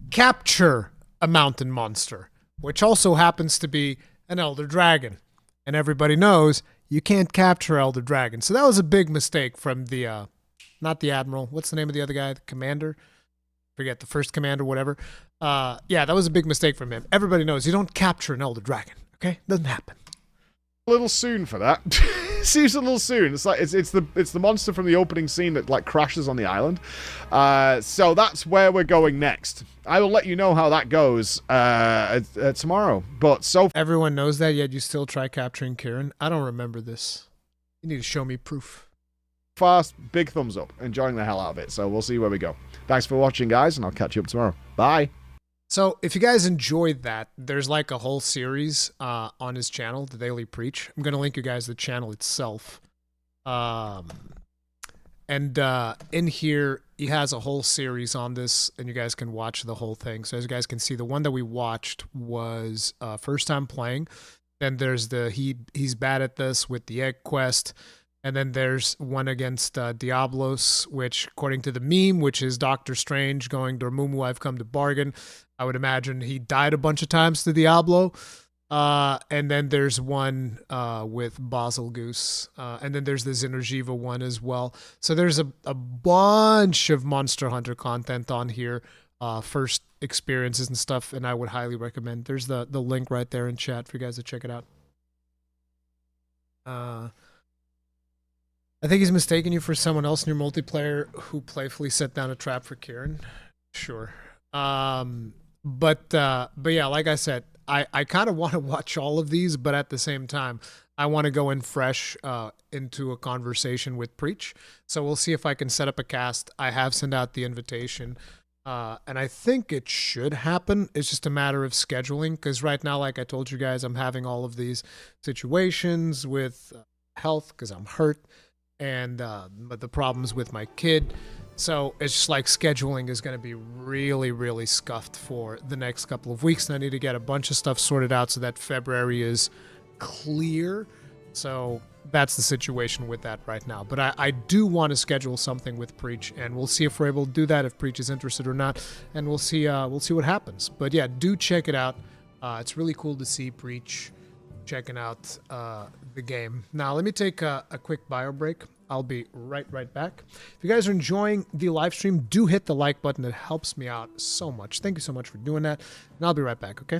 Capture a mountain monster, which also happens to be an elder dragon, and everybody knows you can't capture elder dragon. So that was a big mistake from the not the admiral, what's the name of the other guy, the commander, forget, the first commander, whatever. Yeah, that was a big mistake from him. Everybody knows you don't capture an elder dragon. Okay, doesn't happen. A little soon for that. Seems a little soon. It's like it's the monster from the opening scene that like crashes on the island. So that's where we're going next. I will let you know how that goes tomorrow. But so everyone knows that, yet you still try capturing Kieran. I don't remember this. You need to show me proof. Fast, big thumbs up. Enjoying the hell out of it. So we'll see where we go. Thanks for watching, guys, and I'll catch you up tomorrow. Bye. So if you guys enjoyed that, there's like a whole series on his channel, The Daily Preach. I'm going to link you guys the channel itself. And in here, he has a whole series on this, and you guys can watch the whole thing. So as you guys can see, the one that we watched was first time playing. Then there's the he's bad at this with the egg quest. And then there's one against Diablos, which, according to the meme, which is Doctor Strange going, Dormammu, I've come to bargain. I would imagine he died a bunch of times to Diablo. And then there's one with Basel Goose. And then there's the Zinnerjiva one as well. So there's a bunch of Monster Hunter content on here. First experiences and stuff, and I would highly recommend. There's the link right there in chat for you guys to check it out. I think he's mistaken you for someone else in your multiplayer who playfully set down a trap for Kieran. Sure. But yeah, like I said, I kind of want to watch all of these, but at the same time, I want to go in fresh into a conversation with Preach. So we'll see if I can set up a cast. I have sent out the invitation, and I think it should happen. It's just a matter of scheduling, because right now, like I told you guys, I'm having all of these situations with health because I'm hurt. And the problems with my kid. So it's just like scheduling is going to be really scuffed for the next couple of weeks. And I need to get a bunch of stuff sorted out so that February is clear. So that's the situation with that right now. But I do want to schedule something with Preach, and we'll see if we're able to do that, if Preach is interested or not. And we'll see what happens. But yeah, do check it out. It's really cool to see Preach checking out the game. Now, let me take a quick bio break. I'll be right back. If you guys are enjoying the live stream, do hit the like button. It helps me out so much. Thank you so much for doing that. And I'll be right back, okay?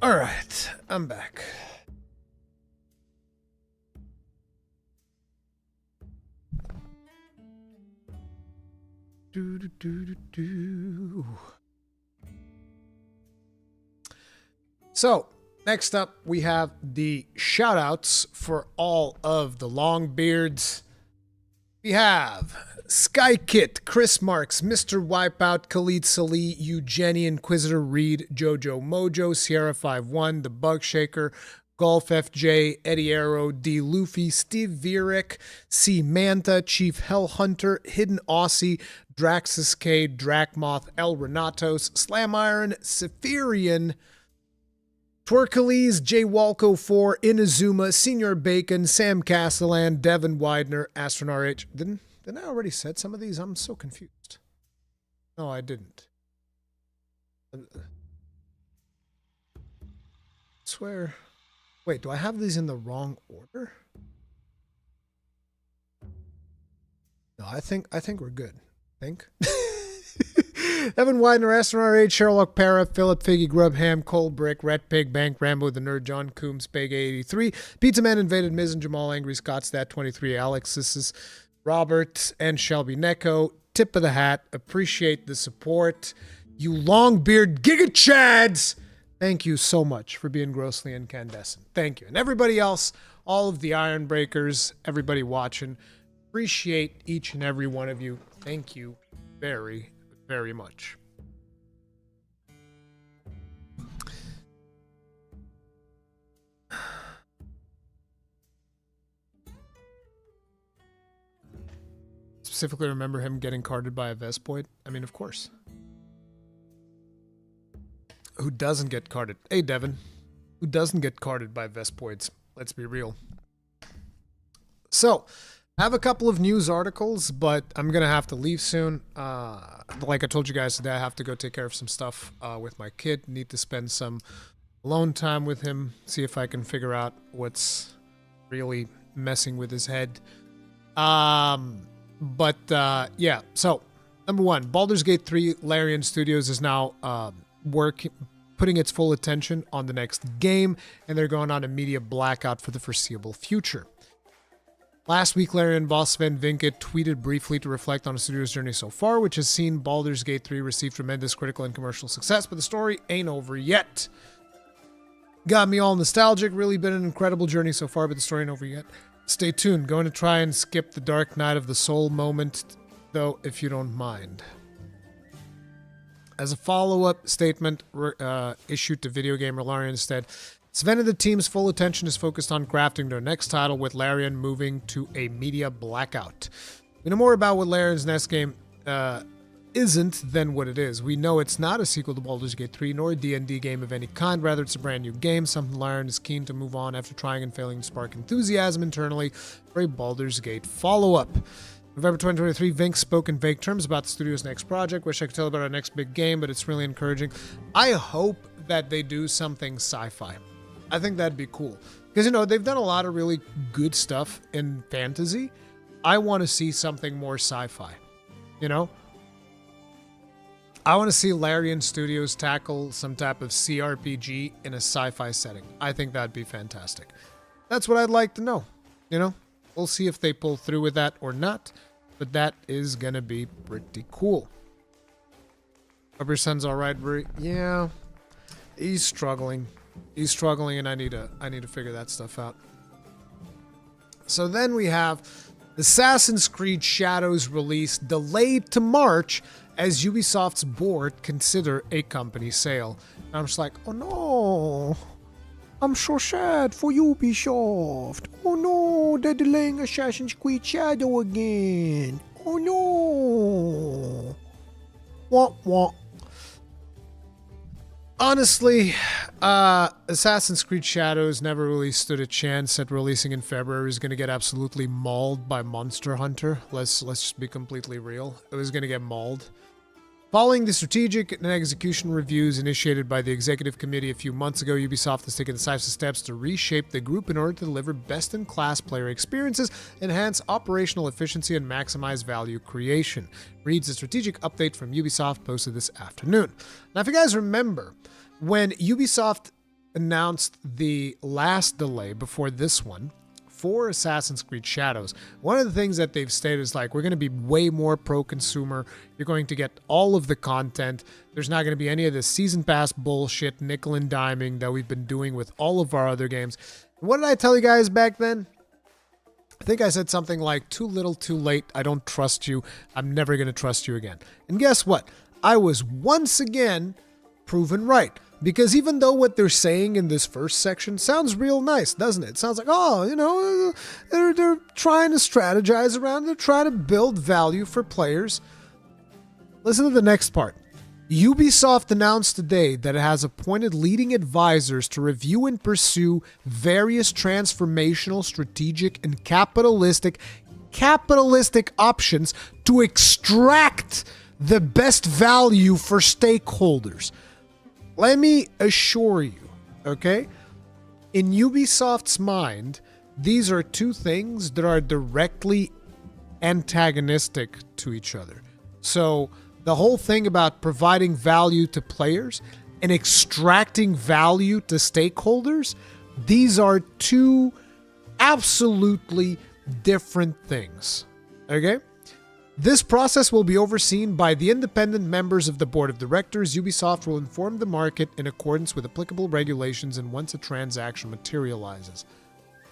All right, I'm back. Do, do, do, do, do. So, next up, we have the shout-outs for all of the Longbeards. We have Skykit, Chris Marks, Mr. Wipeout, Khalid Salih, Eugenie, Inquisitor Reed, Jojo Mojo, Sierra 51, The Bug Shaker, Golf FJ, Eddie Arrow, D. Luffy, Steve Vierek, C. Manta, Chief Hellhunter, Hidden Aussie, Draxus K, Dracmoth, El Renatos, Slam Iron, Sephirian, Twerkalees, J. Walco 4, Inazuma, Senior Bacon, Sam Castellan, Devin Widener, Astronaut H. Didn't I already said some of these? I'm so confused. No, I didn't. I swear. Wait, do I have these in the wrong order? No, I think we're good. Think. Evan Widener, Astronaut H, Sherlock Para, Philip Figgy, Grubham, Cold Brick, Red Pig, Bank, Rambo, The Nerd, John Coombs, Peg 83, Pizza Man Invaded, Miz and Jamal, Angry Scott, Stat 23, Alex, this is Robert, and Shelby Necco. Tip of the hat. Appreciate the support. You long-beard Giga Chads! Thank you so much for being grossly incandescent. Thank you. And everybody else, all of the Iron Breakers, everybody watching, appreciate each and every one of you. Thank you very, very much. Specifically remember him getting carded by a Vespoid? I mean, of course. Who doesn't get carded? Hey, Devin. Who doesn't get carded by Vespoids? Let's be real. So, I have a couple of news articles, but I'm going to have to leave soon. Like I told you guys today, I have to go take care of some stuff with my kid. Need to spend some alone time with him, see if I can figure out what's really messing with his head. Yeah, so, number one, Baldur's Gate 3 Larian Studios is now putting its full attention on the next game, and they're going on a media blackout for the foreseeable future. Last week, Larian boss Sven Vinkit tweeted briefly to reflect on the studio's journey so far, which has seen Baldur's Gate 3 receive tremendous critical and commercial success, but the story ain't over yet. Got me all nostalgic, really been an incredible journey so far, but the story ain't over yet. Stay tuned, going to try and skip the Dark Night of the Soul moment, though, if you don't mind. As a follow-up statement issued to Video Gamer Larian instead, Sven and the team's full attention is focused on crafting their next title, with Larian moving to a media blackout. We know more about what Larian's next game isn't than what it is. We know it's not a sequel to Baldur's Gate 3, nor a D&D game of any kind. Rather, it's a brand new game, something Larian is keen to move on after trying and failing to spark enthusiasm internally for a Baldur's Gate follow-up. November 2023, Vink spoke in vague terms about the studio's next project. Wish I could tell about our next big game, but it's really encouraging. I hope that they do something sci-fi. I think that'd be cool. Because, you know, they've done a lot of really good stuff in fantasy. I want to see something more sci-fi. You know? I want to see Larian Studios tackle some type of CRPG in a sci-fi setting. I think that'd be fantastic. That's what I'd like to know. You know? We'll see if they pull through with that or not. But that is going to be pretty cool. Hope your son's alright, Brie. Yeah. He's struggling. He's struggling, and I need to figure that stuff out. So then we have Assassin's Creed Shadows release delayed to March as Ubisoft's board consider a company sale. And I'm just like, oh no, I'm so sad for Ubisoft. Oh no, they're delaying Assassin's Creed Shadow again. Oh no. Wah. Honestly, Assassin's Creed Shadows never really stood a chance at releasing in February. It was going to get absolutely mauled by Monster Hunter. Let's just be completely real. It was going to get mauled. Following the strategic and execution reviews initiated by the executive committee a few months ago, Ubisoft has taken decisive steps to reshape the group in order to deliver best-in-class player experiences, enhance operational efficiency, and maximize value creation. Reads a strategic update from Ubisoft posted this afternoon. Now, if you guys remember, when Ubisoft announced the last delay before this one for Assassin's Creed Shadows. One of the things that they've stated is like, we're going to be way more pro-consumer. You're going to get all of the content. There's not going to be any of this season pass bullshit, nickel and diming that we've been doing with all of our other games. What did I tell you guys back then? I think I said something like, too little, too late. I don't trust you. I'm never going to trust you again. And guess what? I was once again proven right. Because even though what they're saying in this first section sounds real nice, doesn't it? It sounds like, oh, you know, they're trying to strategize around, they're trying to build value for players. Listen to the next part. Ubisoft announced today that it has appointed leading advisors to review and pursue various transformational, strategic, and capitalistic options to extract the best value for stakeholders. Let me assure you, okay? In Ubisoft's mind, these are two things that are directly antagonistic to each other. So the whole thing about providing value to players and extracting value to stakeholders, these are two absolutely different things, okay? This process will be overseen by the independent members of the board of directors. Ubisoft will inform the market in accordance with applicable regulations and once a transaction materializes.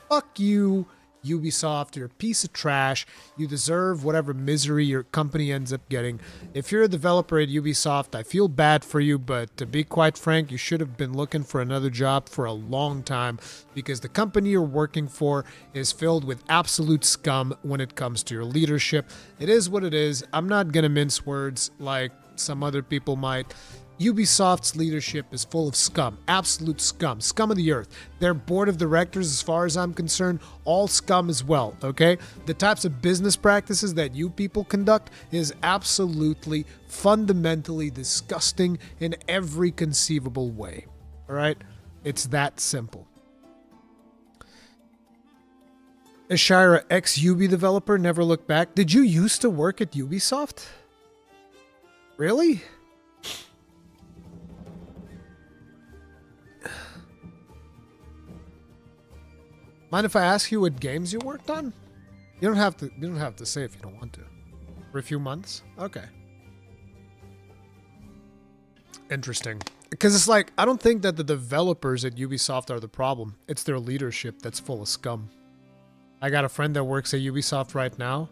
Fuck you, Ubisoft. You're a piece of trash. You deserve whatever misery your company ends up getting. If you're a developer at Ubisoft, I feel bad for you, but to be quite frank, you should have been looking for another job for a long time because the company you're working for is filled with absolute scum when it comes to your leadership. It is what it is. I'm not going to mince words like some other people might. Ubisoft's leadership is full of scum, absolute scum of the earth. Their board of directors, as far as I'm concerned, all scum as well, okay? The types of business practices that you people conduct is absolutely, fundamentally disgusting in every conceivable way, all right? It's that simple. Ashira, ex-Ubi developer, never looked back. Did you used to work at Ubisoft? Really? Mind if I ask you what games you worked on? You don't have to say if you don't want to. For a few months? Okay. Interesting. Because it's like, I don't think that the developers at Ubisoft are the problem. It's their leadership that's full of scum. I got a friend that works at Ubisoft right now.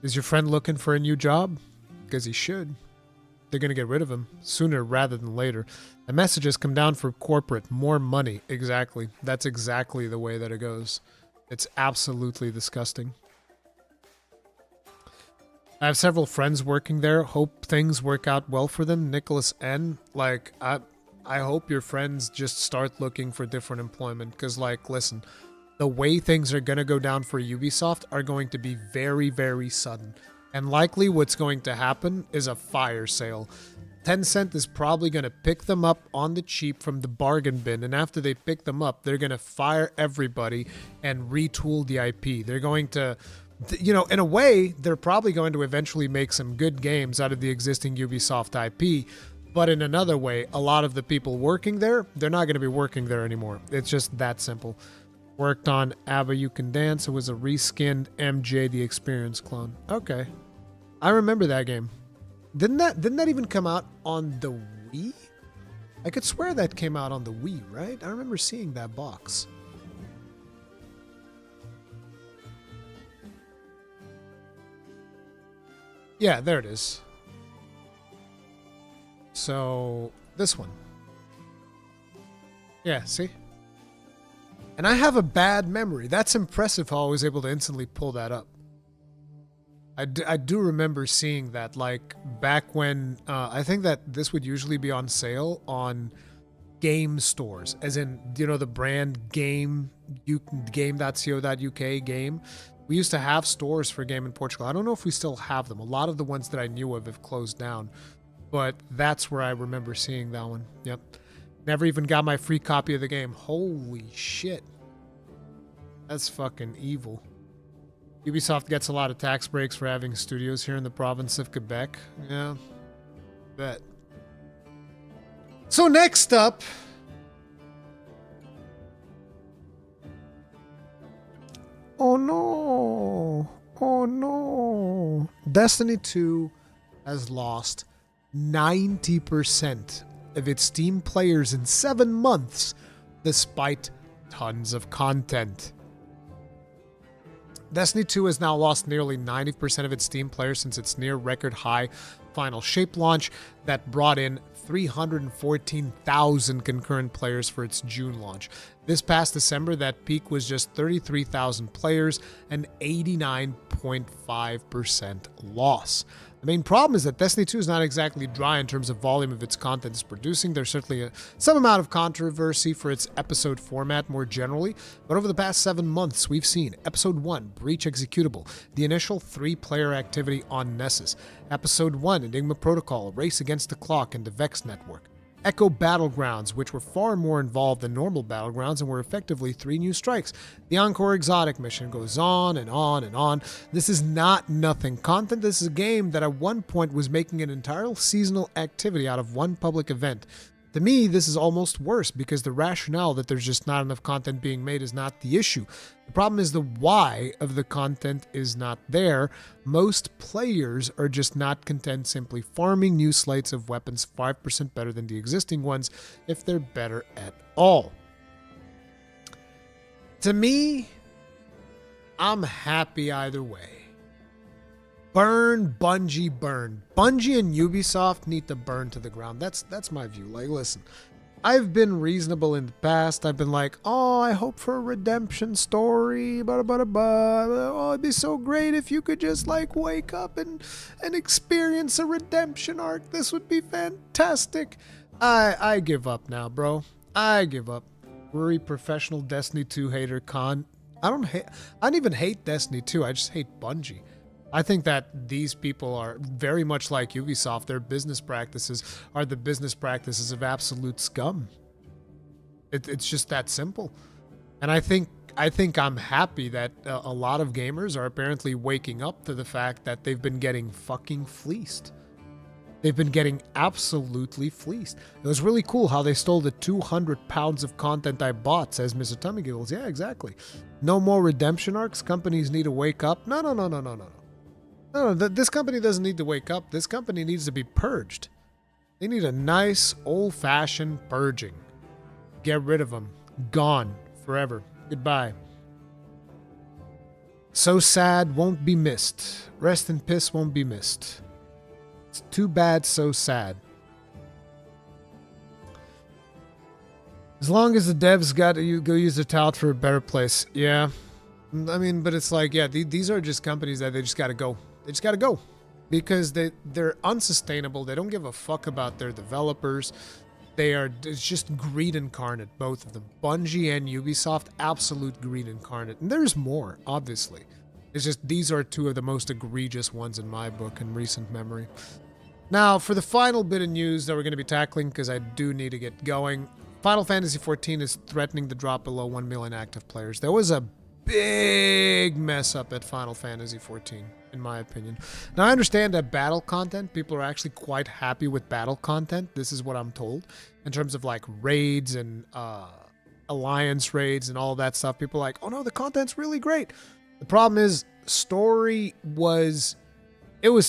Is your friend looking for a new job? Because he should. They're going to get rid of him sooner rather than later. The messages come down for corporate. More money. Exactly. That's exactly the way that it goes. It's absolutely disgusting. I have several friends working there. Hope things work out well for them. Nicholas N. Like, I hope your friends just start looking for different employment. Because, like, listen, the way things are going to go down for Ubisoft are going to be very, very sudden. And likely what's going to happen is a fire sale. Tencent is probably going to pick them up on the cheap from the bargain bin. And after they pick them up, they're going to fire everybody and retool the IP. They're going to, you know, in a way, they're probably going to eventually make some good games out of the existing Ubisoft IP. But in another way, a lot of the people working there, they're not going to be working there anymore. It's just that simple. Worked on ABBA You Can Dance. It was a reskinned MJ the Experience clone. Okay. I remember that game. Didn't that even come out on the Wii? I could swear that came out on the Wii, right? I remember seeing that box. Yeah, there it is. So, this one. Yeah, see? And I have a bad memory. That's impressive how I was able to instantly pull that up. I do remember seeing that, like, back when, I think that this would usually be on sale on game stores, as in, you know, the brand game.co.uk game. We used to have stores for game in Portugal. I don't know if we still have them. A lot of the ones that I knew of have closed down, but that's where I remember seeing that one. Yep. Never even got my free copy of the game. Holy shit. That's fucking evil. Ubisoft gets a lot of tax breaks for having studios here in the province of Quebec. Yeah, bet. So next up, Oh no. Oh no. Destiny 2 has lost 90% of its Steam players in 7 months, despite tons of content. Destiny 2 has now lost nearly 90% of its Steam players since its near record high Final Shape launch that brought in 314,000 concurrent players for its June launch. This past December, that peak was just 33,000 players, an 89.5% loss. The main problem is that Destiny 2 is not exactly dry in terms of volume of its content it's producing. There's certainly some amount of controversy for its episode format more generally, but over the past 7 months, we've seen Episode 1, Breach Executable, the initial 3-player activity on Nessus, Episode 1, Enigma Protocol, Race Against the Clock, and the Vex Network, Echo Battlegrounds, which were far more involved than normal Battlegrounds and were effectively 3 new strikes. The Encore Exotic mission goes on and on and on. This is not nothing content. This is a game that at one point was making an entire seasonal activity out of one public event. To me, this is almost worse because the rationale that there's just not enough content being made is not the issue. The problem is the why of the content is not there. Most players are just not content simply farming new slates of weapons 5% better than the existing ones if they're better at all. To me, I'm happy either way. Burn, Bungie, burn. Bungie and Ubisoft need to burn to the ground. That's my view. Like, listen, I've been reasonable in the past. I've been like, oh, I hope for a redemption story. Oh, it'd be so great if you could just like wake up and experience a redemption arc. This would be fantastic. I give up now, bro. I give up. Ruri, professional Destiny 2 hater Khan. I don't even hate Destiny 2. I just hate Bungie. I think that these people are very much like Ubisoft. Their business practices are the business practices of absolute scum. It's just that simple. And I think I'm happy that a lot of gamers are apparently waking up to the fact that they've been getting fucking fleeced. They've been getting absolutely fleeced. It was really cool how they stole the 200 pounds of content I bought, says Mr. Tummy Giggles. Yeah, exactly. No more redemption arcs. Companies need to wake up. No. No, this company doesn't need to wake up. This company needs to be purged. They need a nice, old-fashioned purging. Get rid of them. Gone. Forever. Goodbye. So sad, won't be missed. Rest in piss, won't be missed. It's too bad, so sad. As long as the devs got to go use their talent for a better place. Yeah. I mean, but it's like, yeah, these are just companies that they just got to go. They just got to go because they're unsustainable. They don't give a fuck about their developers. It's just greed incarnate, both of them. Bungie and Ubisoft, absolute greed incarnate. And there's more, obviously. It's just these are two of the most egregious ones in my book in recent memory. Now, for the final bit of news that we're going to be tackling, because I do need to get going, Final Fantasy XIV is threatening to drop below 1 million active players. There was a big mess up at Final Fantasy XIV, in my opinion. Now, I understand that battle content, people are actually quite happy with battle content. This is what I'm told. In terms of like raids and alliance raids and all that stuff, people are like, oh no, the content's really great. The problem is, story was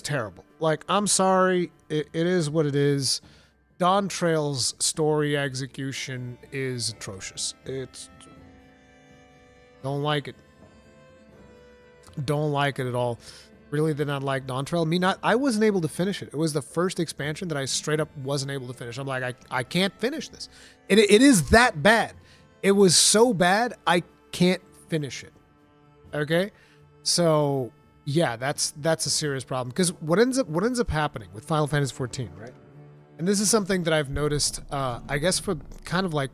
terrible. Like, I'm sorry, it is what it is. Dawn Trail's story execution is atrocious. Don't like it. Don't like it at all. Really did not like Dawn Trail. I wasn't able to finish it. It was the first expansion that I straight up wasn't able to finish. I'm like, I can't finish this. It is that bad. It was so bad, I can't finish it. Okay? So, yeah, that's a serious problem. Because what ends up happening with Final Fantasy XIV, right? And this is something that I've noticed, I guess for kind of like,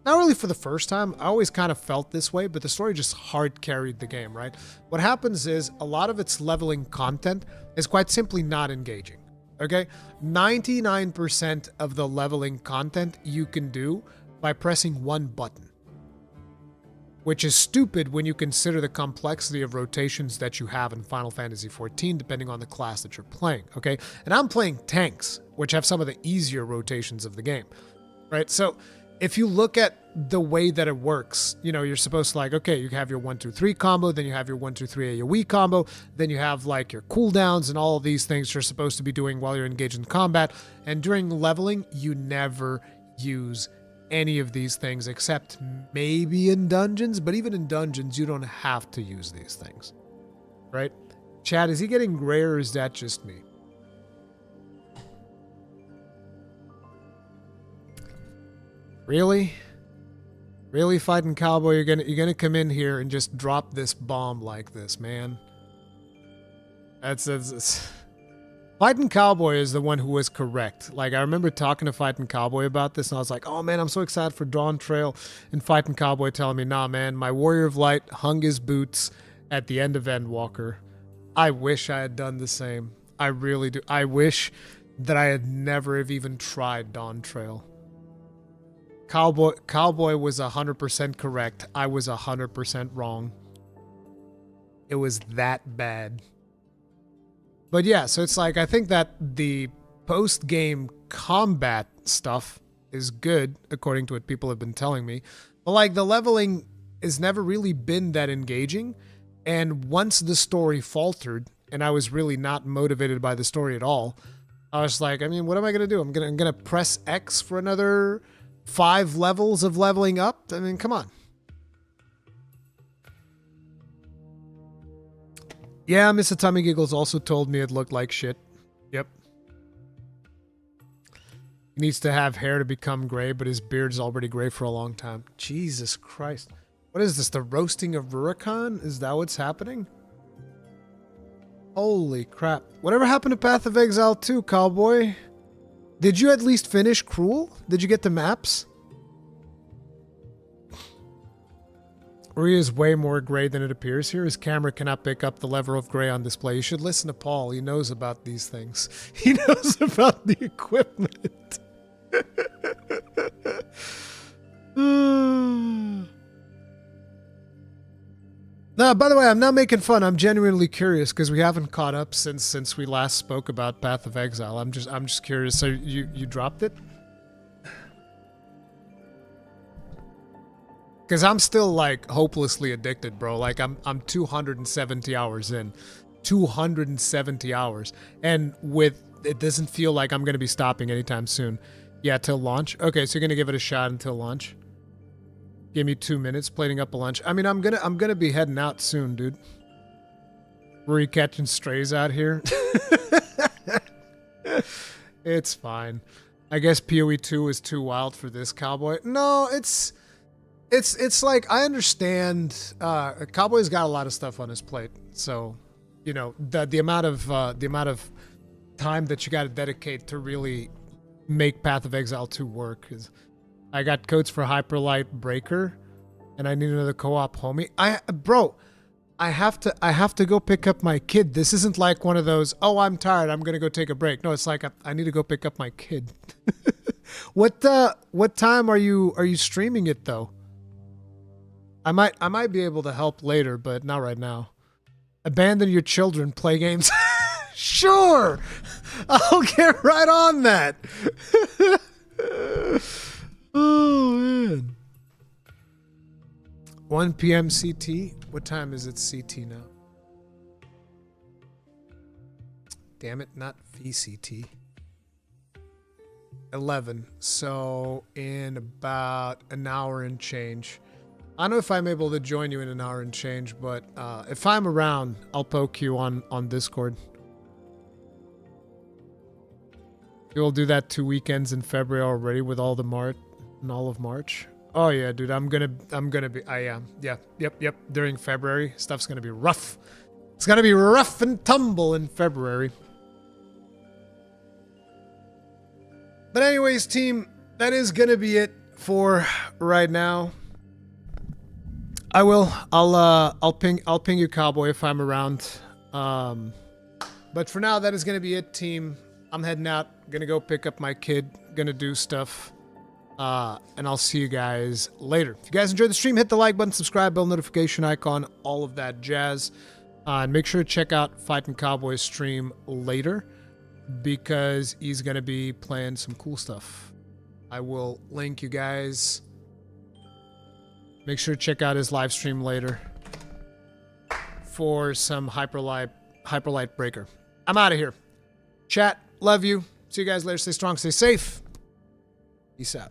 not really for the first time. I always kind of felt this way, but the story just hard carried the game, right? What happens is a lot of its leveling content is quite simply not engaging, okay? 99% of the leveling content you can do by pressing one button, which is stupid when you consider the complexity of rotations that you have in Final Fantasy XIV, depending on the class that you're playing, okay? And I'm playing tanks, which have some of the easier rotations of the game, right? So if you look at the way that it works, you know, you're supposed to like, okay, you have your 1-2-3 combo, then you have your 1-2-3 AoE combo, then you have like your cooldowns and all of these things you're supposed to be doing while you're engaged in combat. And during leveling, you never use any of these things except maybe in dungeons, but even in dungeons, you don't have to use these things, right? Chad, is he getting gray or is that just me? Really? Really, Fighting Cowboy? You're gonna come in here and just drop this bomb like this, man? That's Fighting Cowboy is the one who was correct. Like, I remember talking to Fighting Cowboy about this, and I was like, oh man, I'm so excited for Dawn Trail. And Fighting Cowboy telling me, nah man, my Warrior of Light hung his boots at the end of Endwalker. I wish I had done the same. I really do. I wish that I had never have even tried Dawn Trail. Cowboy was 100% correct. I was 100% wrong. It was that bad. But yeah, so it's like, I think that the post-game combat stuff is good, according to what people have been telling me. But like, the leveling has never really been that engaging. And once the story faltered, and I was really not motivated by the story at all, I was like, I mean, what am I going to do? I'm gonna press X for another 5 levels of leveling up? I mean, come on. Yeah, Mr. Tummy Giggles also told me it looked like shit. Yep. He needs to have hair to become gray, but his beard's already gray for a long time. Jesus Christ. What is this, the roasting of Rurikhan? Is that what's happening? Holy crap. Whatever happened to Path of Exile 2, Cowboy? Did you at least finish Cruel? Did you get the maps? Uri is way more gray than it appears here. His camera cannot pick up the level of gray on display. You should listen to Paul. He knows about these things. He knows about the equipment. No, by the way, I'm not making fun. I'm genuinely curious because we haven't caught up since we last spoke about Path of Exile. I'm just curious. So you dropped it? Because I'm still like hopelessly addicted, bro. Like I'm 270 hours in. 270 hours. And it doesn't feel like I'm gonna be stopping anytime soon. Yeah, till launch. Okay, so you're gonna give it a shot until launch. Give me 2 minutes plating up a lunch. I mean, I'm gonna be heading out soon, dude. We're catching strays out here. It's fine. I guess PoE 2 is too wild for this, Cowboy. No, it's like, I understand. Cowboy's got a lot of stuff on his plate, so you know the amount of time that you got to dedicate to really make Path of Exile 2 work is. I got codes for Hyperlight Breaker, and I need another co-op homie. I have to go pick up my kid. This isn't like one of those, oh, I'm tired, I'm gonna go take a break. No, it's like I need to go pick up my kid. What time are you streaming it though? I might be able to help later, but not right now. Abandon your children, play games. Sure, I'll get right on that. Oh, man. 1 p.m. CT? What time is it CT now? Damn it, not VCT. 11. So, in about an hour and change. I don't know if I'm able to join you in an hour and change, but if I'm around, I'll poke you on Discord. You'll do that 2 weekends in February already with all the and all of March. Oh yeah, dude, I'm gonna be. I am. Yeah. Yep. During February, stuff's gonna be rough. It's gonna be rough and tumble in February. But anyways, team, that is gonna be it for right now. I'll ping you, Cowboy, if I'm around. But for now, that is gonna be it, team. I'm heading out. Gonna go pick up my kid. Gonna do stuff. And I'll see you guys later. If you guys enjoyed the stream, hit the like button, subscribe, bell notification icon, all of that jazz. And make sure to check out Fighting Cowboy's stream later because he's going to be playing some cool stuff. I will link you guys. Make sure to check out his live stream later for some Hyperlight Breaker. I'm out of here. Chat, love you. See you guys later. Stay strong, stay safe. Peace out.